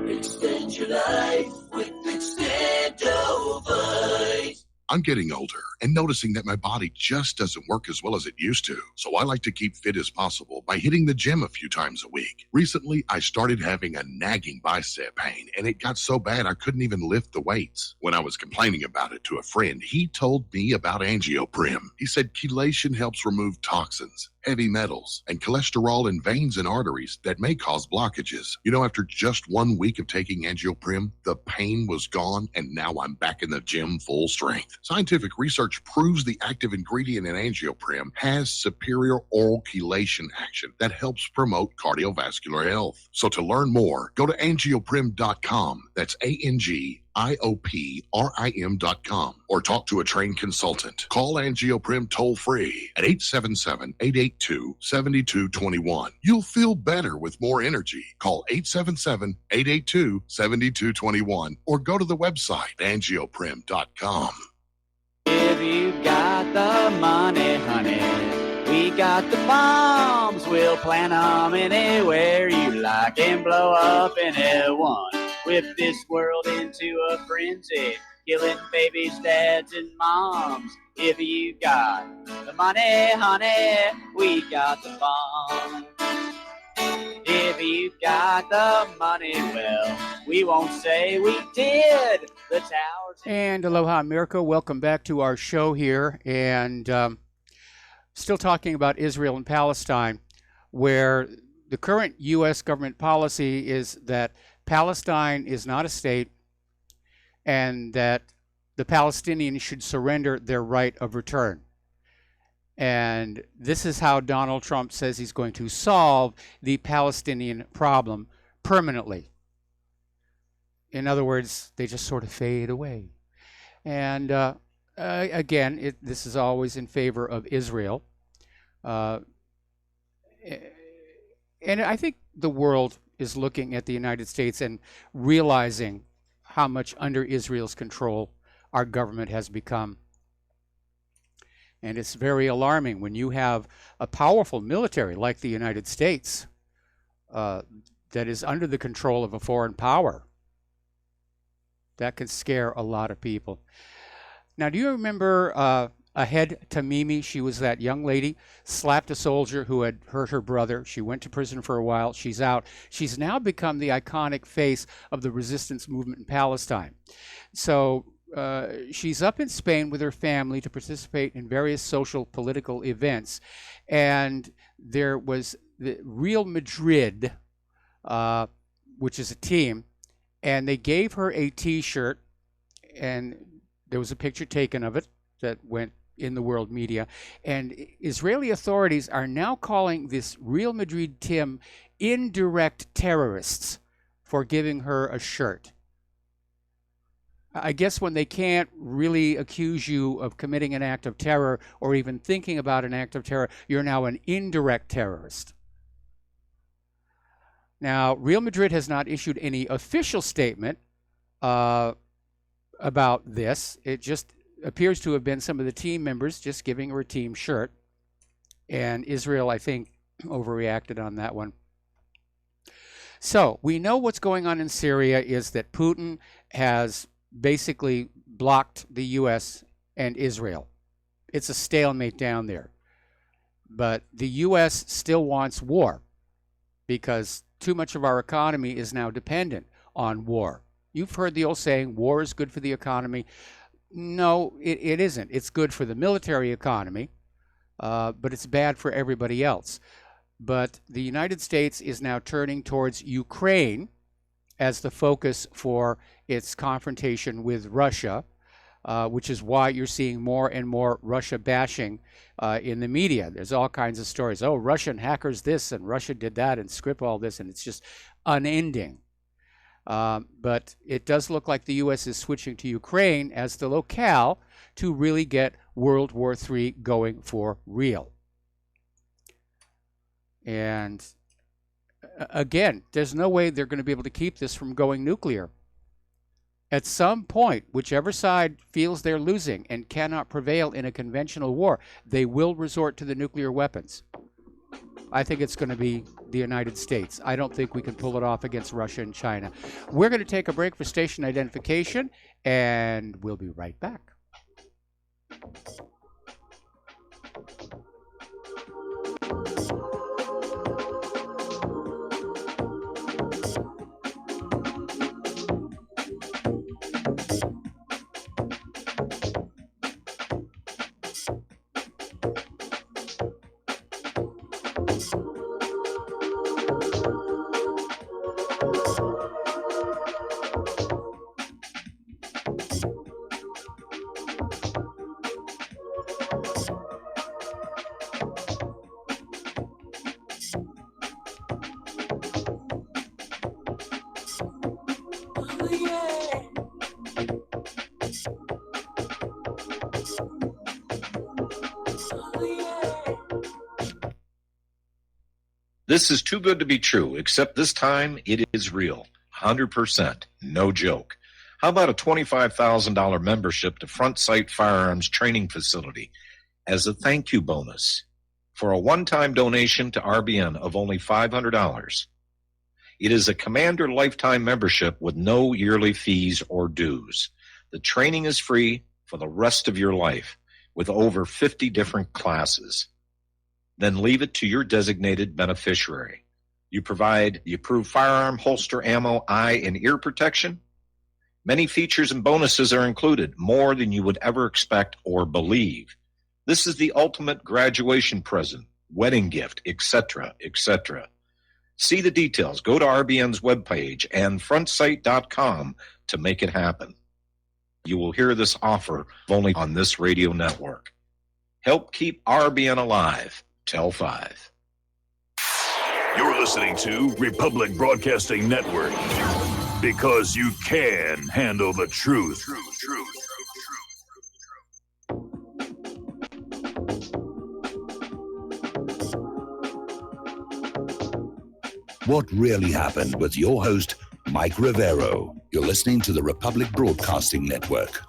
T: Extend your life with Extendovite.
N: I'm getting older and noticing that my body just doesn't work as well as it used to. So I like to keep fit as possible by hitting the gym a few times a week. Recently, I started having a nagging bicep pain, and it got so bad I couldn't even lift the weights. When I was complaining about it to a friend, he told me about Angioprim. He said chelation helps remove toxins, heavy metals, and cholesterol in veins and arteries that may cause blockages. You know, after just 1 week of taking Angioprim, the pain was gone, and now I'm back in the gym full strength. Scientific research research proves the active ingredient in Angioprim has superior oral chelation action that helps promote cardiovascular health. So to learn more, go to angioprim.com. That's ANGIOPRIM.com, or talk to a trained consultant. Call Angioprim toll free at 877-882-7221. You'll feel better with more energy. Call 877-882-7221 or go to the website angioprim.com.
M: If you got the money, honey, we got the bombs. We'll plant 'em anywhere you like and blow up anyone. Whip this world into a frenzy, killing babies, dads, and moms. If you got the money, honey, we got the bombs. If you got the money, well, we won't say we did. The towers.
D: And aloha, America. Welcome back to our show here. And still talking about Israel and Palestine, where the current U.S. government policy is that Palestine is not a state and that the Palestinians should surrender their right of return. And this is how Donald Trump says he's going to solve the Palestinian problem permanently. In other words, they just sort of fade away. And again, this is always in favor of Israel. And I think the world is looking at the United States and realizing how much under Israel's control our government has become. And it's very alarming when you have a powerful military like the United States that is under the control of a foreign power. That can scare a lot of people. Now, do you remember Ahed Tamimi? She was that young lady, slapped a soldier who had hurt her brother. She went to prison for a while. She's out. She's now become the iconic face of the resistance movement in Palestine. So she's up in Spain with her family to participate in various social, political events. And there was the Real Madrid, which is a team, and they gave her a T-shirt, and there was a picture taken of it that went in the world media. And Israeli authorities are now calling this Real Madrid team indirect terrorists for giving her a shirt. I guess when they can't really accuse you of committing an act of terror or even thinking about an act of terror, you're now an indirect terrorist. Now, Real Madrid has not issued any official statement about this. It just appears to have been some of the team members just giving her a team shirt. And Israel, I think, overreacted on that one. So we know what's going on in Syria is that Putin has basically blocked the U.S. and Israel. It's a stalemate down there. But the U.S. still wants war because too much of our economy is now dependent on war. You've heard the old saying, war is good for the economy. No, it isn't. It's good for the military economy, but it's bad for everybody else. But the United States is now turning towards Ukraine as the focus for its confrontation with Russia, which is why you're seeing more and more Russia bashing in the media. There's all kinds of stories. Oh, Russian hackers this and Russia did that and Skripal this, and it's just unending. But it does look like the U.S. is switching to Ukraine as the locale to really get World War III going for real. And again, there's no way they're going to be able to keep this from going nuclear. At some point, whichever side feels they're losing and cannot prevail in a conventional war, they will resort to the nuclear weapons. I think it's going to be the United States. I don't think we can pull it off against Russia and China. We're going to take a break for station identification, and we'll be right back.
A: This is too good to be true, except this time it is real. 100%. No joke. How about a $25,000 membership to Front Sight Firearms Training Facility as a thank you bonus for a one-time donation to RBN of only $500? It is a Commander lifetime membership with no yearly fees or dues. The training is free for the rest of your life with over 50 different classes. Then leave it to your designated beneficiary. You provide the approved firearm, holster, ammo, eye, and ear protection. Many features and bonuses are included, more than you would ever expect or believe. This is the ultimate graduation present, wedding gift, etc., etc. See the details. Go to RBN's webpage and frontsight.com to make it happen. You will hear this offer only on this radio network. Help keep RBN alive. Tell 5.
O: You're listening to Republic Broadcasting Network because you can handle the truth.
C: What really happened with your host, Mike Rivero. You're listening to the Republic Broadcasting Network,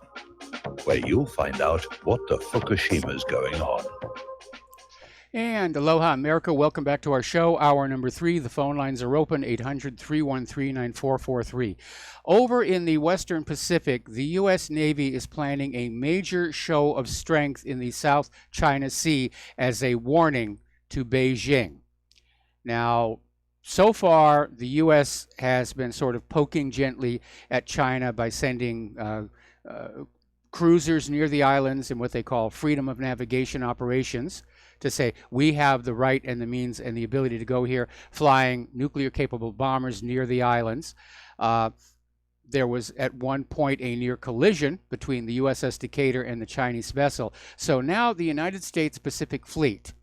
C: where you'll find out what the Fukushima's going on.
D: And aloha, America. Welcome back to our show, hour number 3. The phone lines are open, 800-313-9443. Over in the Western Pacific, the U.S. Navy is planning a major show of strength in the South China Sea as a warning to Beijing. Now, so far, the U.S. has been sort of poking gently at China by sending cruisers near the islands in what they call freedom of navigation operations, to say we have the right and the means and the ability to go here, flying nuclear-capable bombers near the islands. There was at one point a near collision between the USS Decatur and the Chinese vessel. So now the United States Pacific Fleet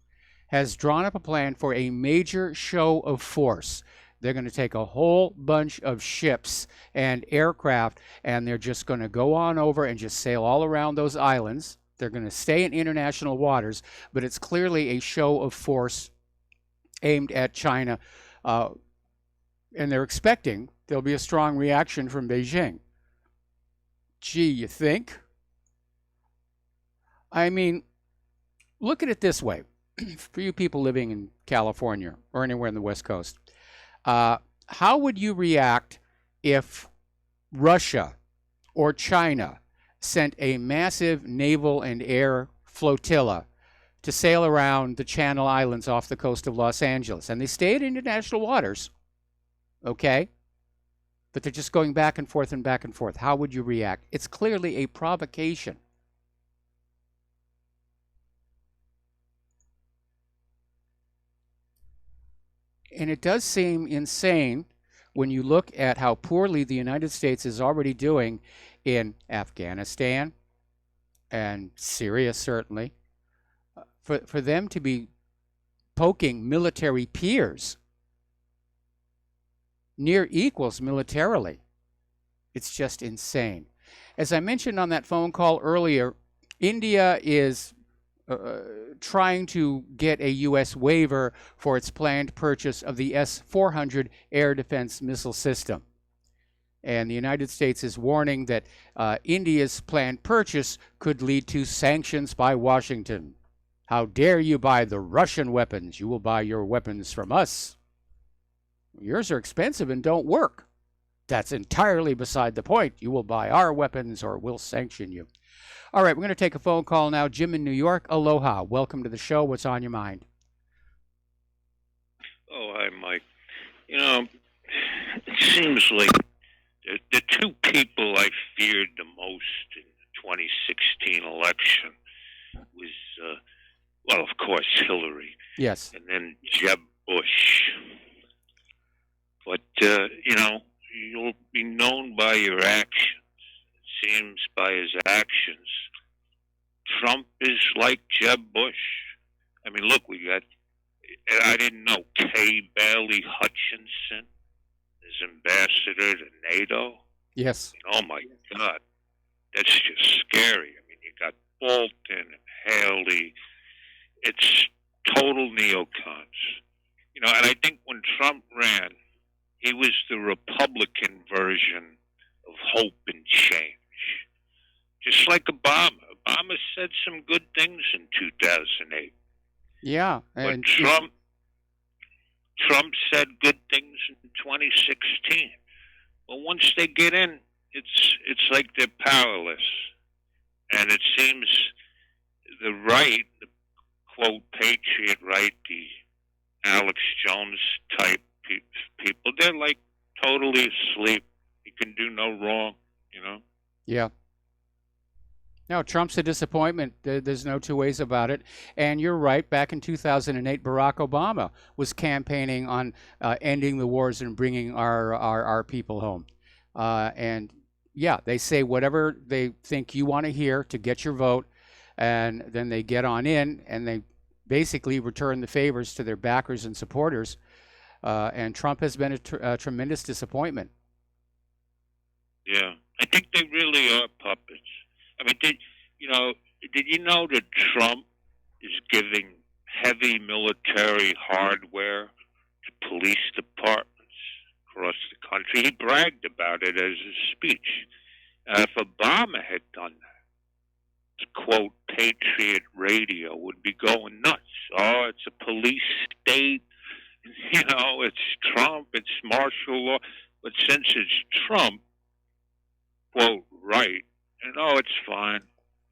D: has drawn up a plan for a major show of force. They're going to take a whole bunch of ships and aircraft, and they're just going to go on over and just sail all around those islands. They're going to stay in international waters, but it's clearly a show of force aimed at China, and they're expecting there'll be a strong reaction from Beijing. Gee, you think? I mean, look at it this way. For you people living in California or anywhere in the West Coast, how would you react if Russia or China sent a massive naval and air flotilla to sail around the Channel Islands off the coast of Los Angeles? And they stay in international waters, okay? But they're just going back and forth and back and forth. How would you react? It's clearly a provocation. And it does seem insane when you look at how poorly the United States is already doing in Afghanistan and Syria, certainly, for them to be poking military peers, near equals militarily. It's just insane. As I mentioned on that phone call earlier, India is trying to get a U.S. waiver for its planned purchase of the S-400 air defense missile system. And the United States is warning that India's planned purchase could lead to sanctions by Washington. How dare you buy the Russian weapons? You will buy your weapons from us. Yours are expensive and don't work. That's entirely beside the point. You will buy our weapons or we'll sanction you. All right, we're going to take a phone call now. Jim in New York, aloha. Welcome to the show. What's on your mind?
P: Oh, hi, Mike. You know, it seems like the two people I feared the most in the 2016 election was, well, of course, Hillary.
D: Yes.
P: And then Jeb Bush. But, you know, you'll be known by your actions. It seems by his actions. Trump is like Jeb Bush. I mean, look, we got, I didn't know, Kay Bailey Hutchinson is ambassador to NATO.
D: Yes.
P: Oh, my God. That's just scary. I mean, you got Bolton and Haley. It's total neocons. You know, and I think when Trump ran, he was the Republican version of hope and change. Just like Obama. Obama said some good things in 2008.
D: Yeah.
P: But
D: And
P: Trump said good things in 2016. But once they get in, it's like they're powerless. And it seems the right, the quote patriot right, the Alex Jones type people, they're like totally asleep. He can do no wrong, you know?
D: yeah. No, Trump's a disappointment. There's no two ways about it. And you're right. Back in 2008, Barack Obama was campaigning on ending the wars and bringing our people home. And yeah, they say whatever they think you want to hear to get your vote, and then they get on in and they basically return the favors to their backers and supporters. And Trump has been a tremendous disappointment.
P: Yeah, I think they really are puppets. I mean, did you know that Trump is giving heavy military hardware to police departments across the country? He bragged about it as a speech. If Obama had done that, his quote patriot radio would be going nuts. Oh, it's a police state. You know, it's Trump. It's martial law. But since it's Trump, quote right. And it's fine,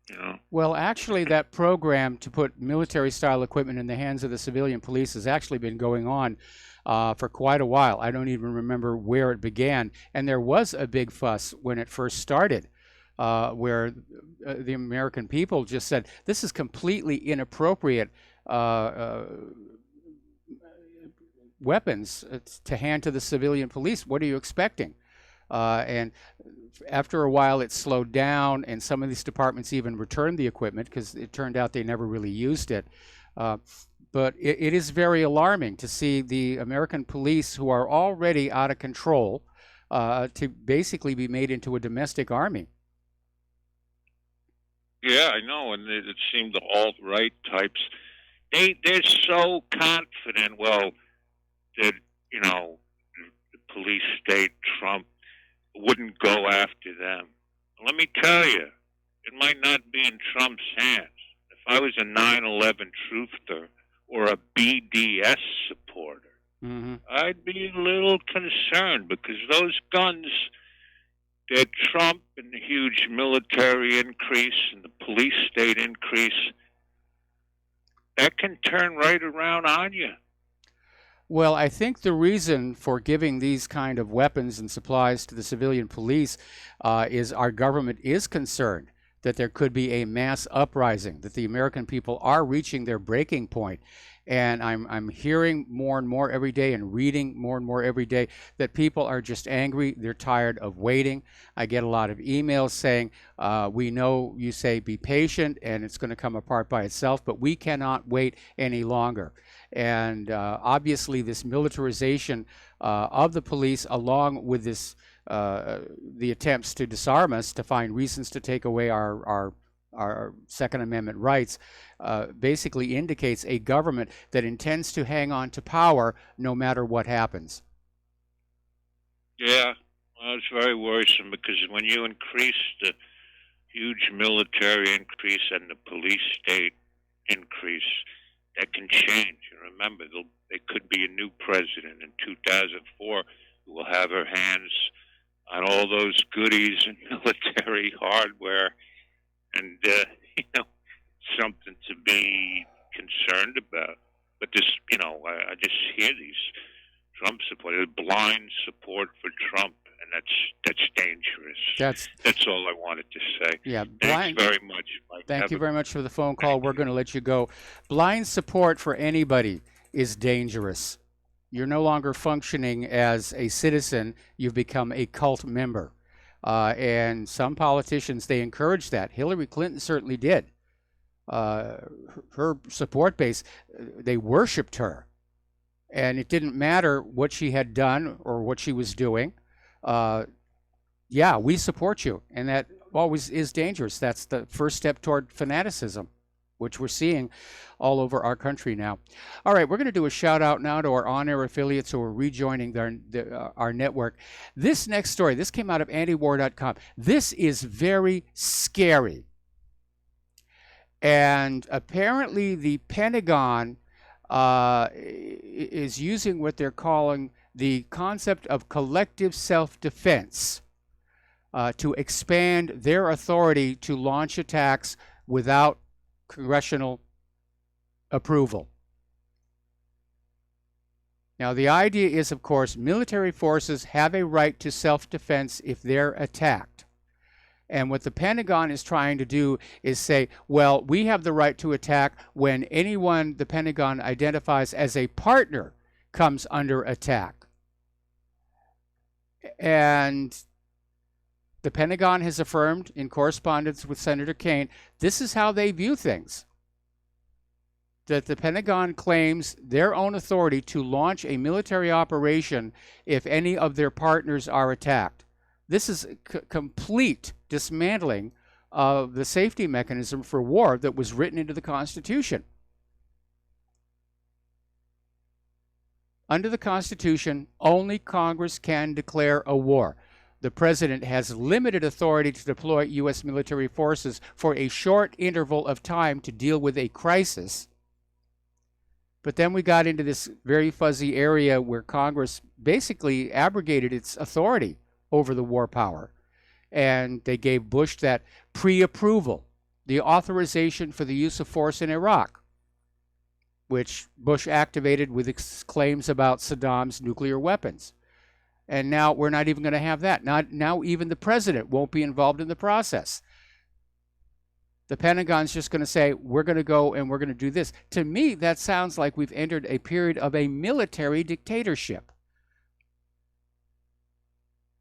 P: you know.
D: Well, actually, that program to put military-style equipment in the hands of the civilian police has actually been going on for quite a while. I don't even remember where it began. And there was a big fuss when it first started, where the American people just said, this is completely inappropriate weapons to hand to the civilian police. What are you expecting? And after a while, it slowed down, and some of these departments even returned the equipment because it turned out they never really used it. But it is very alarming to see the American police, who are already out of control, to basically be made into a domestic army.
P: Yeah, I know, and it seemed the alt-right types, they're so confident, that, you know, the police state, Trump, wouldn't go after them. Let me tell you, it might not be in Trump's hands. If I was a 9/11 truther or a BDS supporter, I'd be a little concerned, because those guns that Trump and the huge military increase and the police state increase, that can turn right around on you.
D: Well, I think the reason for giving these kind of weapons and supplies to the civilian police is our government is concerned that there could be a mass uprising, that the American people are reaching their breaking point. And I'm hearing more and more every day and reading more and more every day that people are just angry. They're tired of waiting. I get a lot of emails saying, we know you say be patient and it's going to come apart by itself, but we cannot wait any longer. And obviously this militarization of the police, along with this the attempts to disarm us, to find reasons to take away our Second Amendment rights, basically indicates a government that intends to hang on to power no matter what happens.
P: Yeah, well, it's very worrisome, because when you increase the huge military increase and the police state increase, that can change. And remember, there could be a new president in 2004 who will have her hands on all those goodies and military hardware, and something to be concerned about. But this, I just hear these Trump supporters, blind support for Trump, and that's dangerous. That's all I wanted to say.
D: Yeah,
P: thanks very much, Mike.
D: Thank you very much for the phone call. We're going to let you go. Blind support for anybody is dangerous. You're no longer functioning as a citizen. You've become a cult member. And some politicians, they encourage that. Hillary Clinton certainly did. Her support base, they worshipped her. And it didn't matter what she had done or what she was doing. Yeah, we support you. And that always is dangerous. That's the first step toward fanaticism, which we're seeing all over our country now. All right, we're going to do a shout out now to our on-air affiliates who are rejoining our network. This next story, this came out of antiwar.com. This is very scary. And apparently the Pentagon is using what they're calling the concept of collective self-defense to expand their authority to launch attacks without congressional approval. Now, the idea is, of course, military forces have a right to self-defense if they're attacked. And what the Pentagon is trying to do is say, well, we have the right to attack when anyone the Pentagon identifies as a partner comes under attack. And the Pentagon has affirmed in correspondence with Senator Kaine, this is how they view things. That the Pentagon claims their own authority to launch a military operation if any of their partners are attacked. This is complete dismantling of the safety mechanism for war that was written into the Constitution. Under the Constitution, only Congress can declare a war. The President has limited authority to deploy U.S. military forces for a short interval of time to deal with a crisis. But then we got into this very fuzzy area where Congress basically abrogated its authority over the war power. And they gave Bush that pre-approval, the authorization for the use of force in Iraq, which Bush activated with claims about Saddam's nuclear weapons. And now we're not even going to have that. Now even the president won't be involved in the process. The Pentagon's just going to say, we're going to go and we're going to do this. To me, that sounds like we've entered a period of a military dictatorship,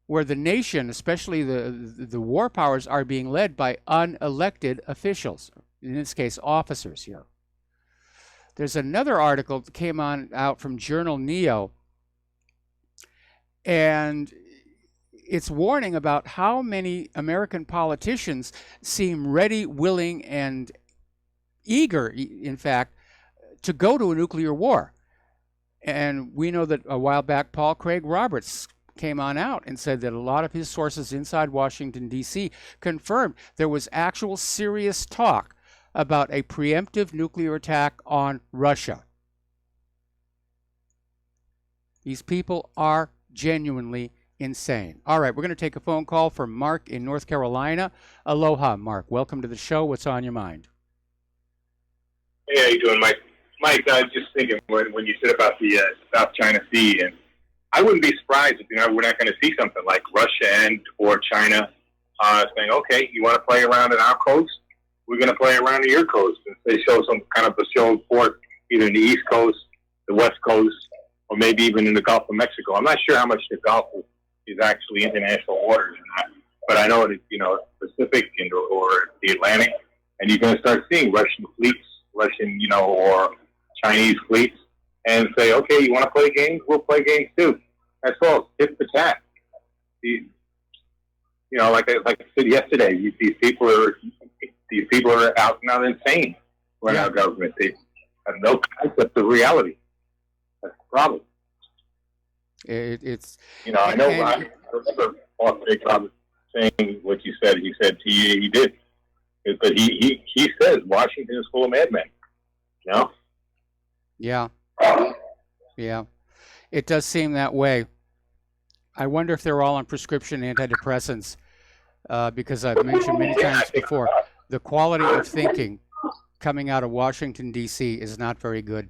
D: where the nation, especially the war powers, are being led by unelected officials, in this case, officers here. There's another article that came out from Journal Neo, and it's warning about how many American politicians seem ready, willing, and eager, in fact, to go to a nuclear war. And we know that a while back, Paul Craig Roberts came on out and said that a lot of his sources inside Washington, D.C. confirmed there was actual serious talk about a preemptive nuclear attack on Russia. These people are genuinely insane. All right, we're going to take a phone call from Mark in North Carolina. Aloha, Mark. Welcome to the show. What's on your mind?
Q: Hey, how you doing, Mike? Mike, I was just thinking when you said about the South China Sea, and I wouldn't be surprised if we're not going to see something like Russia or China saying, okay, you want to play around in our coast? We're going to play around in your coast. And they show some kind of a show port either in the East Coast, the West Coast, or maybe even in the Gulf of Mexico. I'm not sure how much the Gulf is actually international waters or not, but I know that, Pacific or the Atlantic, and you're going to start seeing Russian fleets, or Chinese fleets, and say, okay, you want to play games? We'll play games too. That's all. It's the chat. Like I said yesterday, these people are out and out insane running our government. They have no concept of reality. That's the problem.
D: It's
Q: I know. I remember Paul Craig Roberts saying what you said. He said he did, but he says Washington is full of madmen.
D: Yeah. It does seem that way. I wonder if they're all on prescription antidepressants, because I've mentioned many times before, the quality of thinking coming out of Washington, D.C. is not very good.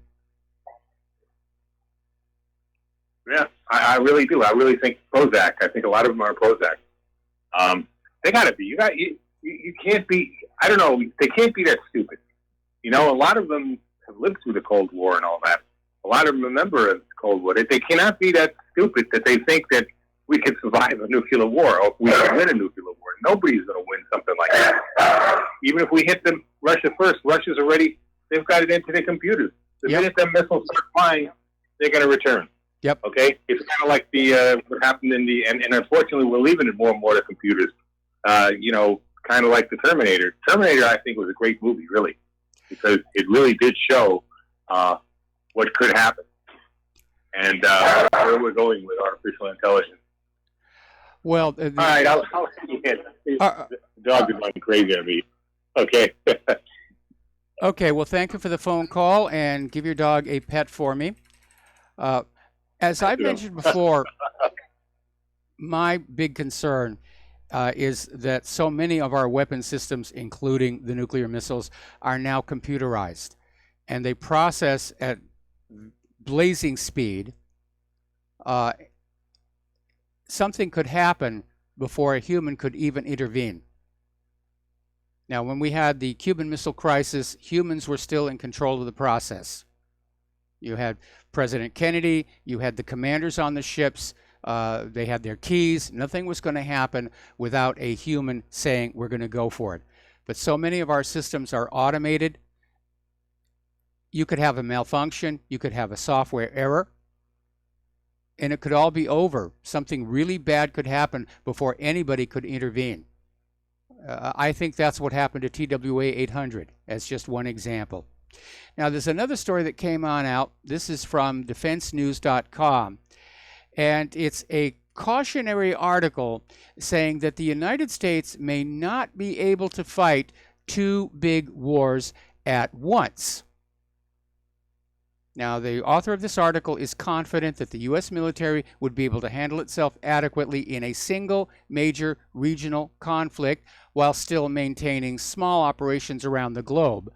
Q: Yeah, I really do. I really think Prozac. I think a lot of them are Prozac. They got to be. You can't be. I don't know. They can't be that stupid. A lot of them have lived through the Cold War and all that. A lot of them remember the Cold War. They cannot be that stupid that they think that we can survive a nuclear war or we can win a nuclear war. Nobody's going to win something like that. Even if we hit them, Russia first, Russia's already, they've got it into their computers. The minute them missiles start flying, they're going to return.
D: Yep.
Q: Okay? It's kind of like what happened and unfortunately we're leaving it more and more to computers. Kind of like the Terminator. Terminator, I think, was a great movie, really. because it really did show what could happen and where we're going with artificial intelligence.
D: Well,
Q: all right, I'll let you in. The dog is going crazy on me. Okay.
D: Okay, well, thank you for the phone call, and give your dog a pet for me. As I've mentioned before, my big concern is that so many of our weapon systems, including the nuclear missiles, are now computerized, and they process at blazing speed. Something could happen before a human could even intervene. Now, when we had the Cuban Missile Crisis, humans were still in control of the process. You had President Kennedy, you had the commanders on the ships, they had their keys. Nothing was going to happen without a human saying, we're going to go for it. But so many of our systems are automated. You could have a malfunction, you could have a software error, and it could all be over. Something really bad could happen before anybody could intervene. I think that's what happened to TWA 800 as just one example. Now, there's another story that came on out. This is from defensenews.com, and it's a cautionary article saying that the United States may not be able to fight two big wars at once. Now, the author of this article is confident that the U.S. military would be able to handle itself adequately in a single major regional conflict while still maintaining small operations around the globe.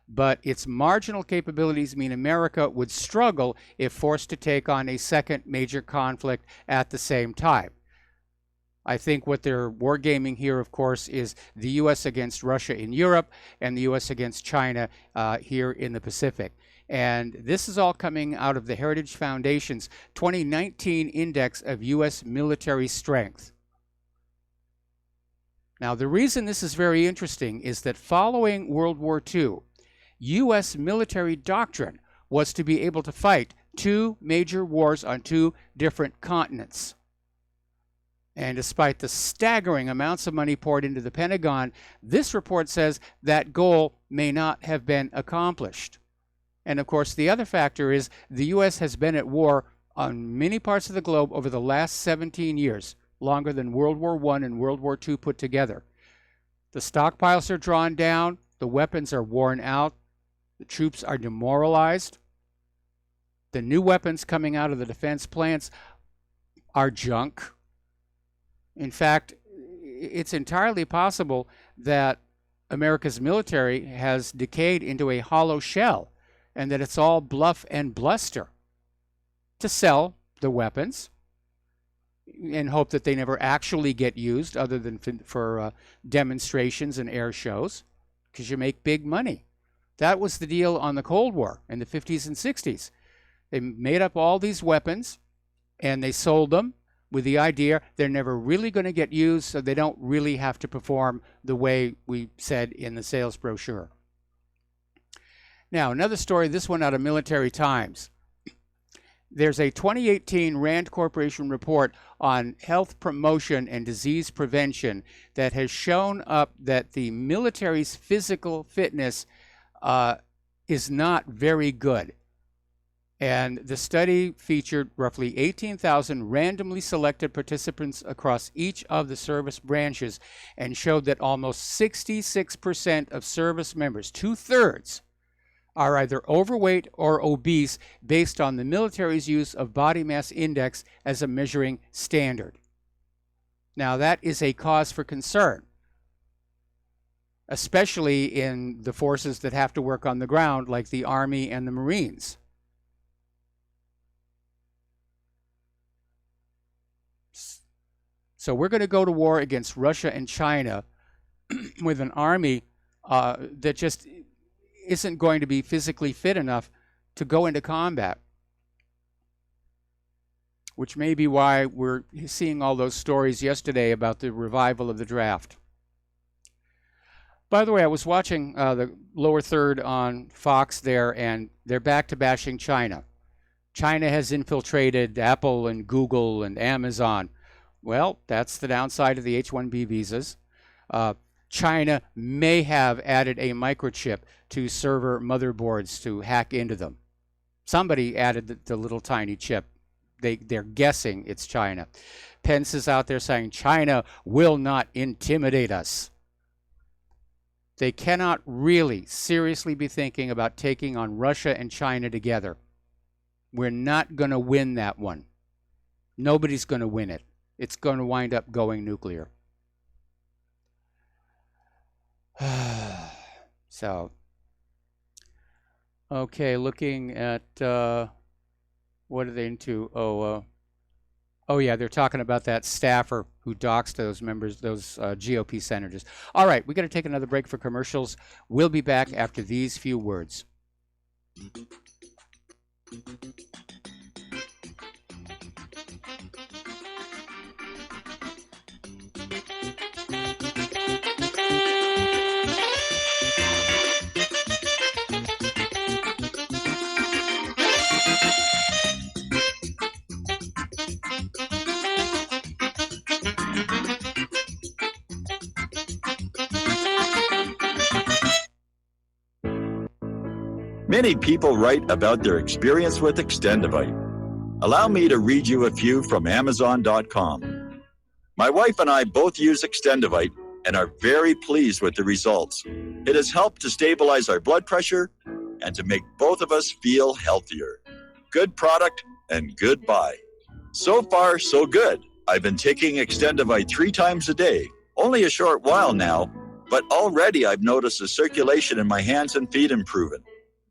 D: But its marginal capabilities mean America would struggle if forced to take on a second major conflict at the same time. I think what they're wargaming here, of course, is the U.S. against Russia in Europe and the U.S. against China here in the Pacific. And this is all coming out of the Heritage Foundation's 2019 Index of U.S. Military Strength. Now, the reason this is very interesting is that following World War II, U.S. military doctrine was to be able to fight two major wars on two different continents. And despite the staggering amounts of money poured into the Pentagon, this report says that goal may not have been accomplished. And of course, the other factor is the U.S. has been at war on many parts of the globe over the last 17 years, longer than World War I and World War II put together. The stockpiles are drawn down, the weapons are worn out, the troops are demoralized, the new weapons coming out of the defense plants are junk. In fact, it's entirely possible that America's military has decayed into a hollow shell, and that it's all bluff and bluster to sell the weapons and hope that they never actually get used other than for demonstrations and air shows, because you make big money. That was the deal on the Cold War in the 50s and 60s. They made up all these weapons and they sold them with the idea they're never really going to get used, so they don't really have to perform the way we said in the sales brochure. Now, another story, this one out of Military Times. There's a 2018 Rand Corporation report on health promotion and disease prevention that has shown up that the military's physical fitness is not very good. And the study featured roughly 18,000 randomly selected participants across each of the service branches and showed that almost 66% of service members, 2/3, are either overweight or obese based on the military's use of body mass index as a measuring standard. Now, that is a cause for concern, especially in the forces that have to work on the ground, like the Army and the Marines. So we're going to go to war against Russia and China with an army that just isn't going to be physically fit enough to go into combat, which may be why we're seeing all those stories yesterday about the revival of the draft. By the way, I was watching the lower third on Fox there, and they're back to bashing China. China has infiltrated Apple and Google and Amazon. Well, that's the downside of the H-1B visas. China may have added a microchip to server motherboards to hack into them. Somebody added the little tiny chip. They're guessing it's China. Pence is out there saying China will not intimidate us. They cannot really seriously be thinking about taking on Russia and China together. We're not going to win that one. Nobody's going to win it. It's going to wind up going nuclear. So, okay, looking at what are they into? Oh yeah, they're talking about that staffer who doxed those members, those GOP senators. All right, we got to take another break for commercials. We'll be back after these few words.
R: Many people write about their experience with Extendivite. Allow me to read you a few from Amazon.com. My wife and I both use Extendivite and are very pleased with the results. It has helped to stabilize our blood pressure and to make both of us feel healthier. Good product and good buy. So far, so good. I've been taking Extendivite 3 times a day, only a short while now, but already I've noticed the circulation in my hands and feet improving.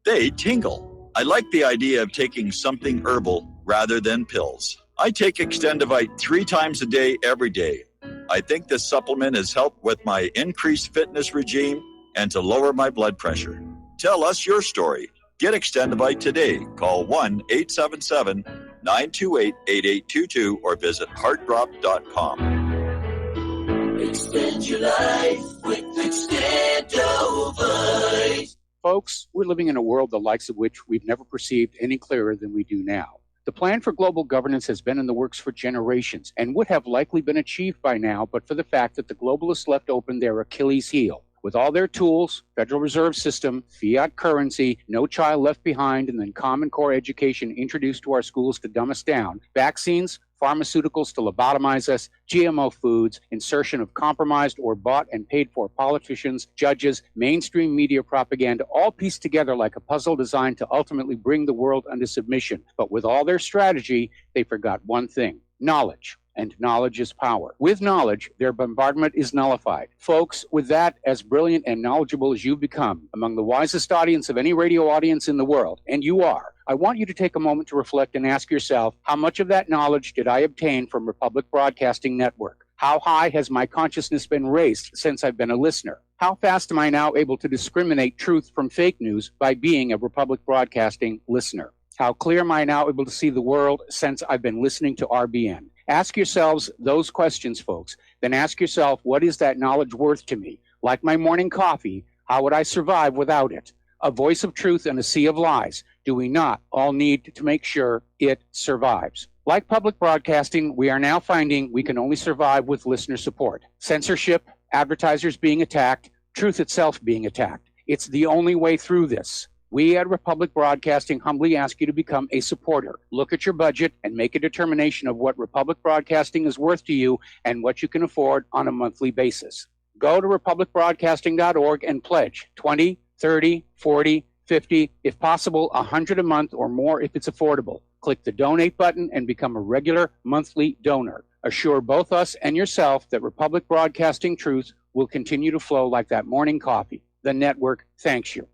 R: They tingle. I like the idea of taking something herbal rather than pills. I take Extendivite 3 times a day, every day. I think this supplement has helped with my increased fitness regime and to lower my blood pressure. Tell us your story. Get Extendivite today. Call 1-877-928-8822 or visit heartdrop.com.
T: Extend your life with Extendivite.
D: Folks, we're living in a world the likes of which we've never perceived any clearer than we do now. The plan for global governance has been in the works for generations and would have likely been achieved by now, but for the fact that the globalists left open their Achilles heel. With all their tools, Federal Reserve System, fiat currency, no child left behind, and then Common Core education introduced to our schools to dumb us down, vaccines, pharmaceuticals to lobotomize us, GMO foods, insertion of compromised or bought and paid for politicians, judges, mainstream media propaganda, all pieced together like a puzzle designed to ultimately bring the world under submission. But with all their strategy, they forgot one thing: knowledge. And knowledge is power. With knowledge, their bombardment is nullified. Folks, with that, as brilliant and knowledgeable as you've become, among the wisest audience of any radio audience in the world, and you are, I want you to take a moment to reflect and ask yourself, how much of that knowledge did I obtain from Republic Broadcasting Network? How high has my consciousness been raised since I've been a listener? How fast am I now able to discriminate truth from fake news by being a Republic Broadcasting listener? How clear am I now able to see the world since I've been listening to RBN? Ask yourselves those questions, folks. Then ask yourself, what is that knowledge worth to me? Like my morning coffee, how would I survive without it? A voice of truth in a sea of lies. Do we not all need to make sure it survives? Like public broadcasting, we are now finding we can only survive with listener support. Censorship, advertisers being attacked, truth itself being attacked. It's the only way through this. We at Republic Broadcasting humbly ask you to become a supporter. Look at your budget and make a determination of what Republic Broadcasting is worth to you and what you can afford on a monthly basis. Go to republicbroadcasting.org and pledge 20, 30, 40, 50, if possible, 100 a month or more if it's affordable. Click the donate button and become a regular monthly donor. Assure both us and yourself that Republic Broadcasting truth will continue to flow like that morning coffee. The network thanks you.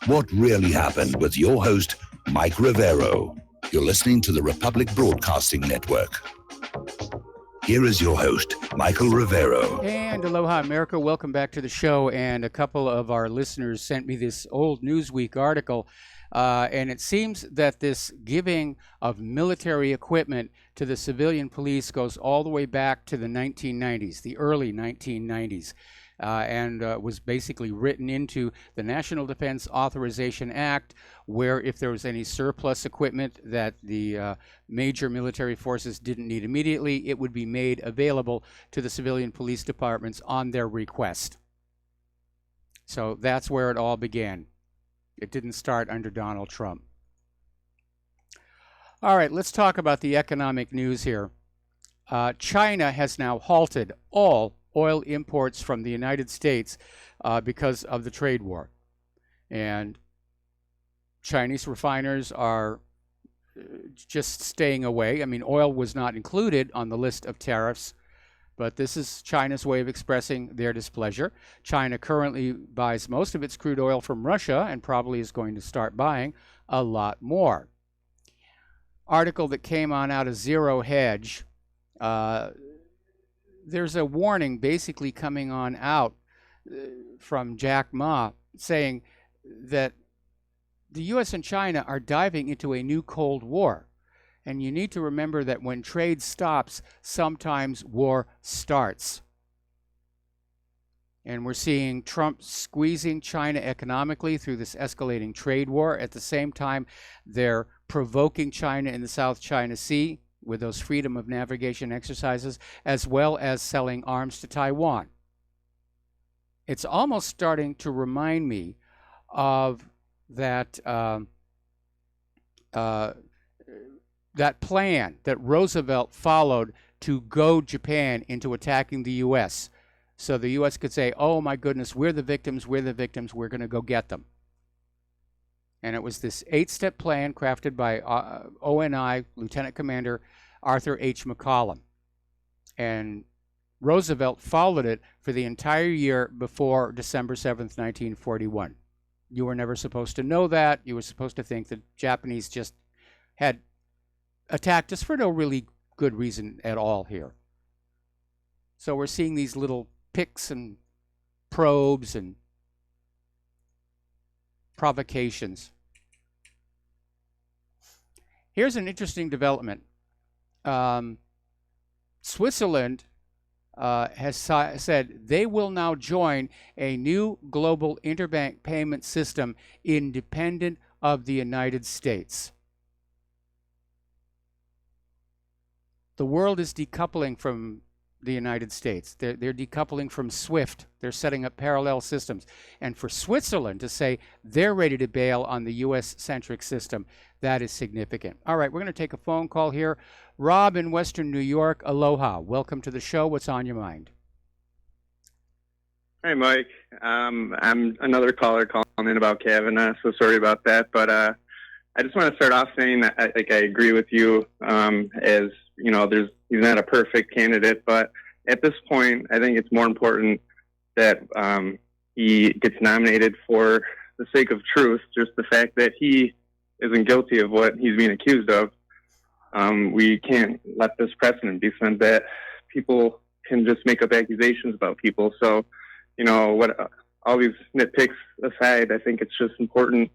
C: What really happened with your host, Mike Rivero. You're listening to the Republic Broadcasting Network. Here is your host, Michael Rivero.
D: And aloha, America. Welcome back to the show. And a couple of our listeners sent me this old Newsweek article. And it seems that this giving of military equipment to the civilian police goes all the way back to the 1990s, the early 1990s. and was basically written into the National Defense Authorization Act, where if there was any surplus equipment that the major military forces didn't need immediately, it would be made available to the civilian police departments on their request. So that's where it all began. It didn't start under Donald Trump. All right, let's talk about the economic news here. China has now halted all oil imports from the United States because of the trade war. And Chinese refiners are just staying away. I mean, oil was not included on the list of tariffs, but this is China's way of expressing their displeasure. China currently buys most of its crude oil from Russia and probably is going to start buying a lot more. Article that came on out of Zero Hedge. There's a warning basically coming on out from Jack Ma saying that the U.S. and China are diving into a new Cold War. And you need to remember that when trade stops, sometimes war starts. And we're seeing Trump squeezing China economically through this escalating trade war. At the same time, they're provoking China in the South China Sea with those freedom of navigation exercises, as well as selling arms to Taiwan. It's almost starting to remind me of that that plan that Roosevelt followed to goad Japan into attacking the U.S. So the U.S. could say, oh my goodness, we're the victims, we're going to go get them. And it was this 8-step plan crafted by ONI Lieutenant Commander Arthur H. McCollum. And Roosevelt followed it for the entire year before December 7th, 1941. You were never supposed to know that. You were supposed to think the Japanese just had attacked us for no really good reason at all here. So we're seeing these little picks and probes and provocations. Here's an interesting development. Switzerland has said they will now join a new global interbank payment system independent of the United States. The world is decoupling from the United States. They're decoupling from SWIFT. They're setting up parallel systems. And for Switzerland to say they're ready to bail on the U.S.-centric system, that is significant. All right, we're going to take a phone call here. Rob in Western New York, aloha. Welcome to the show. What's on your mind?
B: Hi, Mike. I'm another caller calling in about Kavanaugh, so sorry about that. But I just want to start off saying that I agree with you. As you know, he's not a perfect candidate, but at this point, I think it's more important that he gets nominated for the sake of truth. Just the fact that he isn't guilty of what he's being accused of. We can't let this precedent be set that people can just make up accusations about people. So, you know, all these nitpicks aside, I think it's just important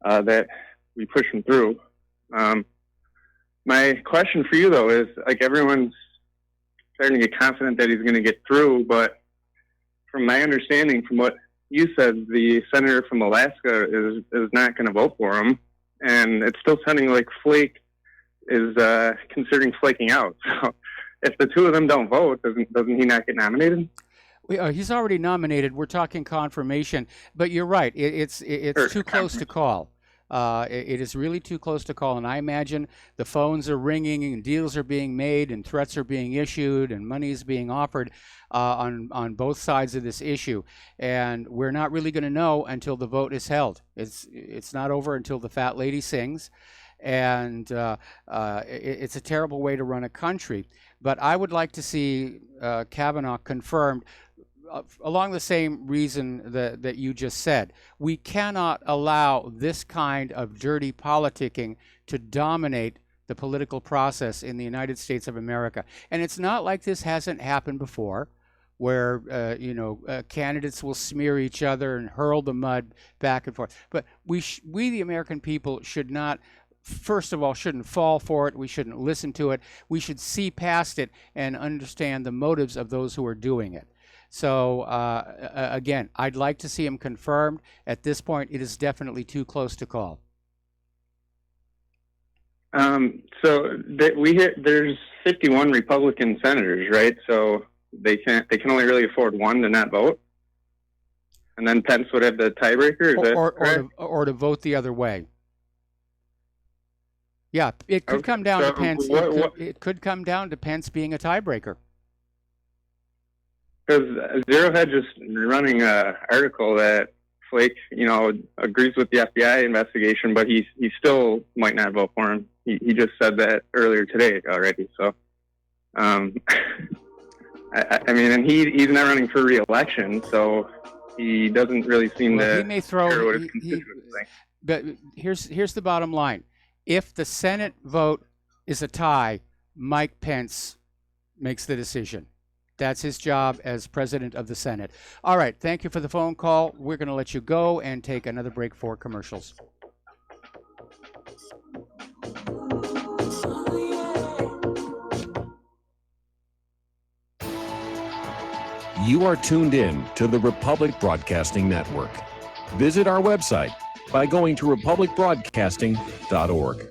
B: that we push him through. My question for you, though, is like everyone's starting to get confident that he's going to get through, but from my understanding, from what you said, the senator from Alaska is not going to vote for him, and it's still sounding like Flake is considering flaking out. So if the two of them don't vote, doesn't he not get nominated?
D: He's already nominated. We're talking confirmation, but you're right. It's too close to call. It is really too close to call, and I imagine the phones are ringing and deals are being made and threats are being issued and money is being offered on both sides of this issue, and we're not really going to know until the vote is held. It's not over until the fat lady sings, and it's a terrible way to run a country. But I would like to see Kavanaugh confirmed along the same reason that you just said. We cannot allow this kind of dirty politicking to dominate the political process in the United States of America. And it's not like this hasn't happened before, where candidates will smear each other and hurl the mud back and forth. But we the American people should not, first of all, shouldn't fall for it. We shouldn't listen to it. We should see past it and understand the motives of those who are doing it. So again, I'd like to see him confirmed. At this point, it is definitely too close to call.
B: We hear there's 51 Republican senators, right? So they can only really afford one to not vote, and then Pence would have the tiebreaker. Is that correct?
D: Or to vote the other way. Yeah, it could come down to Pence. It could come down to Pence being a tiebreaker.
B: Because Zero had just running an article that Flake, agrees with the FBI investigation, but he still might not vote for him. He just said that earlier today already. So, I mean, and he's not running for re-election, so he doesn't really seem to
D: he may throw.
B: care what his constituents think.
D: But here's the bottom line: if the Senate vote is a tie, Mike Pence makes the decision. That's his job as president of the Senate. All right. Thank you for the phone call. We're going to let you go and take another break for commercials.
J: You are tuned in to the Republic Broadcasting Network. Visit our website by going to republicbroadcasting.org.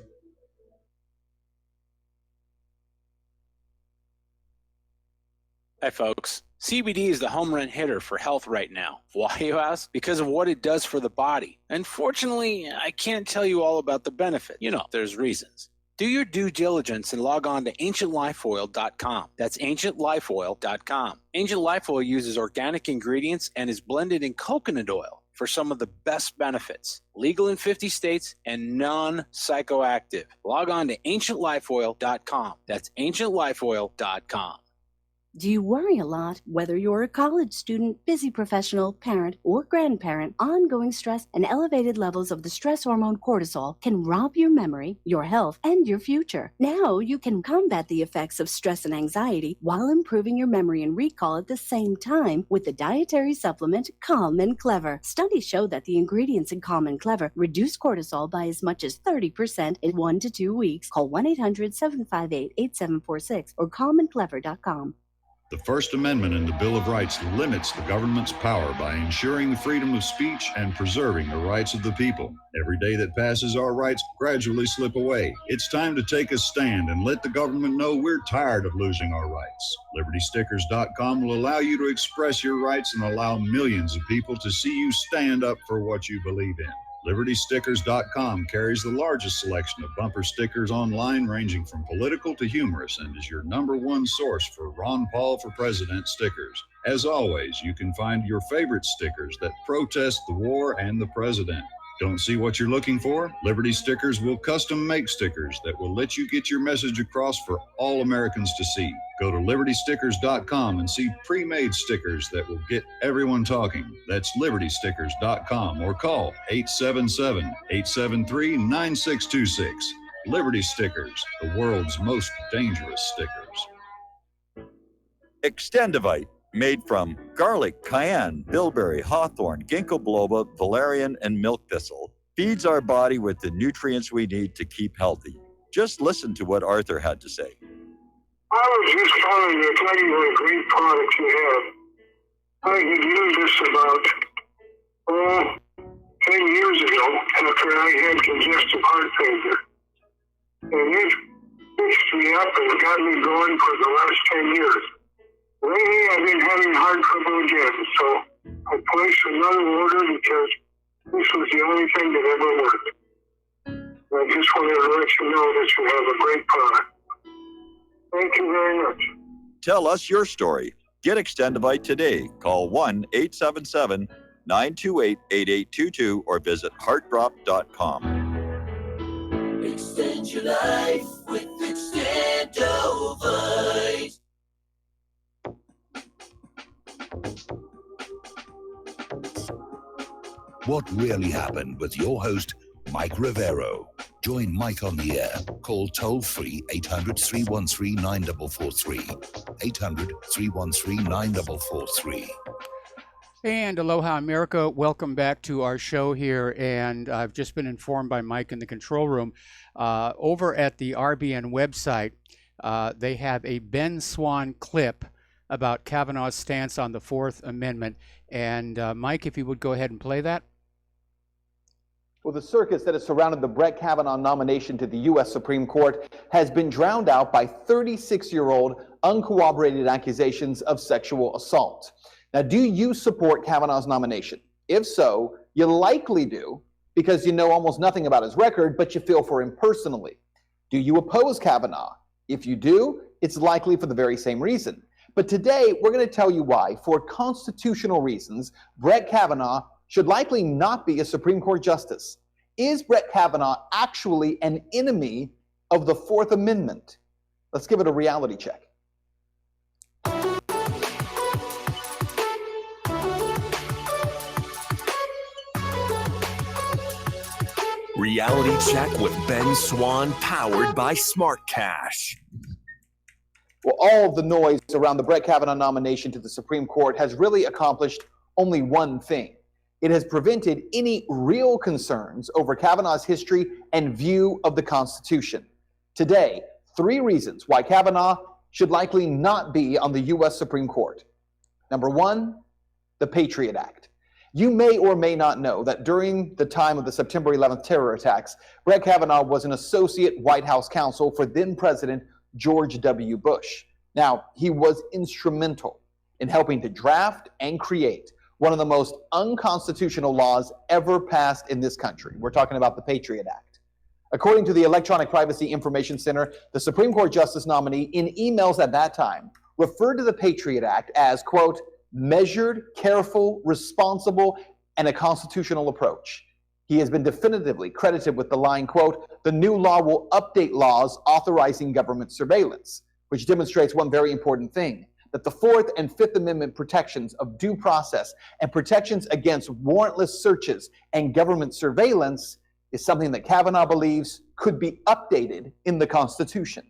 F: Hi, folks. CBD is the home run hitter for health right now. Why, you ask? Because of what it does for the body. Unfortunately, I can't tell you all about the benefit. There's reasons. Do your due diligence and log on to ancientlifeoil.com. That's ancientlifeoil.com. Ancient Life Oil uses organic ingredients and is blended in coconut oil for some of the best benefits. Legal in 50 states and non-psychoactive. Log on to ancientlifeoil.com. That's ancientlifeoil.com.
S: Do you worry a lot? Whether you're a college student, busy professional, parent, or grandparent, ongoing stress and elevated levels of the stress hormone cortisol can rob your memory, your health, and your future. Now you can combat the effects of stress and anxiety while improving your memory and recall at the same time with the dietary supplement Calm and Clever. Studies show that the ingredients in Calm and Clever reduce cortisol by as much as 30% in 1 to 2 weeks. Call 1-800-758-8746 or calmandclever.com.
U: The First Amendment in the Bill of Rights limits the government's power by ensuring the freedom of speech and preserving the rights of the people. Every day that passes, our rights gradually slip away. It's time to take a stand and let the government know we're tired of losing our rights. LibertyStickers.com will allow you to express your rights and allow millions of people to see you stand up for what you believe in. LibertyStickers.com carries the largest selection of bumper stickers online, ranging from political to humorous, and is your #1 source for Ron Paul for President stickers. As always, you can find your favorite stickers that protest the war and the president. Don't see what you're looking for? Liberty Stickers will custom make stickers that will let you get your message across for all Americans to see. Go to LibertyStickers.com and see pre-made stickers that will get everyone talking. That's LibertyStickers.com or call 877-873-9626. Liberty Stickers, the world's most dangerous stickers.
R: Extendivite, made from garlic, cayenne, bilberry, hawthorn, ginkgo biloba, valerian, and milk thistle, feeds our body with the nutrients we need to keep healthy. Just listen to what Arthur had to say.
X: I was just calling to tell you what a great product you have. I had used this about 10 years ago after I had congestive heart failure. And it fixed me up and got me going for the last 10 years. Lately, I've been having heart trouble again, so I placed another order because this was the only thing that ever worked. I just wanted to let you know that you have a great product. Thank you very much.
R: Tell us your story. Get Extendivite today. Call 1-877-928-8822 or visit heartdrop.com.
T: Extend your life with Extendivite.
C: What really happened with your host, Mike Rivero. Join Mike on the air. Call toll-free 800-313-9443. 800-313-9443.
D: And aloha, America. Welcome back to our show here. And I've just been informed by Mike in the control room. Over at the RBN website, they have a Ben Swan clip about Kavanaugh's stance on the Fourth Amendment. And Mike, if you would go ahead and play that.
E: Well, the circus that has surrounded the Brett Kavanaugh nomination to the U.S. Supreme Court has been drowned out by 36-year-old uncorroborated accusations of sexual assault. Now, do you support Kavanaugh's nomination? If so, you likely do because you know almost nothing about his record, but you feel for him personally. Do you oppose Kavanaugh? If you do, it's likely for the very same reason. But today, we're going to tell you why, for constitutional reasons, Brett Kavanaugh should likely not be a Supreme Court justice. Is Brett Kavanaugh actually an enemy of the Fourth Amendment? Let's give it a reality check.
G: Reality check with Ben Swan, powered by Smart Cash.
E: Well, all of the noise around the Brett Kavanaugh nomination to the Supreme Court has really accomplished only one thing. It has prevented any real concerns over Kavanaugh's history and view of the Constitution. Today, 3 reasons why Kavanaugh should likely not be on the U.S. Supreme Court. Number 1, the Patriot Act. You may or may not know that during the time of the September 11th terror attacks, Brett Kavanaugh was an associate White House counsel for then-President George W. Bush. Now, he was instrumental in helping to draft and create one of the most unconstitutional laws ever passed in this country. We're talking about the Patriot Act. According to the Electronic Privacy Information Center, the Supreme Court Justice nominee in emails at that time referred to the Patriot Act as, quote, measured, careful, responsible, and a constitutional approach. He has been definitively credited with the line, quote, the new law will update laws authorizing government surveillance, which demonstrates one very important thing, that the Fourth and Fifth Amendment protections of due process and protections against warrantless searches and government surveillance is something that Kavanaugh believes could be updated in the Constitution.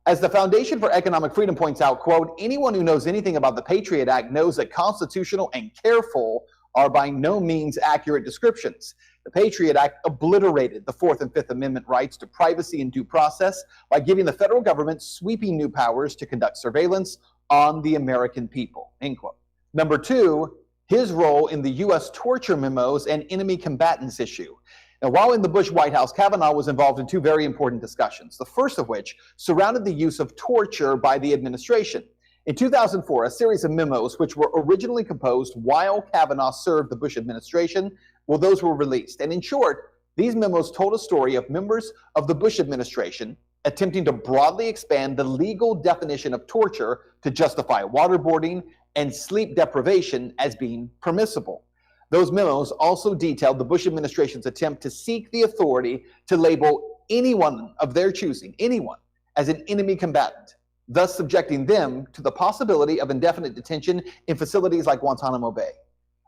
E: As the Foundation for Economic Freedom points out, quote, anyone who knows anything about the Patriot Act knows that constitutional and careful are by no means accurate descriptions. The Patriot Act obliterated the Fourth and Fifth Amendment rights to privacy and due process by giving the federal government sweeping new powers to conduct surveillance on the American people, end quote. Number 2, his role in the U.S. torture memos and enemy combatants issue. Now, while in the Bush White House, Kavanaugh was involved in 2 very important discussions, the first of which surrounded the use of torture by the administration. In 2004, a series of memos which were originally composed while Kavanaugh served the Bush administration, well, those were released. And in short, these memos told a story of members of the Bush administration attempting to broadly expand the legal definition of torture to justify waterboarding and sleep deprivation as being permissible. Those memos also detailed the Bush administration's attempt to seek the authority to label anyone of their choosing, anyone, as an enemy combatant, thus subjecting them to the possibility of indefinite detention in facilities like Guantanamo Bay.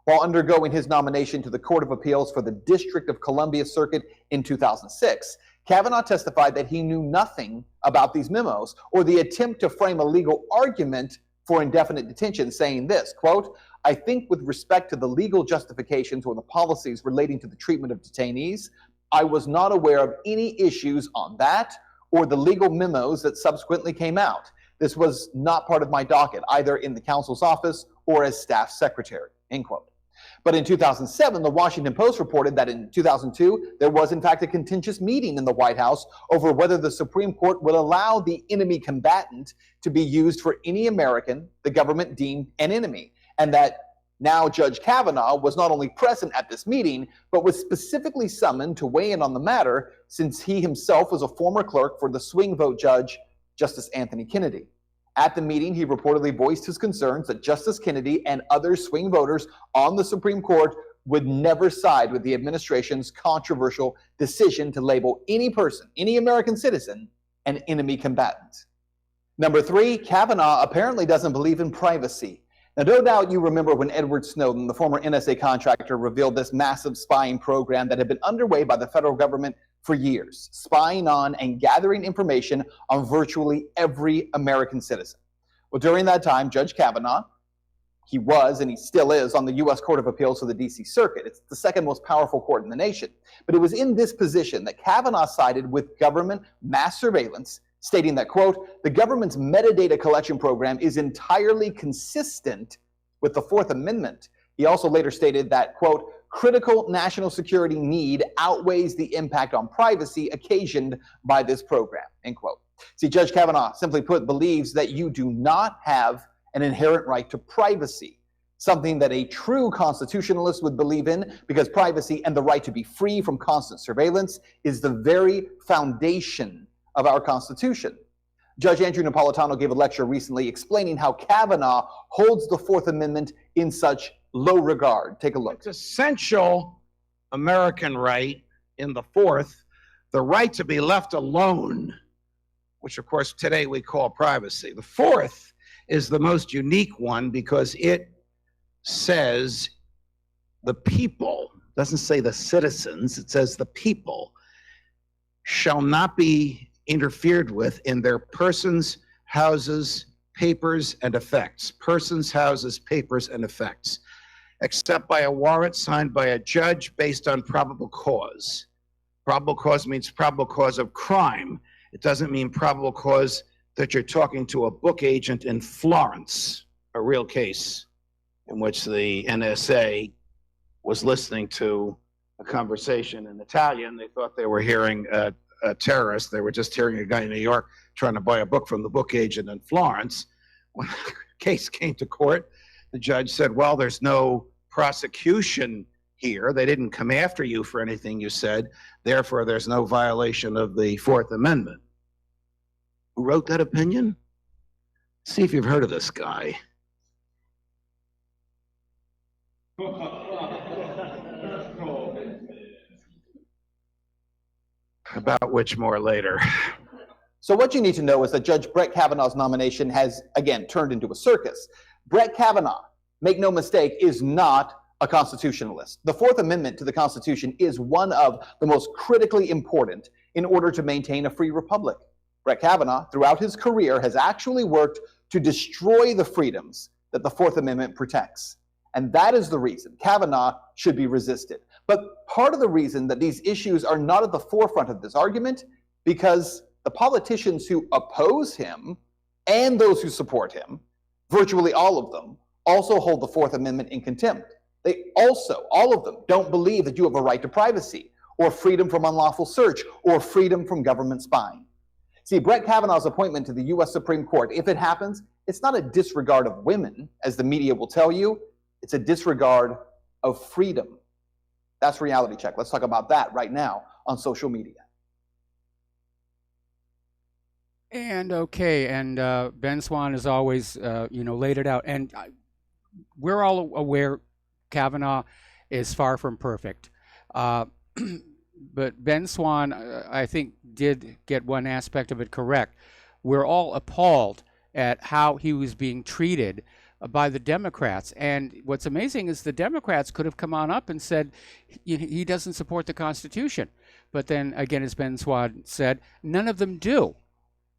E: While undergoing his nomination to the Court of Appeals for the District of Columbia Circuit in 2006, Kavanaugh testified that he knew nothing about these memos or the attempt to frame a legal argument for indefinite detention, saying this, quote, I think with respect to the legal justifications or the policies relating to the treatment of detainees, I was not aware of any issues on that or the legal memos that subsequently came out. This was not part of my docket, either in the counsel's office or as staff secretary, end quote. But in 2007, the Washington Post reported that in 2002, there was in fact a contentious meeting in the White House over whether the Supreme Court would allow the enemy combatant to be used for any American the government deemed an enemy. And that now Judge Kavanaugh was not only present at this meeting, but was specifically summoned to weigh in on the matter since he himself was a former clerk for the swing vote judge, Justice Anthony Kennedy. At the meeting, he reportedly voiced his concerns that Justice Kennedy and other swing voters on the Supreme Court would never side with the administration's controversial decision to label any person, any American citizen, an enemy combatant. Number 3, Kavanaugh apparently doesn't believe in privacy. Now, no doubt you remember when Edward Snowden, the former NSA contractor, revealed this massive spying program that had been underway by the federal government for years, spying on and gathering information on virtually every American citizen. Well, during that time, Judge Kavanaugh, he was and he still is on the U.S. Court of Appeals for the D.C. Circuit. It's the second most powerful court in the nation. But it was in this position that Kavanaugh sided with government mass surveillance stating that, quote, the government's metadata collection program is entirely consistent with the Fourth Amendment. He also later stated that, quote, critical national security need outweighs the impact on privacy occasioned by this program, end quote. See, Judge Kavanaugh, simply put, believes that you do not have an inherent right to privacy, something that a true constitutionalist would believe in, because privacy and the right to be free from constant surveillance is the very foundation of our Constitution. Judge Andrew Napolitano gave a lecture recently explaining how Kavanaugh holds the Fourth Amendment in such low regard. Take a look.
H: It's essential American right in the Fourth, the right to be left alone, which of course today we call privacy. The Fourth is the most unique one because it says the people, doesn't say the citizens, it says the people shall not be interfered with in their persons, houses, papers, and effects. Persons, houses, papers, and effects, except by a warrant signed by a judge based on probable cause. Probable cause means probable cause of crime. It doesn't mean probable cause that you're talking to a book agent in Florence, a real case in which the NSA was listening to a conversation in Italian. They thought they were hearing a terrorist. They were just hearing a guy in New York trying to buy a book from the book agent in Florence. When the case came to court, the judge said, well, there's no prosecution here. They didn't come after you for anything you said. Therefore, there's no violation of the Fourth Amendment. Who wrote that opinion? See if you've heard of this guy. About which more later.
E: So what you need to know is that Judge Brett Kavanaugh's nomination has, again, turned into a circus. Brett Kavanaugh, make no mistake, is not a constitutionalist. The Fourth Amendment to the Constitution is one of the most critically important in order to maintain a free republic. Brett Kavanaugh, throughout his career, has actually worked to destroy the freedoms that the Fourth Amendment protects. And that is the reason Kavanaugh should be resisted. But part of the reason that these issues are not at the forefront of this argument, because the politicians who oppose him and those who support him, virtually all of them, also hold the Fourth Amendment in contempt. They also, all of them, don't believe that you have a right to privacy or freedom from unlawful search or freedom from government spying. See, Brett Kavanaugh's appointment to the U.S. Supreme Court, if it happens, it's not a disregard of women, as the media will tell you. It's a disregard of freedom. That's Reality Check. Let's talk about that right now on social media.
D: And okay, and Ben Swann has always, laid it out. And we're all aware Kavanaugh is far from perfect. But Ben Swann, I think, did get one aspect of it correct. We're all appalled at how he was being treated by the Democrats. And what's amazing is the Democrats could have come on up and said he doesn't support the Constitution. But then, again, as Ben Swann said, none of them do.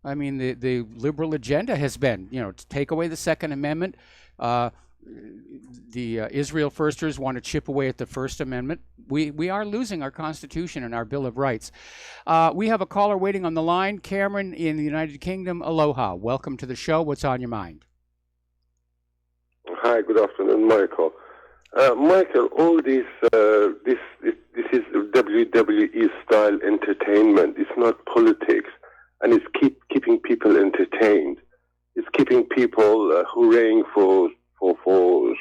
D: I mean, the liberal agenda has been, to take away the Second Amendment. The Israel Firsters want to chip away at the First Amendment. We are losing our Constitution and our Bill of Rights. We have a caller waiting on the line. Cameron in the United Kingdom. Aloha. Welcome to the show. What's on your mind?
L: Hi, good afternoon, Michael. Michael, all this is WWE style entertainment. It's not politics, and it's keeping people entertained. It's keeping people hurraying for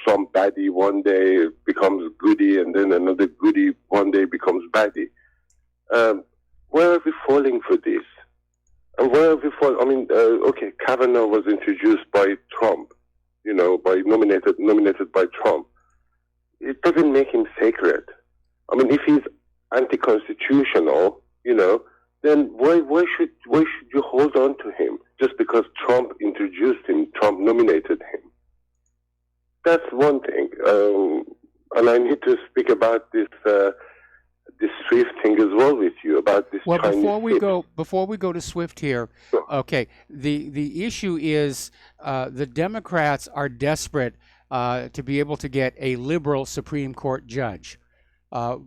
L: some baddie one day becomes goodie, and then another goodie one day becomes baddie. Where are we falling for this? And where are we falling? I mean, okay, Kavanaugh was introduced by Trump, nominated by Trump. It doesn't make him sacred. I mean, if he's anti-constitutional, then why should you hold on to him just because Trump introduced him, Trump nominated him? That's one thing. And I need to speak about this SWIFT thing as well with you, about this Chinese
D: before we go to SWIFT here, okay, the issue is the Democrats are desperate to be able to get a liberal Supreme Court judge.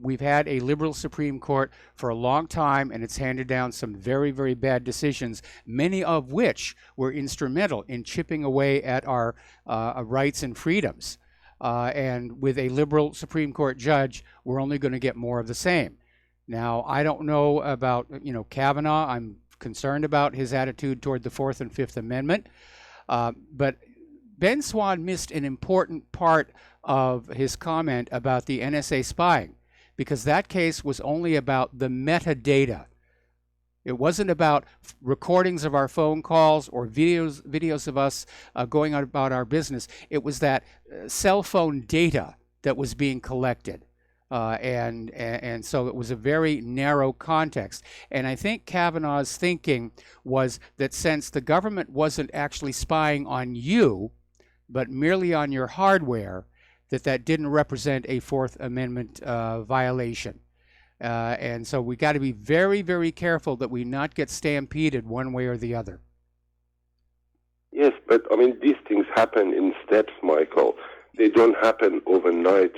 D: We've had a liberal Supreme Court for a long time, and it's handed down some very, very bad decisions, many of which were instrumental in chipping away at our rights and freedoms. And with a liberal Supreme Court judge, we're only going to get more of the same. Now, I don't know about, Kavanaugh. I'm concerned about his attitude toward the Fourth and Fifth Amendment. But Ben Swann missed an important part of his comment about the NSA spying, because that case was only about the metadata. It wasn't about recordings of our phone calls or videos of us going on about our business. It was that cell phone data that was being collected. And so it was a very narrow context. And I think Kavanaugh's thinking was that since the government wasn't actually spying on you, but merely on your hardware, that didn't represent a Fourth Amendment violation. And so we got to be very, very careful that we not get stampeded one way or the other.
L: Yes, but I mean, these things happen in steps, Michael. They don't happen overnight.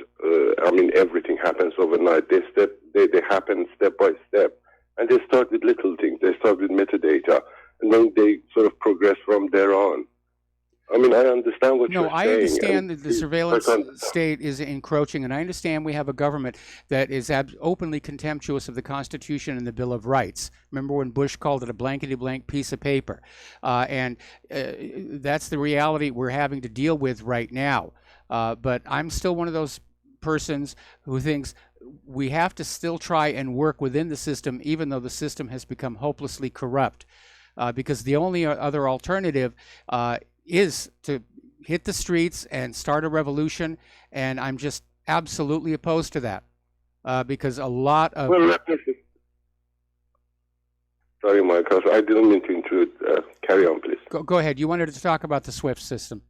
L: Everything happens overnight. They happen step by step. And they start with little things. They start with metadata. And then they sort of progress from there on. I understand what you're saying. No, I
D: understand that the surveillance state is encroaching, and I understand we have a government that is openly contemptuous of the Constitution and the Bill of Rights. Remember when Bush called it a blankety-blank piece of paper? And that's the reality we're having to deal with right now. But I'm still one of those persons who thinks we have to still try and work within the system, even though the system has become hopelessly corrupt. Because the only other alternative is to hit the streets and start a revolution, and I'm just absolutely opposed to that because a lot of...
L: Sorry, Michael, I didn't mean to intrude. Carry on, please.
D: Go ahead. You wanted to talk about the SWIFT system.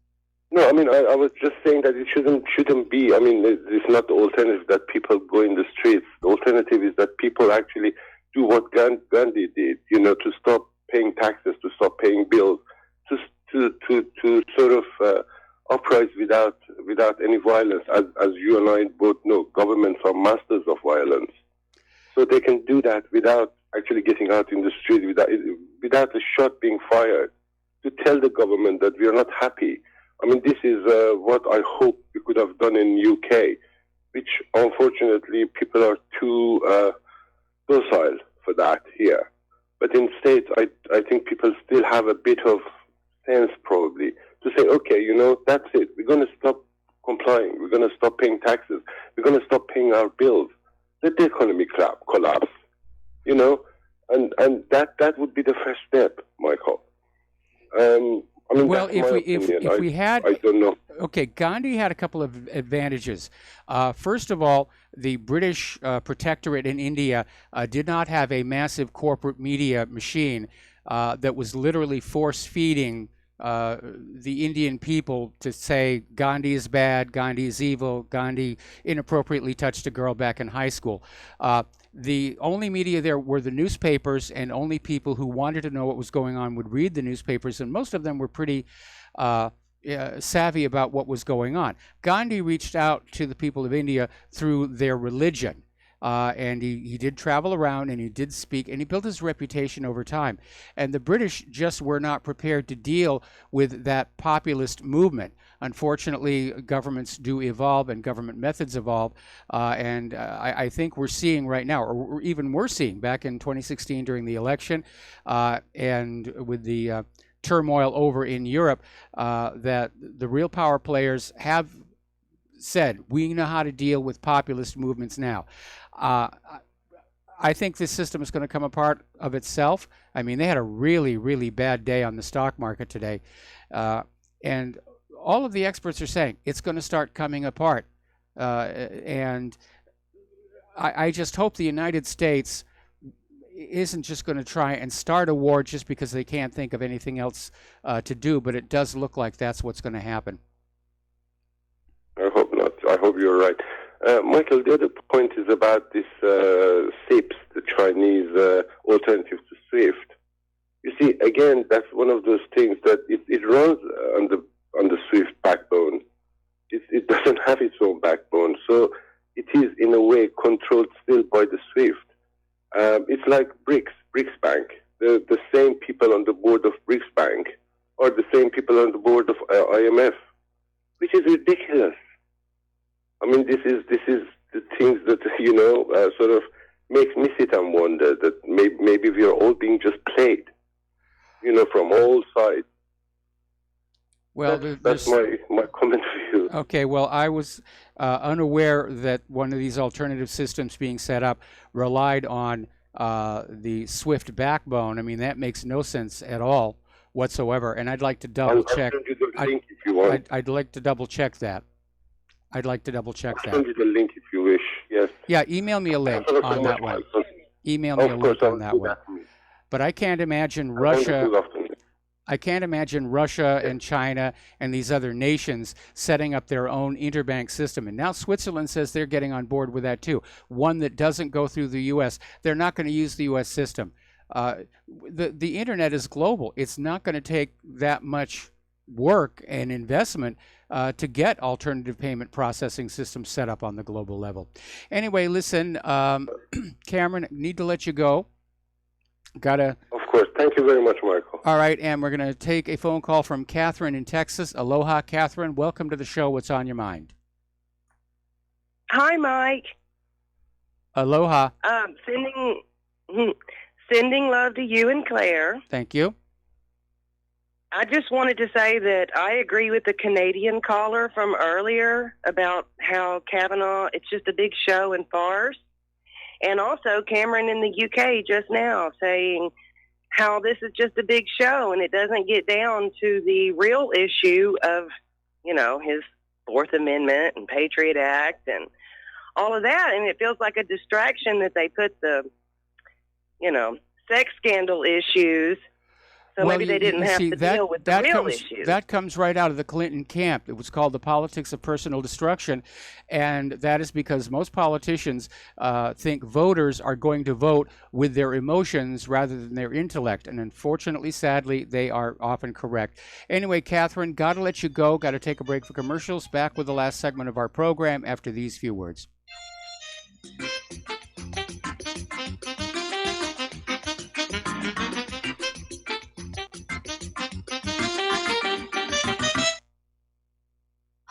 L: No, I was just saying that it shouldn't be. It's not the alternative that people go in the streets. The alternative is that people actually do what Gandhi did, to stop paying taxes, to stop paying bills, to sort of uprise without any violence. As you and I both know, governments are masters of violence. So they can do that without actually getting out in the street, without a shot being fired, to tell the government that we are not happy. This is what I hope we could have done in UK, which unfortunately people are too docile for that here. But in States, I think people still have a bit of sense probably to say, okay, that's it. We're going to stop complying. We're going to stop paying taxes. We're going to stop paying our bills. Let the economy collapse, and that would be the first step, Michael.
D: Well, if we had,
L: I don't know.
D: Okay, Gandhi had a couple of advantages. First of all, the British protectorate in India did not have a massive corporate media machine that was literally force-feeding the Indian people to say Gandhi is bad, Gandhi is evil, Gandhi inappropriately touched a girl back in high school. The only media there were the newspapers, and only people who wanted to know what was going on would read the newspapers, and most of them were pretty savvy about what was going on. Gandhi reached out to the people of India through their religion. And he did travel around, and he did speak, and he built his reputation over time. And the British just were not prepared to deal with that populist movement. Unfortunately, governments do evolve, and government methods evolve. And I think we're seeing right now, or even we're seeing back in 2016 during the election, and with the turmoil over in Europe, that the real power players have said, we know how to deal with populist movements now. I think this system is going to come apart of itself. They had a really, really bad day on the stock market today. And all of the experts are saying it's going to start coming apart. And I just hope the United States isn't just going to try and start a war just because they can't think of anything else to do, but it does look like that's what's going to happen.
L: I hope not. I hope you're right. Michael, the other point is about this SIPS, the Chinese alternative to SWIFT. You see, again, that's one of those things that it runs on the SWIFT backbone. It doesn't have its own backbone. So it is in a way controlled still by the SWIFT. It's like BRICS Bank. The same people on the board of BRICS Bank are the same people on the board of IMF, which is ridiculous. I mean, this is the things that, sort of makes me sit and wonder that maybe we are all being just played, from all sides.
D: Well,
L: that's my comment for you.
D: Okay, well, I was unaware that one of these alternative systems being set up relied on the SWIFT backbone. I mean, that makes no sense at all whatsoever, and I'd like to double check.
L: I'll send you the link if you want.
D: I'd like to double check that. I'll
L: send you the link if you wish, yes.
D: Yeah, email me a link on that one. Email me a link on that one. But I can't imagine Russia and China and these other nations setting up their own interbank system. And now Switzerland says they're getting on board with that too. One that doesn't go through the U.S. They're not going to use the U.S. system. The internet is global. It's not going to take that much work and investment to get alternative payment processing systems set up on the global level. Anyway, listen, Cameron, need to let you go. Of
L: course. Thank you very much, Michael.
D: All right, and we're going to take a phone call from Catherine in Texas. Aloha, Catherine. Welcome to the show. What's on your mind?
I: Hi, Mike.
D: Aloha.
I: Sending love to you and Claire.
D: Thank you.
I: I just wanted to say that I agree with the Canadian caller from earlier about how Kavanaugh, it's just a big show and farce. And also Cameron in the UK just now saying how this is just a big show and it doesn't get down to the real issue of, his Fourth Amendment and Patriot Act and all of that. And it feels like a distraction that they put the, sex scandal issues. So maybe they didn't have to deal with the real issues.
D: That comes right out of the Clinton camp. It was called the politics of personal destruction. And that is because most politicians think voters are going to vote with their emotions rather than their intellect. And unfortunately, sadly, they are often correct. Anyway, Catherine, got to let you go. Got to take a break for commercials. Back with the last segment of our program after these few words.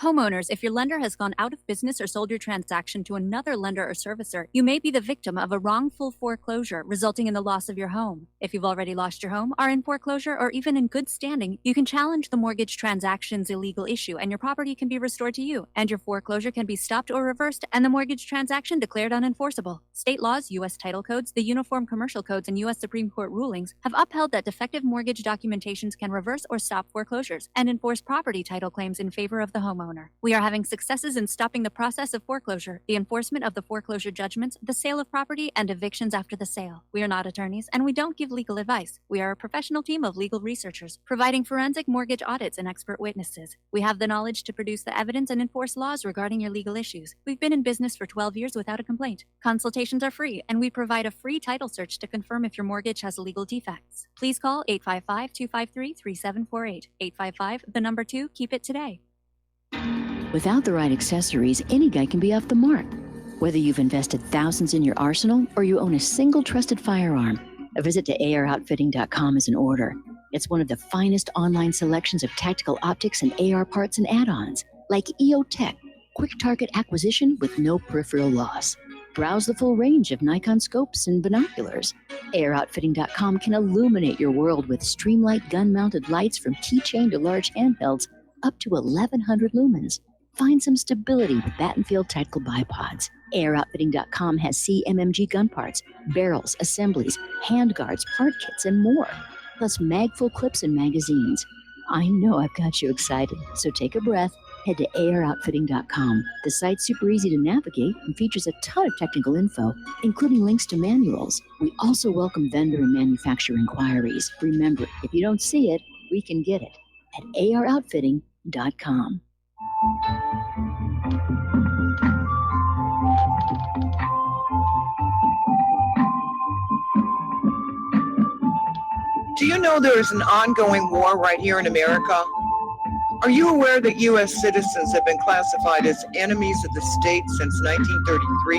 K: Homeowners, if your lender has gone out of business or sold your transaction to another lender or servicer, you may be the victim of a wrongful foreclosure, resulting in the loss of your home. If you've already lost your home, are in foreclosure, or even in good standing, you can challenge the mortgage transaction's illegal issue, and your property can be restored to you, and your foreclosure can be stopped or reversed, and the mortgage transaction declared unenforceable. State laws, U.S. title codes, the Uniform Commercial Codes, and U.S. Supreme Court rulings have upheld that defective mortgage documentations can reverse or stop foreclosures and enforce property title claims in favor of the homeowner. We are having successes in stopping the process of foreclosure, the enforcement of the foreclosure judgments, the sale of property, and evictions after the sale. We are not attorneys, and we don't give legal advice. We are a professional team of legal researchers, providing forensic mortgage audits and expert witnesses. We have the knowledge to produce the evidence and enforce laws regarding your legal issues. We've been in business for 12 years without a complaint. Consultations are free, and we provide a free title search to confirm if your mortgage has legal defects. Please call 855-253-3748. 855, 2, keep it today.
V: Without the right accessories, any guy can be off the mark. Whether you've invested thousands in your arsenal or you own a single trusted firearm, a visit to AROutfitting.com is in order. It's one of the finest online selections of tactical optics and AR parts and add-ons, like EOTech, quick target acquisition with no peripheral loss. Browse the full range of Nikon scopes and binoculars. AROutfitting.com can illuminate your world with Streamlight gun-mounted lights from keychain to large handhelds, up to 1,100 lumens. Find some stability with Battenfield Tactical Bipods. AirOutfitting.com has CMMG gun parts, barrels, assemblies, handguards, part kits, and more, plus mag-full clips and magazines. I know I've got you excited, so take a breath. Head to AirOutfitting.com. The site's super easy to navigate and features a ton of technical info, including links to manuals. We also welcome vendor and manufacturer inquiries. Remember, if you don't see it, we can get it at AROutfitting.com.
W: Do you know there is an ongoing war right here in America?
A: Are you aware that U.S. citizens have been classified as enemies of the state since 1933?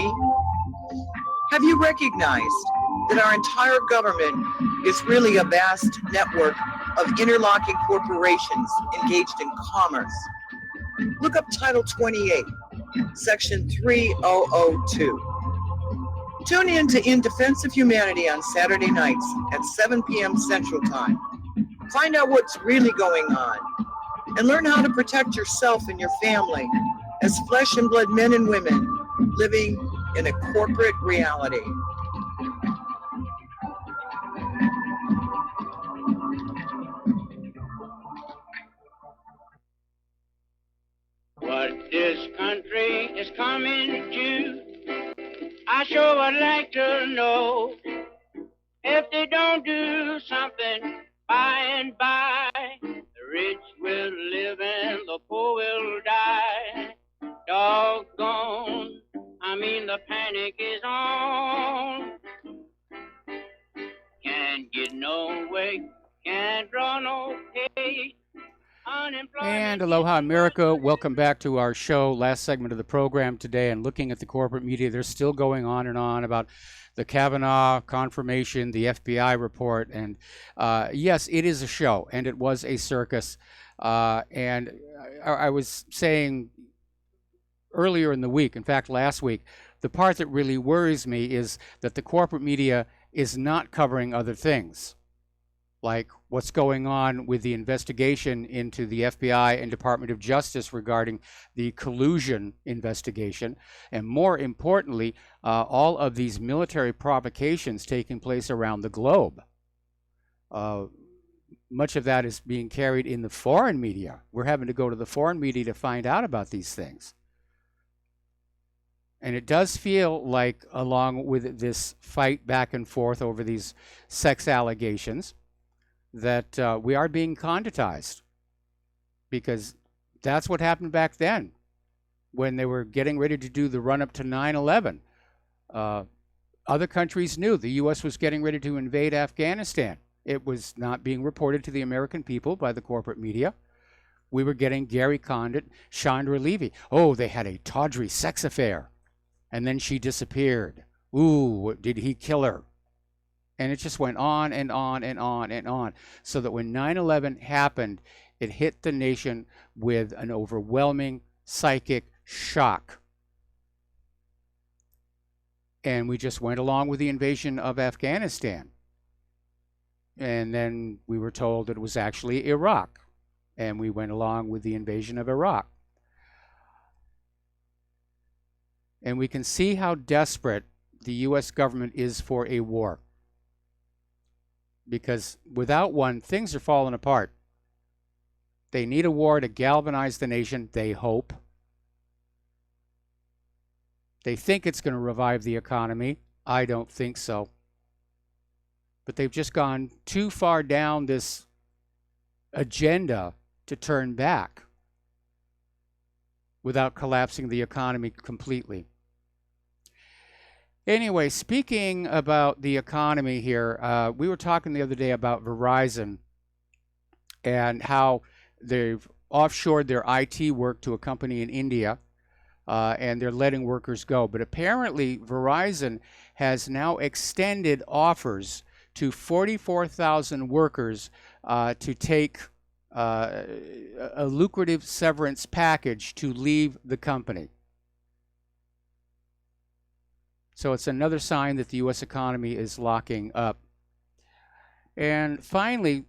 A: Have you recognized that our entire government is really a vast network of interlocking corporations engaged in commerce? Look up Title 28, Section 3002. Tune in to In Defense of Humanity on Saturday nights at 7 p.m. Central Time. Find out what's really going on and learn how to protect yourself and your family as flesh and blood men and women living in a corporate reality.
M: What this country is coming to, I sure would like to know. If they don't do something by and by, the rich will live and the poor will die. Doggone, I mean the panic is on. Can't get no way, can't draw no pay.
D: And aloha America, welcome back to our show. Last segment of the program today, and looking at the corporate media, they're still going on and on about the Kavanaugh confirmation, the FBI report, and yes, it is a show, and it was a circus. And I was saying earlier in the week, in fact last week, the part that really worries me is that the corporate media is not covering other things, like what's going on with the investigation into the FBI and Department of Justice regarding the collusion investigation, and more importantly, all of these military provocations taking place around the globe. Much of that is being carried in the foreign media. We're having to go to the foreign media to find out about these things. And it does feel like, along with this fight back and forth over these sex allegations, that we are being conditized, because that's what happened back then when they were getting ready to do the run-up to 9/11. Other countries knew the U.S. was getting ready to invade Afghanistan. It was not being reported to the American people by the corporate media. We were getting Gary Condit, Chandra Levy. Oh, they had a tawdry sex affair, and then she disappeared. Ooh, did he kill her? And it just went on and on and on and on. So that when 9/11 happened, it hit the nation with an overwhelming psychic shock. And we just went along with the invasion of Afghanistan. And then we were told it was actually Iraq. And we went along with the invasion of Iraq. And we can see how desperate the U.S. government is for a war. Because without one, things are falling apart. They need a war to galvanize the nation, they hope. They think it's going to revive the economy. I don't think so. But they've just gone too far down this agenda to turn back without collapsing the economy completely. Anyway, speaking about the economy here, we were talking the other day about Verizon and how they've offshored their IT work to a company in India, and they're letting workers go. But apparently, Verizon has now extended offers to 44,000 workers to take a lucrative severance package to leave the company. So it's another sign that the U.S. economy is locking up. And finally,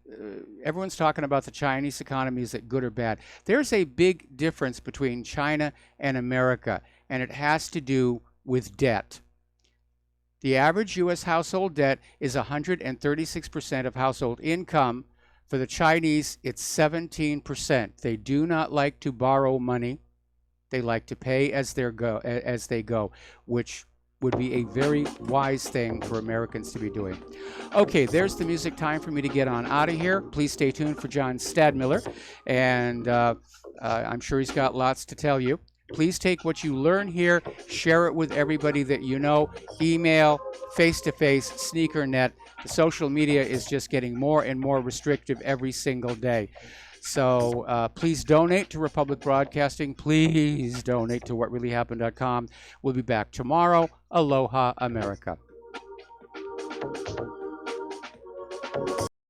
D: everyone's talking about the Chinese economy. Is it good or bad? There's a big difference between China and America, and it has to do with debt. The average U.S. household debt is 136% of household income. For the Chinese, it's 17%. They do not like to borrow money. They like to pay as they go, which would be a very wise thing for Americans to be doing. Okay, there's the music. Time for me to get on out of here. Please stay tuned for John Stadmiller, and I'm sure he's got lots to tell you. Please take what you learn here, share it with everybody that you know, email, face-to-face, SneakerNet. The social media is just getting more and more restrictive every single day. So please donate to Republic Broadcasting. Please donate to whatreallyhappened.com. We'll be back tomorrow. Aloha, America.